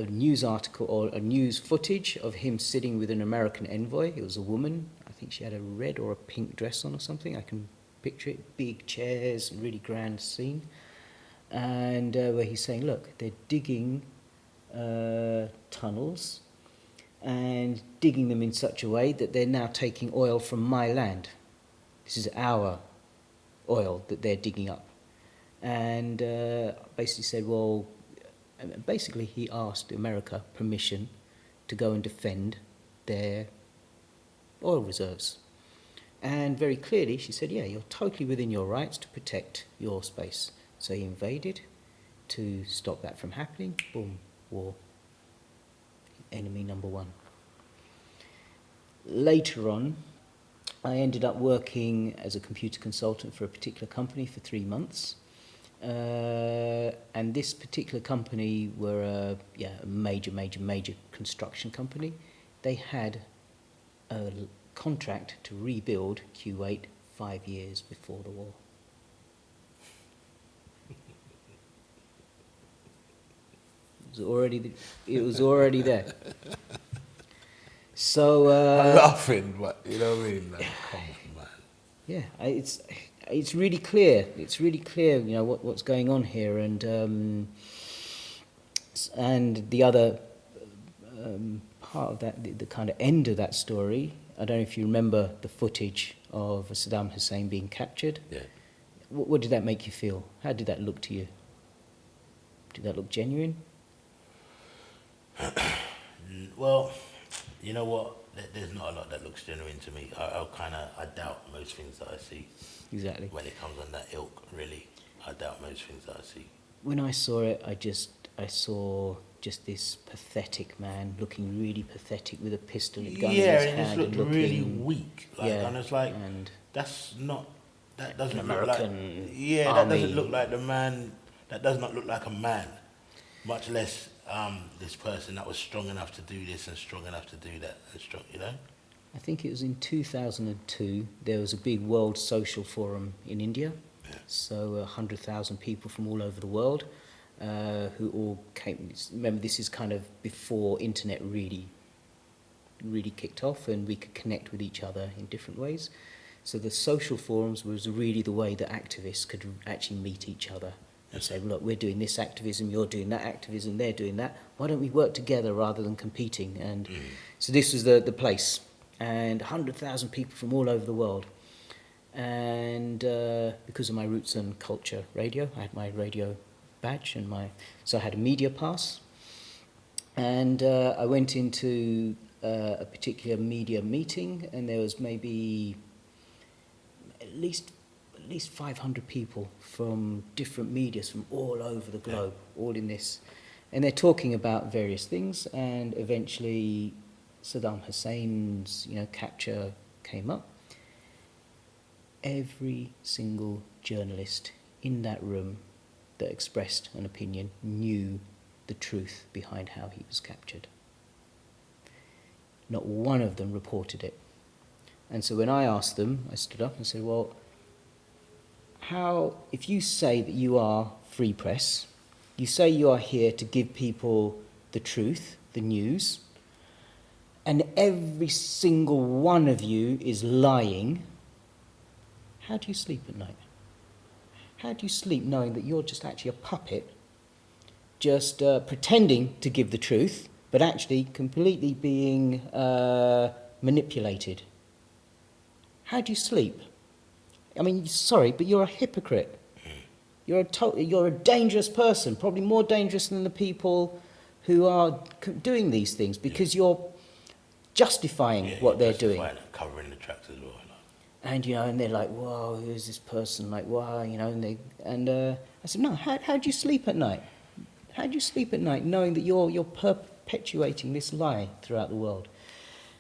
news article or a news footage of him sitting with an American envoy. It was a woman. I think she had a red or a pink dress on or something. I can picture it. Big chairs, really grand scene. And where he's saying, look, they're digging tunnels and digging them in such a way that they're now taking oil from my land. This is our oil that they're digging up. And basically said, well, basically he asked America permission to go and defend their oil reserves. And very clearly she said, yeah, you're totally within your rights to protect your space. So he invaded to stop that from happening. Boom, war. Enemy number one. Later on, I ended up working as a computer consultant for a particular company for 3 months. And this particular company were a major construction company. They had a contract to rebuild Kuwait 5 years before the war. It was already there. So I'm laughing, but you know what I mean? Like, come on, man. Yeah, it's really clear. It's really clear, you know, what's going on here, and the other part of that, the kind of end of that story. I don't know if you remember the footage of Saddam Hussein being captured. Yeah. What did that make you feel? How did that look to you? Did that look genuine? Well, you know what? There's not a lot that looks genuine to me. I doubt most things that I see. Exactly. When it comes on that ilk, really, I doubt most things that I see. When I saw it, I saw just this pathetic man, looking really pathetic with a pistol and a gun in his hand. Yeah, and it looked really weak. Like, yeah, and it's like, and that doesn't American look like, yeah, army. that doesn't look like the man, that does not look like a man, much less this person that was strong enough to do this and strong enough to do that and strong, you know? I think it was in 2002, there was a big World Social Forum in India. Yeah. So 100,000 people from all over the world. who all came. Remember, this is kind of before internet really kicked off, and we could connect with each other in different ways. So the social forums was really the way that activists could actually meet each other and say, look, we're doing this activism, you're doing that activism, they're doing that. Why don't we work together rather than competing? And so this was the place, and 100,000 people from all over the world. And because of my roots and culture radio, I had my radio badge and so I had a media pass. And I went into a particular media meeting, and there was maybe at least 500 people from different medias from all over the globe, all in this. And they're talking about various things, and eventually Saddam Hussein's capture came up. Every single journalist in that room that expressed an opinion knew the truth behind how he was captured. Not one of them reported it. And so when I asked them, I stood up and said, well, if you say that you are free press, you say you are here to give people the truth, the news, and every single one of you is lying, how do you sleep at night? How do you sleep knowing that you're just actually a puppet, just pretending to give the truth, but actually completely being manipulated? How do you sleep? I mean, sorry, but you're a hypocrite. You're a dangerous person, probably more dangerous than the people who are doing these things, because you're justifying what they're doing. Covering the tracks as well. And and they're like, whoa, who is this person? Like, wow, and I said, no, how do you sleep at night? How do you sleep at night knowing that you're perpetuating this lie throughout the world?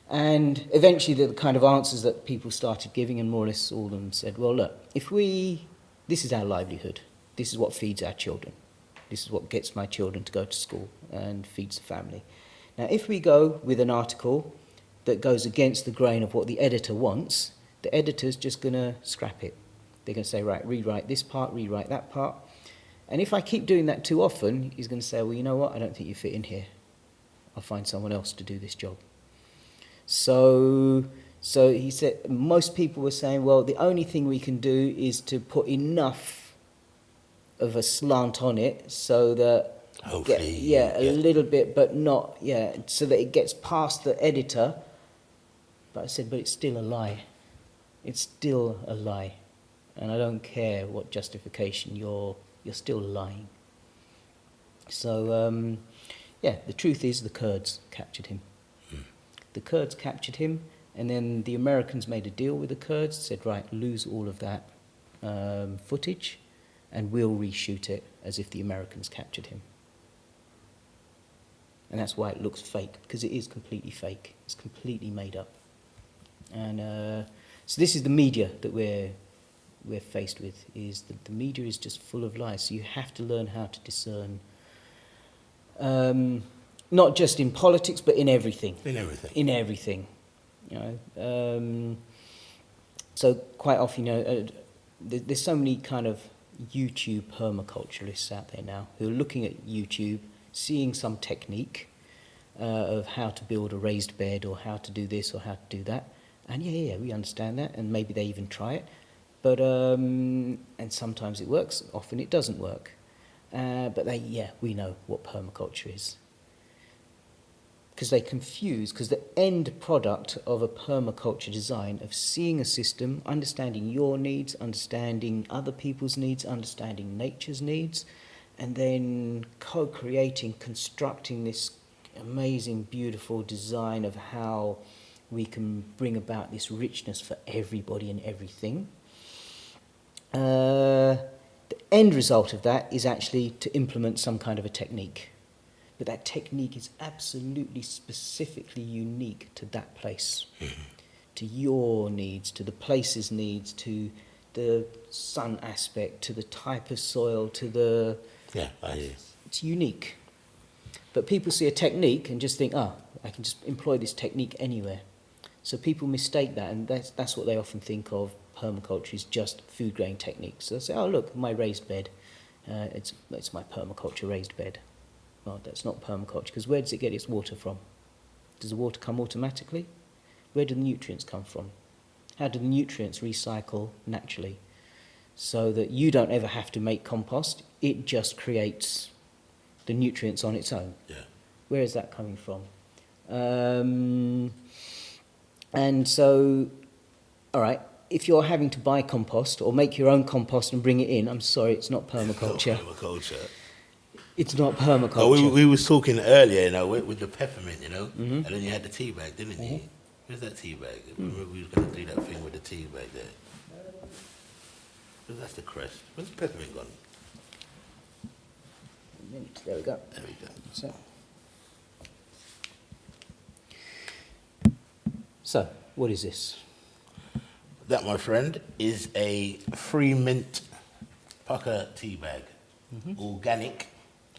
And eventually the kind of answers that people started giving, and more or less all of them said, well, look, this is our livelihood. This is what feeds our children. This is what gets my children to go to school and feeds the family. Now, if we go with an article that goes against the grain of what the editor wants, the editor's just going to scrap it. They're going to say, right, rewrite this part, rewrite that part. And if I keep doing that too often, he's going to say, well, you know what, I don't think you fit in here. I'll find someone else to do this job. So he said, most people were saying, well, the only thing we can do is to put enough of a slant on it so that, hopefully, a little bit, but not, so that it gets past the editor. But I said, but it's still a lie. It's still a lie. And I don't care what justification, you're still lying. So, the truth is the Kurds captured him. The Kurds captured him, and then the Americans made a deal with the Kurds, said, right, lose all of that footage, and we'll reshoot it as if the Americans captured him. And that's why it looks fake, because it is completely fake. It's completely made up. And so this is the media that we're faced with, is that the media is just full of lies. So you have to learn how to discern, not just in politics, but in everything. In everything. So quite often, there's so many kind of YouTube permaculturists out there now who are looking at YouTube, seeing some technique of how to build a raised bed or how to do this or how to do that. And we understand that, and maybe they even try it. But and sometimes it works, often it doesn't work. But we know what permaculture is. Because they confuse, because the end product of a permaculture design, of seeing a system, understanding your needs, understanding other people's needs, understanding nature's needs, and then co-creating, constructing this amazing, beautiful design of how we can bring about this richness for everybody and everything. The end result of that is actually to implement some kind of a technique. But that technique is absolutely specifically unique to that place, to your needs, to the place's needs, to the sun aspect, to the type of soil, to the... It's unique. But people see a technique and just think, I can just employ this technique anywhere. So people mistake that, and that's what they often think of permaculture, is just food growing techniques. So they say, oh, look, my raised bed, It's my permaculture raised bed. Well, that's not permaculture, because where does it get its water from? Does the water come automatically? Where do the nutrients come from? How do the nutrients recycle naturally? So that you don't ever have to make compost, it just creates the nutrients on its own. Yeah. Where is that coming from? And so, all right, if you're having to buy compost or make your own compost and bring it in, I'm sorry, it's not permaculture. Permaculture. It's not permaculture. Oh, we was talking earlier, you know, with the peppermint, you know, and then you had the tea bag, didn't you? Where's that tea bag? Remember we was going to do that thing with the tea bag there. That's the crest. Where's the peppermint gone? There we go. There we go. So, what is this? That, my friend, is a free mint pucker tea bag. Organic,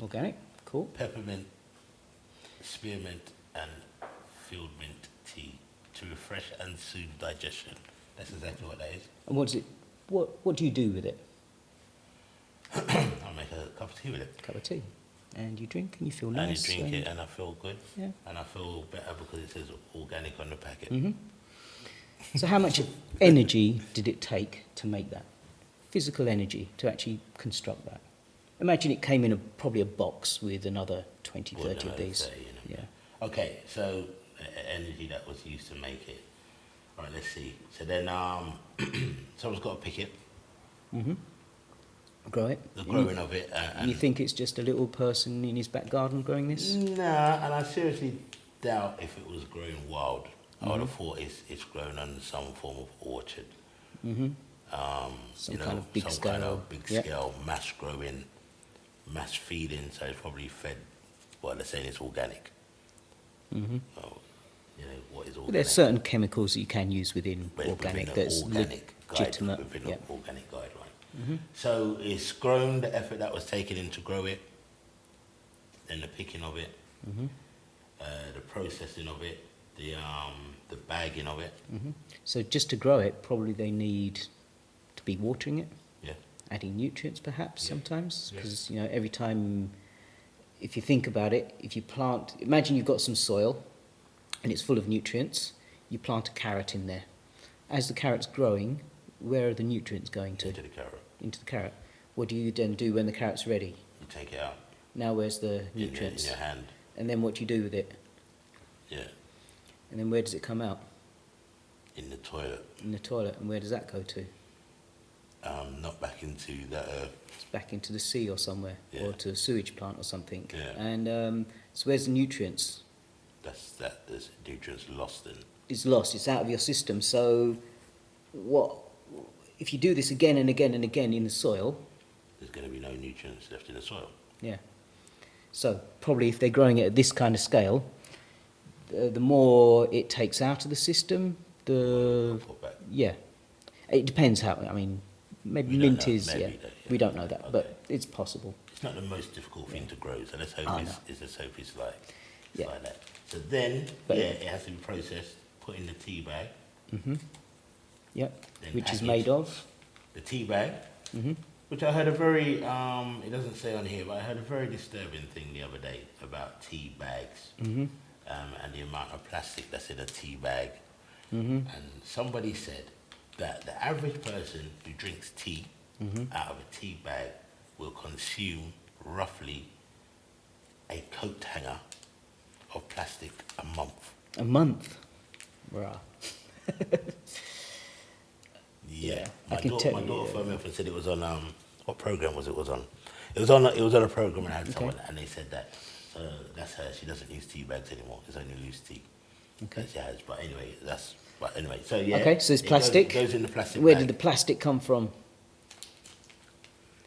Organic, cool. peppermint, spearmint, and field mint tea to refresh and soothe digestion. That's exactly what that is. And what's it? What do you do with it? I'll make a cup of tea with it. Cup of tea, and you drink, and you feel And nice. you drink it, and I feel good. Yeah. And I feel better because it says organic on the packet. So, how much energy did it take to make that? Physical energy to actually construct that. Imagine it came in probably a box with another 20, 30 of these. 30, you know. Yeah. Okay, so energy that was used to make it. All right, let's see. So then, someone's got to pick it, Grow it. the growing of it. And you think it's just a little person in his back garden growing this? Nah, and I seriously doubt if it was growing wild. I would have thought it's grown on some form of orchard. Some kind of big scale. Kind of big Yep. scale, mass growing, mass feeding. So it's probably fed. Well, they're saying it's organic. Oh, you know what is But organic? there's certain chemicals that you can use within Within organic an that's organic legitimate. guide, within Yeah. an organic guideline. So it's grown. The effort that was taken in to grow it, then the picking of it, the processing of it, the bagging of it. So just to grow it, probably they need to be watering it, Yeah. adding nutrients perhaps Yeah. sometimes, Yeah. because you know every time, if you think about it, if you plant, imagine you've got some soil, and it's full of nutrients. You plant a carrot in there. As the carrot's growing, where are the nutrients going to? Into the carrot. Into the carrot. What do you then do when the carrot's ready? You take it out Now where's the in nutrients? your hand. And then what do you do with it? Yeah. And then where does it come out? In the toilet. In the toilet. And where does that go to? Not back into the earth. It's back into the sea or somewhere, Yeah. or to a sewage plant or something. Yeah. And so where's the nutrients? There's nutrients lost in. It's lost. It's out of your system. So what if you do this again and again and again in the soil? There's going to be no nutrients left in the soil. Yeah. So probably if they're growing it at this kind of scale, the more it takes out of the system, Put back. yeah. It depends how. I mean, maybe We don't mint know. is. Maybe Yeah. that, yeah. We don't know that, Okay. but it's possible. It's not the most difficult thing to grow, so let's hope Oh, let's hope it's like Yeah. like that. So then, But- it has to be processed, put in the tea bag. Yep. Then Which is package. made of. The tea bag, which I heard a very, it doesn't say on here, but I heard a very disturbing thing the other day about tea bags and the amount of plastic that's in a tea bag. And somebody said that the average person who drinks tea out of a tea bag will consume roughly a coat hanger of plastic a month. A month. Right. Yeah, I my can daughter, tell my you, daughter yeah. phoned me up and said it was on what program was it? Was on? It was on a program and I had someone and they said that that's her. She doesn't use tea bags anymore. It's only loose tea. Okay. That she has. But anyway, so yeah. Okay, so it's it plastic. Goes in the plastic Where bag. did the plastic come from?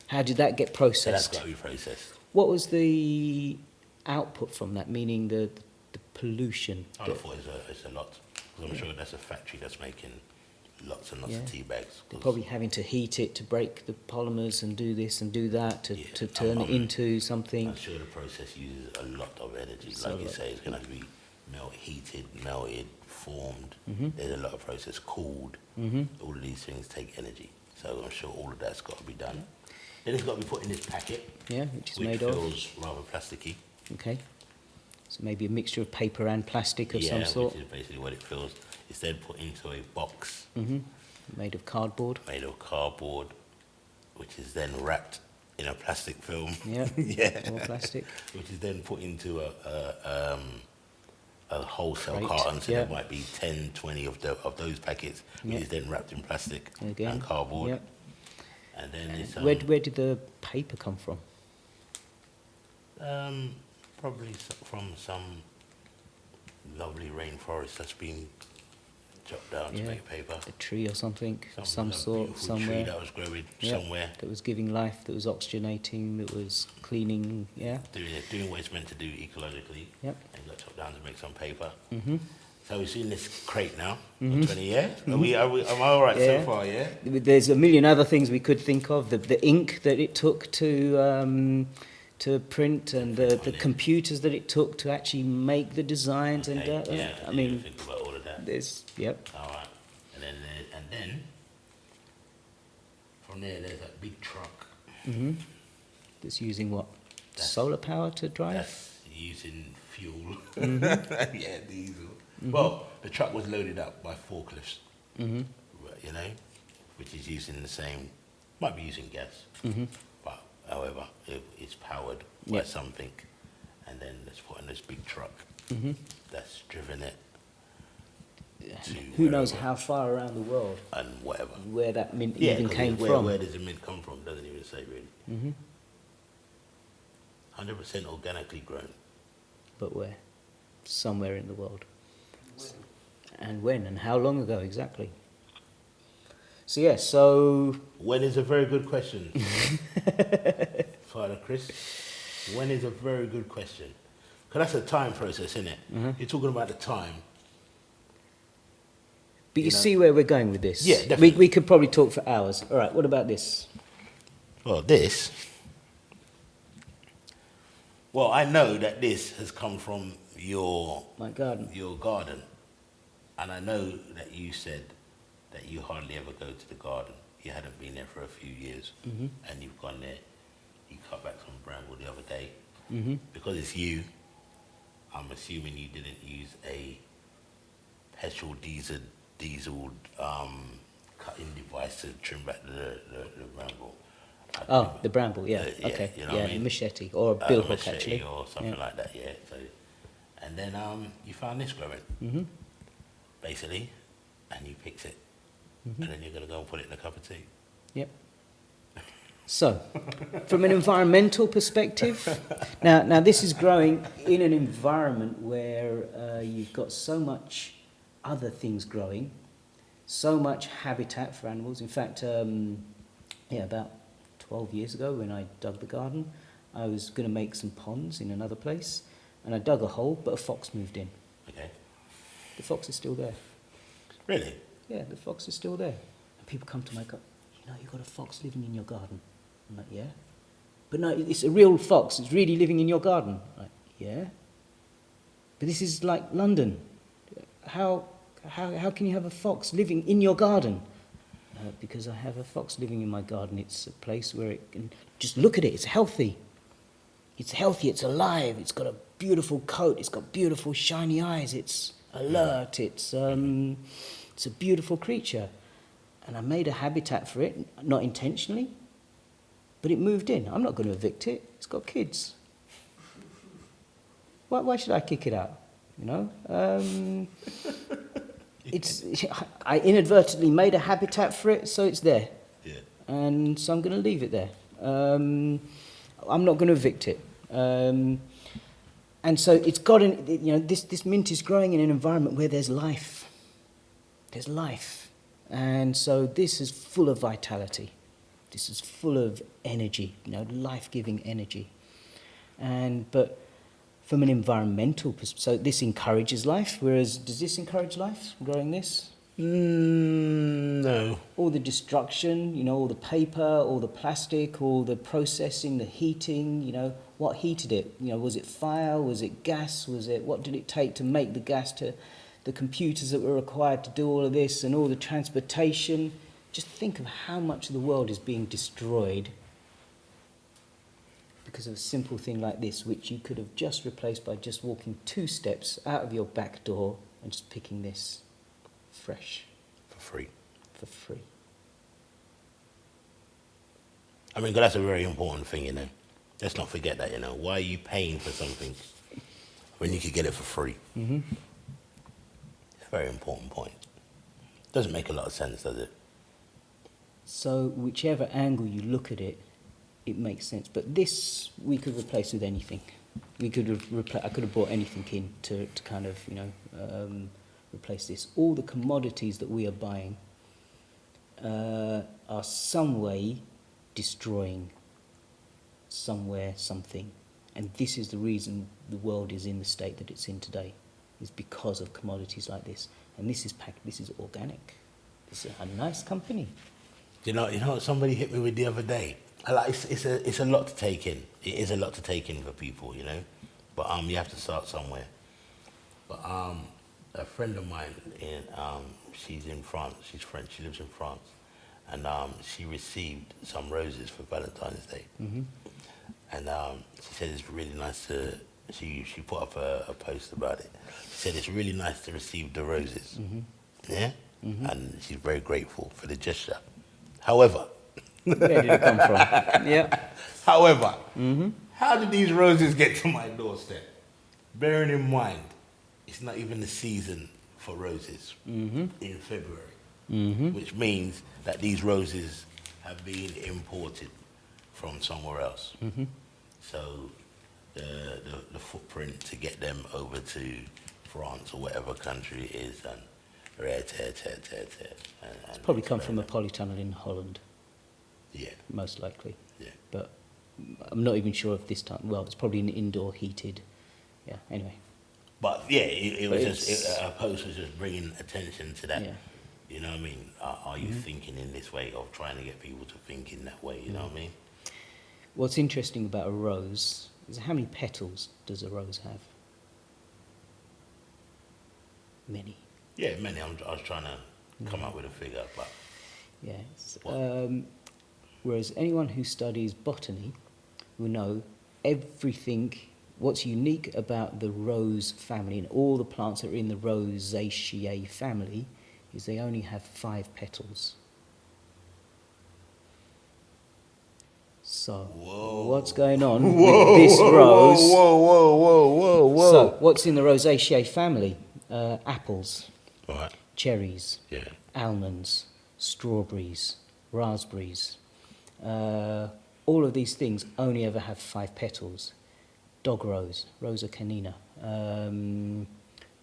How did that get So that's processed? got to be processed. What was the output from that? Meaning the pollution. I thought it's a lot. 'Cause I'm sure that's a factory that's making lots and lots of Yeah. tea bags. They're probably having to heat it to break the polymers and do this and do that to, Yeah, to turn it into something. I'm sure the process uses a lot of energy. So Like you lot. say, it's going to be heated, melted, formed. There's a lot of process, cooled. All of these things take energy. So I'm sure all of that's got to be done. Then it's got to be put in this packet, Yeah, which is which made of. feels rather plasticky. Okay. So maybe a mixture of paper and plastic of some sort. Which is basically what it feels. It's then put into a box Made of cardboard. made of cardboard, which is then wrapped in a plastic film. Yeah. Yeah. More plastic. Which is then put into a wholesale Crate, carton. So yeah. there might be 10, 20 of those packets, which Yeah. is then wrapped in plastic Again. and cardboard. Yeah. And then it's Where did the paper come from? probably from some lovely rainforest that's been chopped down to Yeah. make paper. A tree or something of some like sort beautiful somewhere. tree that was growing Yeah, somewhere, that was giving life, that was oxygenating, that was cleaning. Yeah. doing what it's meant to do ecologically, Yep. and got chopped down to make some paper. Mhm. So we've seen this crate now, 20 year. Am I all right Yeah. so far? Yeah. There's a million other things we could think of. The ink that it took to print, and the computers that it took to actually make the designs. Okay, And yeah. I didn't mean, even think about all of that. there's All right, and then from there, there's that big truck. that's using what? That's- Solar power to drive. That's using fuel. Yeah, diesel. Well, the truck was loaded up by forklifts, you know, which is using the same, might be using gas, but however, it's powered by Yeah. something, and then it's put in this big truck that's driven it to Who knows wherever how far around the world and whatever. where that mint Yeah, even 'cause came where, from. Where does the mint come from? Doesn't even say really. 100% organically grown. But where? Somewhere in the world. And when and how long ago exactly? So yeah, so When is a very good question, Father Kris. When is a very good question. Because that's a time process, isn't it? You're talking about the time. but you know. see where we're going with this. Yeah, definitely. We could probably talk for hours. All right, what about this? Well, Well, I know that this has come from your My garden. garden, and I know that you said that you hardly ever go to the garden. You hadn't been there for a few years, and you've gone there. You cut back some bramble the other day because it's you. I'm assuming you didn't use a petrol diesel cutting device to trim back the bramble. Oh, the bramble, yeah. Yeah, Okay. you know what I mean? Machete or a bill hook machete actually. or something Yeah. like that. Yeah. So, and then you found this growing, basically, and you picked it, and then you're gonna go and put it in a cup of tea. Yep. So, from an environmental perspective, now this is growing in an environment where you've got so much other things growing, so much habitat for animals. In fact, about 12 years ago when I dug the garden, I was going to make some ponds in another place, and I dug a hole, but a fox moved in. Okay. The fox is still there. Really? Yeah, the fox is still there. And people come to my garden, you've got a fox living in your garden. I'm like, yeah. But no, it's a real fox. It's really living in your garden. I'm like, yeah. But this is like London. How can you have a fox living in your garden? Because I have a fox living in my garden. It's a place where it can just look at it. It's healthy. It's healthy. It's alive. It's got a beautiful coat. It's got beautiful shiny eyes. It's alert. It's a beautiful creature. And I made a habitat for it, not intentionally, but it moved in. I'm not going to evict it. It's got kids. Why should I kick it out? I inadvertently made a habitat for it, so it's there. Yeah. And so I'm going to leave it there. I'm not going to evict it. And so it's got this mint is growing in an environment where there's life. There's life. And so this is full of vitality. This is full of energy, life-giving energy. But from an environmental perspective, so this encourages life, whereas does this encourage life, growing this? No. All the destruction, all the paper, all the plastic, all the processing, the heating, what heated it? Was it fire? Was it gas? What did it take to make the gas, to the computers that were required to do all of this, and all the transportation? Just think of how much of the world is being destroyed because of a simple thing like this, which you could have just replaced by just walking 2 steps out of your back door and just picking this fresh For free. for free. I mean, 'cause that's a very important thing, you know. Let's not forget that, you know. Why are you paying for something when you could get it for free? Mm-hmm. It's a very important point. Doesn't make a lot of sense, does it? So whichever angle you look at it, it makes sense. But this we could replace with anything. We could I could have brought anything in to kind of, you know, replace this. All the commodities that we are buying are some way destroying somewhere something, and this is the reason the world is in the state that it's in today, is because of commodities like this. And this is packed. This is organic. This is a nice company. You know what somebody hit me with the other day? It's a lot to take in. It is a lot to take in for people, you know. But you have to start somewhere. But a friend of mine she's in France. She's French. She lives in France, and she received some roses for Valentine's Day. Mm-hmm. And she said it's really nice to. She put up a post about it. She said it's really nice to receive the roses. Mm-hmm. Yeah. Mm-hmm. And she's very grateful for the gesture. However, Where did it come from? Yeah. However, Mm-hmm. how did these roses get to my doorstep? Bearing in mind, it's not even the season for roses Mm-hmm. in February, Mm-hmm. which means that these roses have been imported from somewhere else. Mm-hmm. So the footprint to get them over to France or whatever country it is, and It's probably come from a polytunnel in Holland, yeah, most likely. yeah. But I'm not even sure if this time. Well, it's probably an indoor heated. Yeah. Anyway. But yeah, it But was just a post was just bringing attention to that. Yeah. You know what I mean? Are you thinking in this way, of trying to get people to think in that way? You know what I mean? What's interesting about a rose is how many petals does a rose have? Many. Yeah, many. I was trying to come up with a figure, but Yes. What? Whereas anyone who studies botany will know everything. What's unique about the rose family and all the plants that are in the Rosaceae family is they only have 5 petals. So, Whoa. what's going on with this rose? Whoa. So, what's in the Rosaceae family? Apples, All right. cherries, Yeah. almonds, strawberries, raspberries. All of these things only ever have 5 petals. Dog rose, Rosa canina,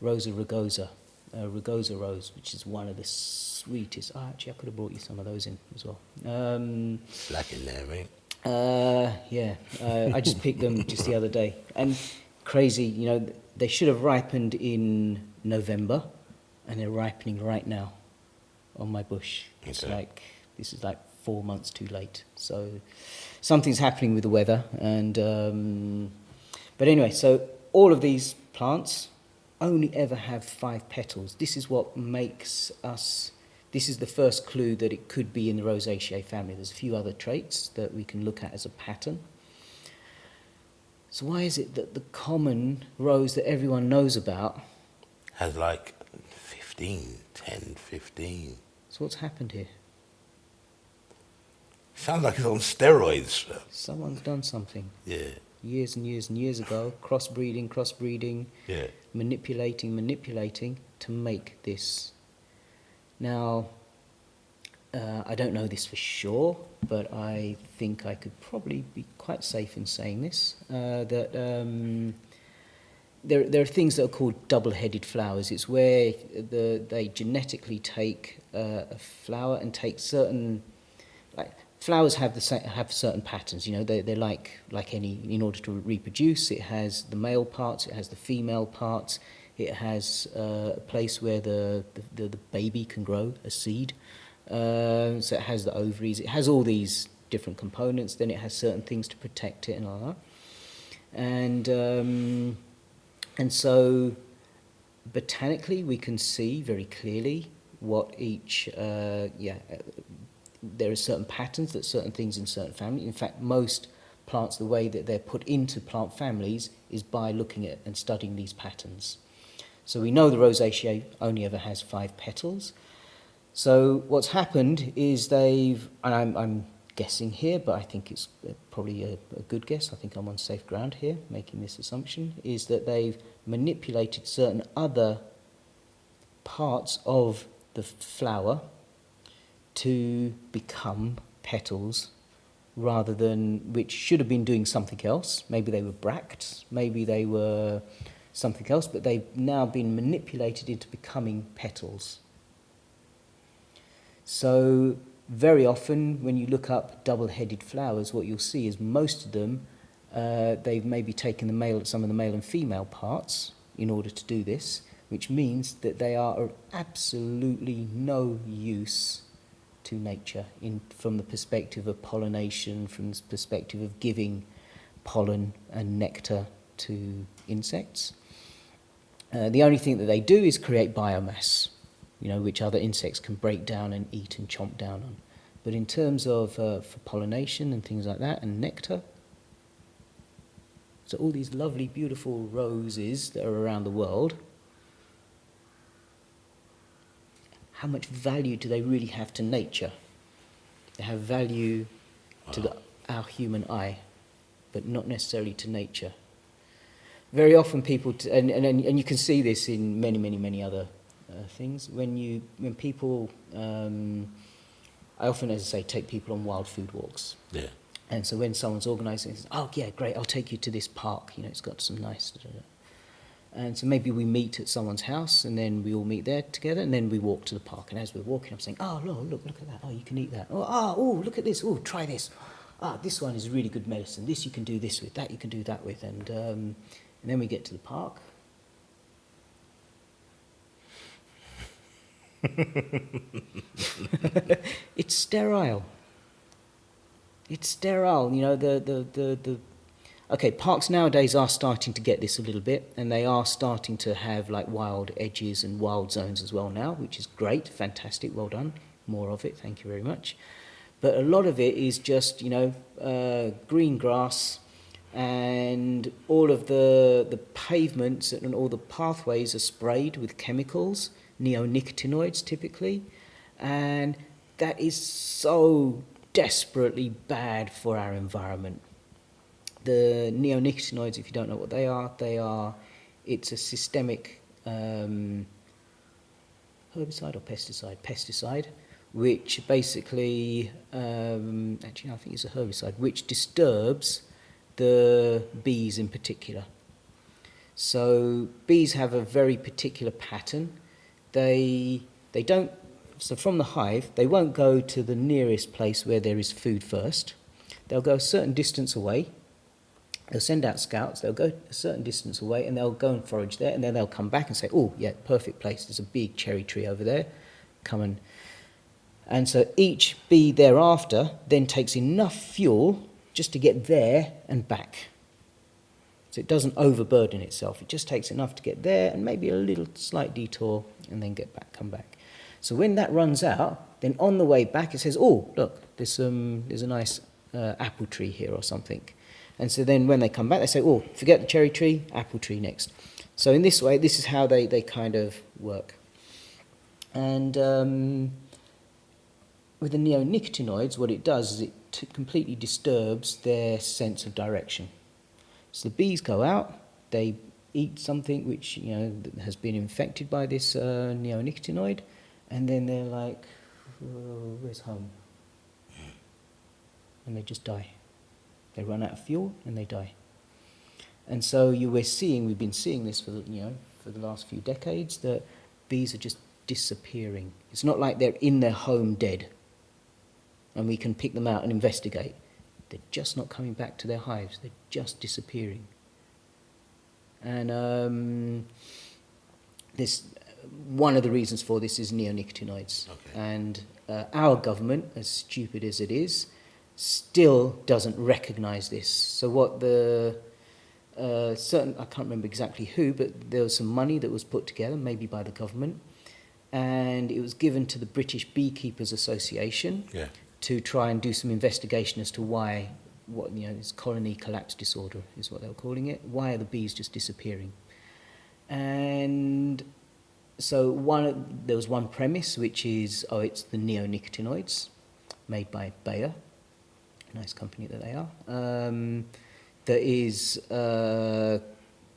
Rosa rugosa, rugosa rose, which is one of the sweetest. Oh, actually, I could have brought you some of those in as well. Slack in there, mate. Yeah, I just picked them just the other day. And crazy, you know, they should have ripened in November, and they're ripening right now on my bush. It's Okay. like, this is like 4 months too late. So something's happening with the weather. And but anyway, so all of these plants only ever have 5 petals. This is what makes us. This is the first clue that it could be in the Rosaceae family. There's a few other traits that we can look at as a pattern. So why is it that the common rose that everyone knows about? Has like 10, 15. So what's happened here? Sounds like it's on steroids. Someone's done something. Yeah, Years and years and years ago, crossbreeding, yeah. manipulating to make this. Now, I don't know this for sure, but I think I could probably be quite safe in saying this, that there are things that are called double-headed flowers. It's where they genetically take a flower and take certain... Flowers have certain patterns, you know. They're like any. In order to reproduce, it has the male parts, it has the female parts, it has a place where the baby can grow, a seed. So it has the ovaries. It has all these different components. Then it has certain things to protect it and all that. And so botanically, we can see very clearly what each there are certain patterns that certain things in certain families. In fact, most plants, the way that they're put into plant families is by looking at and studying these patterns. So we know the rosaceae only ever has 5 petals. So what's happened is they've, and I'm guessing here, but I think it's probably a good guess, I think I'm on safe ground here, making this assumption, is that they've manipulated certain other parts of the flower to become petals, rather than, which should have been doing something else. Maybe they were bracts, maybe they were something else, but they've now been manipulated into becoming petals. So very often when you look up double-headed flowers, what you'll see is most of them, they've maybe taken some of the male and female parts in order to do this, which means that they are of absolutely no use to nature from the perspective of pollination, from the perspective of giving pollen and nectar to insects. The only thing that they do is create biomass, which other insects can break down and eat and chomp down on. But in terms of for pollination and things like that, and nectar, so all these lovely, beautiful roses that are around the world, how much value do they really have to nature? They have value to our human eye, but not necessarily to nature. Very often people, and you can see this in many other things. When people, I often, as I say, take people on wild food walks. Yeah. And so when someone's organising, says, "Oh yeah, great, I'll take you to this park. It's got some nice." And so maybe we meet at someone's house, and then we all meet there together, and then we walk to the park. And as we're walking, I'm saying, "Oh look at that! Oh, you can eat that! Oh, look at this! Oh, try this! This one is really good medicine. This you can do this with. That you can do that with." And then we get to the park. It's sterile. It's sterile. Okay, parks nowadays are starting to get this a little bit, and they are starting to have like wild edges and wild zones as well now, which is great, fantastic, well done. More of it, thank you very much. But a lot of it is just, green grass, and all of the pavements and all the pathways are sprayed with chemicals, neonicotinoids typically, and that is so desperately bad for our environment. The neonicotinoids, if you don't know what they are, it's a systemic herbicide or pesticide, which basically, actually I think it's a herbicide, which disturbs the bees in particular. So bees have a very particular pattern. They don't, so from the hive, they won't go to the nearest place where there is food first. They'll go a certain distance away. They'll send out scouts, they'll go a certain distance away, and they'll go and forage there, and then they'll come back and say, "Oh, yeah, perfect place. There's a big cherry tree over there. Come." And so each bee thereafter then takes enough fuel just to get there and back. So it doesn't overburden itself. It just takes enough to get there and maybe a little slight detour and then come back. So when that runs out, then on the way back it says, "Oh, look, there's a nice apple tree here," or something. And so then when they come back, they say, "Oh, forget the cherry tree, apple tree next." So in this way, this is how they kind of work. And with the neonicotinoids, what it does is it completely disturbs their sense of direction. So the bees go out, they eat something which has been infected by this neonicotinoid, and then they're like, "Where's home?" And they just die. They run out of fuel and they die. And so we've been seeing this for the last few decades, that bees are just disappearing. It's not like they're in their home dead and we can pick them out and investigate. They're just not coming back to their hives. They're just disappearing. And one of the reasons for this is neonicotinoids. Okay. And our government, as stupid as it is, still doesn't recognise this. So what I can't remember exactly who, but there was some money that was put together, maybe by the government, and it was given to the British Beekeepers Association to try and do some investigation as to why what, this colony collapse disorder is what they were calling it. Why are the bees just disappearing? And so there was one premise, which is, it's the neonicotinoids made by Bayer, nice company that they are, that is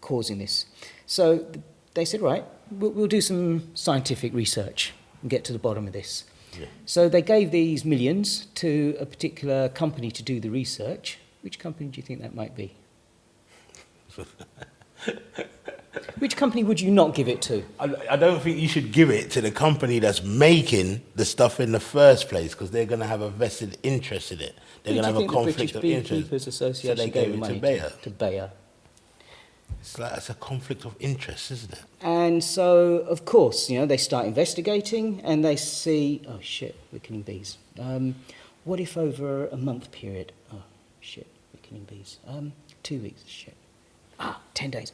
causing this. So they said, right, we'll do some scientific research and get to the bottom of this. Yeah. So they gave these millions to a particular company to do the research. Which company do you think that might be? Which company would you not give it to? I don't think you should give it to the company that's making the stuff in the first place, because they're going to have a vested interest in it. They're going to have a conflict of interest. The Beekeepers Association so they gave it money to Bayer. To Bayer. It's a conflict of interest, isn't it? And so, of course, they start investigating and they see, oh shit, we're killing bees. What if over a month period? Oh shit, we're killing bees. 2 weeks, shit. 10 days.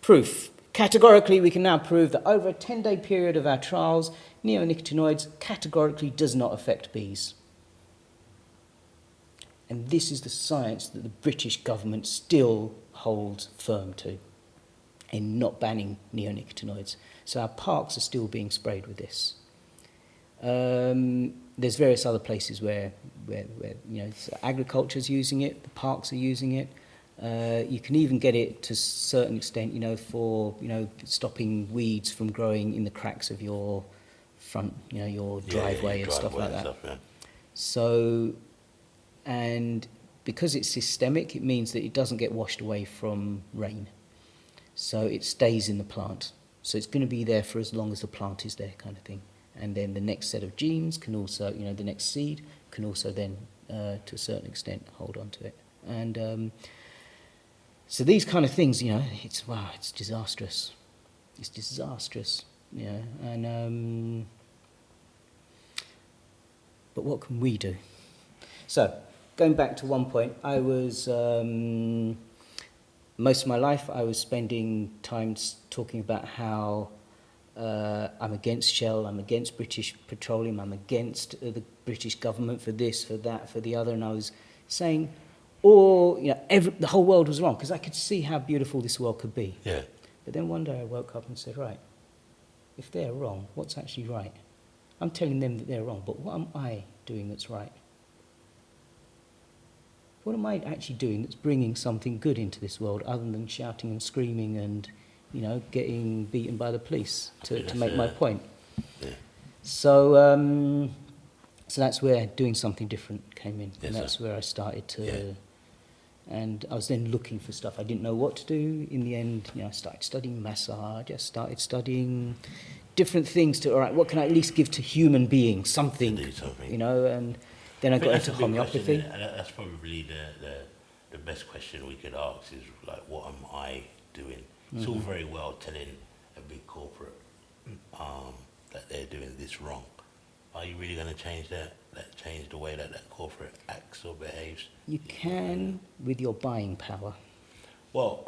Proof. Categorically, we can now prove that over a 10-day period of our trials, neonicotinoids categorically does not affect bees. And this is the science that the British government still holds firm to in not banning neonicotinoids. So our parks are still being sprayed with this. There's various other places where so agriculture's using it, the parks are using it. You can even get it to a certain extent, for stopping weeds from growing in the cracks of your front, your driveway and stuff like that. So, and because it's systemic, it means that it doesn't get washed away from rain. So it stays in the plant. So it's going to be there for as long as the plant is there, kind of thing. And then the next set of genes can also, the next seed can also then, to a certain extent, hold on to it. And so these kind of things, it's disastrous. It's disastrous, and but what can we do? So, going back to one point, I was, most of my life, I was spending time talking about how I'm against Shell, I'm against British Petroleum, I'm against the British government for this, for that, for the other, and I was saying, the whole world was wrong, because I could see how beautiful this world could be. Yeah. But then one day I woke up and said, right, if they're wrong, what's actually right? I'm telling them that they're wrong, but what am I doing that's right? What am I actually doing that's bringing something good into this world, other than shouting and screaming and, getting beaten by the police to make my point? Yeah. So, so that's where doing something different came in, and that's where I started to. Yeah. And I was then looking for stuff. I didn't know what to do. In the end, I started studying massage. I started studying different things all right, what can I at least give to human beings? Something, and then I got into homeopathy. That's probably the best question we could ask is, like, what am I doing? It's all very well telling a big corporate that they're doing this wrong. Are you really going to change that change the way that corporate acts or behaves? You can with your buying power. Well,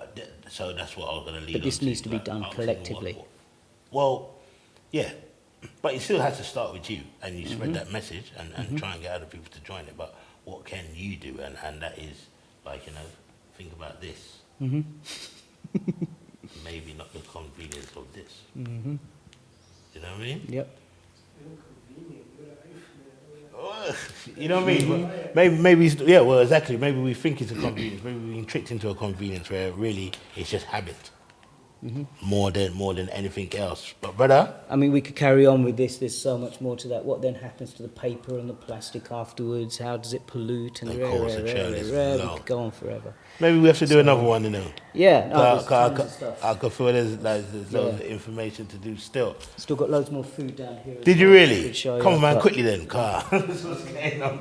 so that's what I was going to lead on. But this needs to be done collectively. Well, yeah, but it still has to start with you, and you spread that message and try and get other people to join it. But what can you do? And that is, like, think about this. Maybe not the convenience of this. You know what I mean? Yep. You know what I mean? Maybe, yeah. Well, exactly. Maybe we think it's a convenience. Maybe we've been tricked into a convenience where really it's just habit, more than anything else. But brother, I mean, we could carry on with this. There's so much more to that. What then happens to the paper and the plastic afterwards? How does it pollute? And of course, the chair is we could go on forever. Maybe we have to do another one, Yeah, I could feel there's loads of information to do still. Still got loads more food down here. Did you really? Come on, man, but quickly then, car. What's going on?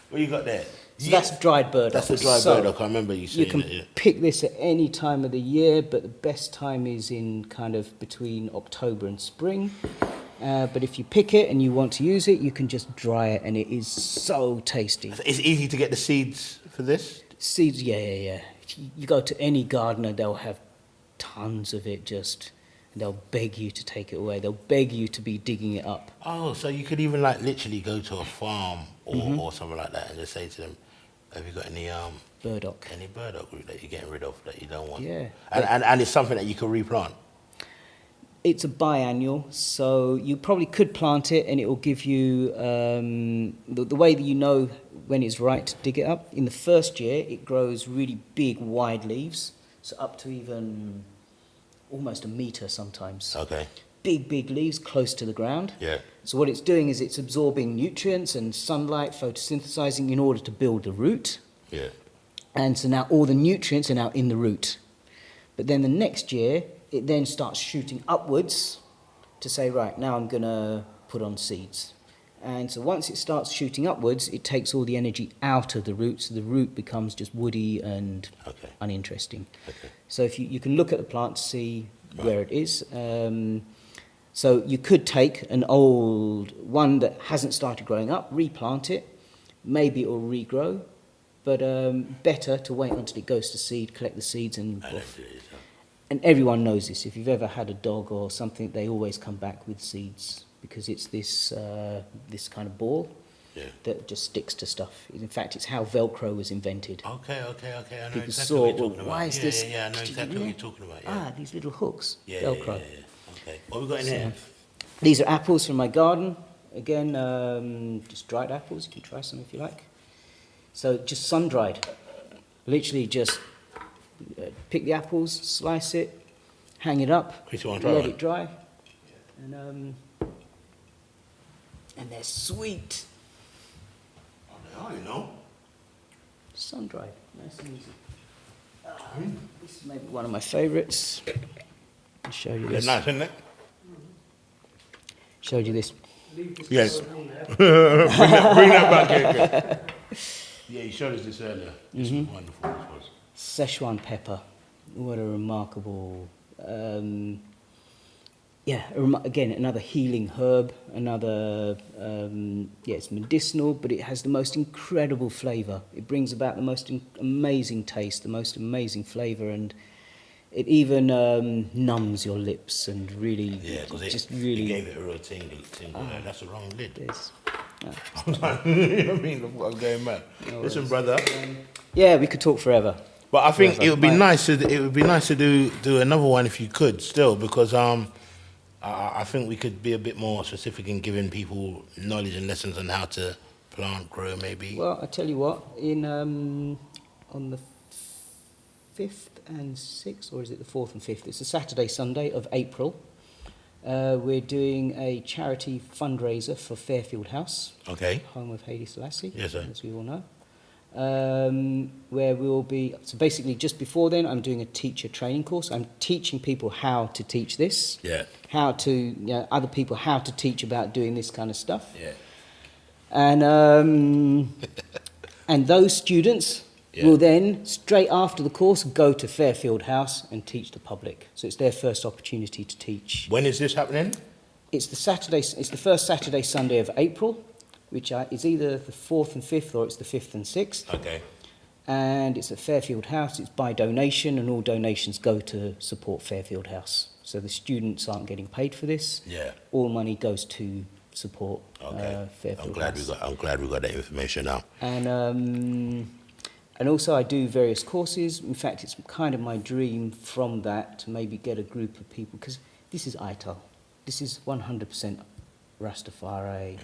What you got there? So that's dried burdock. That's the dried burdock. I remember you saying You can that, yeah. pick this at any time of the year, but the best time is in kind of between October and spring. But if you pick it and you want to use it, you can just dry it, and it is so tasty. It's easy to get the seeds for this? Seeds, yeah. You go to any gardener, they'll have tons of it and they'll beg you to take it away. They'll beg you to be digging it up. Oh, so you could even, like, literally go to a farm or something like that and just say to them, Have you got burdock. any burdock root that you're getting rid of that you don't want? Yeah. And it's something that you can replant. It's a biannual, so you probably could plant it and it will give you, the way that you know when it's right to dig it up, in the first year it grows really big wide leaves, so up to even almost a metre sometimes. Okay. Big leaves close to the ground. Yeah. So what it's doing is it's absorbing nutrients and sunlight, photosynthesizing in order to build the root. Yeah. And so now all the nutrients are now in the root. But then the next year, it then starts shooting upwards to say, right, now I'm going to put on seeds. And so once it starts shooting upwards, it takes all the energy out of the root, so the root becomes just woody and uninteresting. Okay. So if you can look at the plant to see where it is. So you could take an old one that hasn't started growing up, replant it, maybe it will regrow, but better to wait until it goes to seed, collect the seeds and off. And everyone knows this. If you've ever had a dog or something, they always come back with seeds because it's this kind of ball that just sticks to stuff. In fact, it's how Velcro was invented. Okay. I know People exactly saw, what you're talking about. why is this? Yeah, I know exactly what you're talking about. Yeah. These little hooks, Yeah, Velcro. Yeah. Okay. What have we got in here? These are apples from my garden. Again, just dried apples. You can try some if you like. So just sun-dried. Literally just pick the apples, slice it, hang it up, Kris, you want to try let one? it dry. And they're sweet. Oh, you know. Sun-dried, nice and easy. This is maybe one of my favourites. I'll show you They're this. nice, isn't it? Showed you this. Yes. bring that back here, Kris. Yeah, you showed us this earlier. This was wonderful. This was. Szechuan pepper. What a remarkable, again, another healing herb, another, it's medicinal, but it has the most incredible flavour. It brings about the most amazing taste, the most amazing flavour, and it even numbs your lips and really, it really gave it a real tingle. That's the wrong lid. Yes. I was like, you know what I mean? I'm going mad. Listen, brother. Yeah, we could talk forever. But I think it would be nice to do another one if you could still, because I think we could be a bit more specific in giving people knowledge and lessons on how to plant, grow, maybe. Well, I tell you what, on the 5th and 6th, or is it the 4th and 5th? It's a Saturday, Sunday of April. We're doing a charity fundraiser for Fairfield House, home of Haile Selassie, as we all know. Where we'll be, so basically just before then, I'm doing a teacher training course. I'm teaching people how to teach this, how to, other people how to teach about doing this kind of stuff. Yeah. And those students will then, straight after the course, go to Fairfield House and teach the public. So it's their first opportunity to teach. When is this happening? It's the first Saturday, Sunday of April, which is either the 4th and 5th or it's the 5th and 6th. Okay. And it's at Fairfield House. It's by donation, and all donations go to support Fairfield House. So the students aren't getting paid for this. Yeah. All money goes to support Fairfield House. I'm glad we got that information now. And also I do various courses. In fact, it's kind of my dream from that to maybe get a group of people, because this is ITAL. This is 100% Rastafari.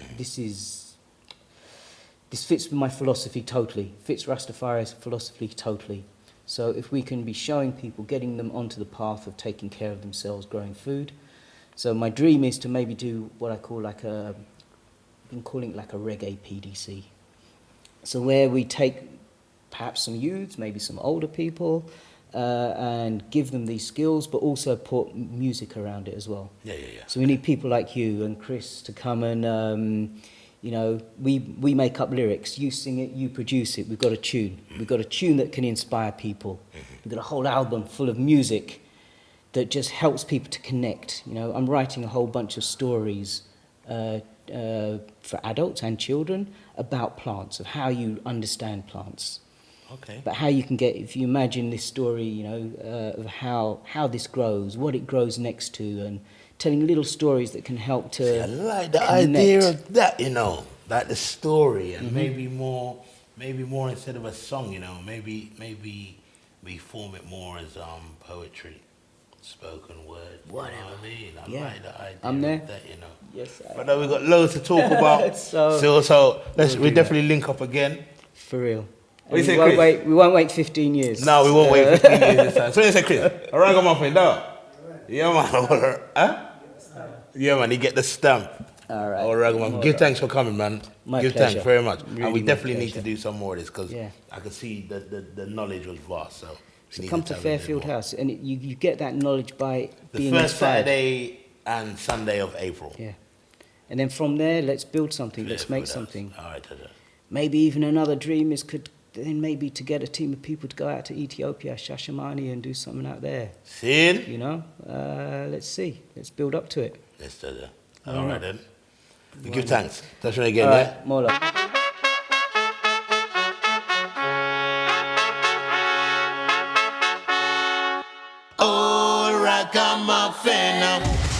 This fits with my philosophy totally, fits Rastafari's philosophy totally. So if we can be showing people, getting them onto the path of taking care of themselves, growing food. So my dream is to maybe do what I call I've been calling it like a reggae PDC. So where we take perhaps some youths, maybe some older people, and give them these skills, but also put music around it as well. Yeah. So we need people like you and Kris to come and, we make up lyrics. You sing it, you produce it. We've got a tune. We've got a tune that can inspire people. We've got a whole album full of music that just helps people to connect. I'm writing a whole bunch of stories for adults and children about plants, of how you understand plants. Okay. But how you can get, if you imagine this story, of how this grows, what it grows next to, and telling little stories that can help to I like the connect. idea of that, like the story, and maybe maybe more instead of a song, you know, maybe we form it more as poetry, spoken word. Whatever. You know what I mean? I Yeah. like the idea I'm there. of that, you know. Yes, But now we've got loads to talk about. So we definitely link up again. for real. What do you say, we won't Kris? we won't wait 15 years. No, we won't wait 15 years this time. So you say, Kris, a ragamuffin, no? Yeah, man. Huh? Yeah, man, you get the stamp. All right. Or ragamuffin. Give thanks for coming, man. My Give pleasure. thanks very much. Really, and we my definitely need pleasure. to do some more of this because Yeah. I could see the knowledge was vast. So, we So need come to tap into it Fairfield more. House, and you get that knowledge by The being first inspired. Saturday and Sunday of April. Yeah. And then from there, let's build something. Let's make Fairfield House. something. All right, Tata. Maybe even another dream is maybe to get a team of people to go out to Ethiopia, Shashamani, and do something out there. See? You know, let's see. Let's build up to it. Yes, Tata. All right, then. We give thanks. Touch me again, All yeah? right, more love. Old Raggamuffin.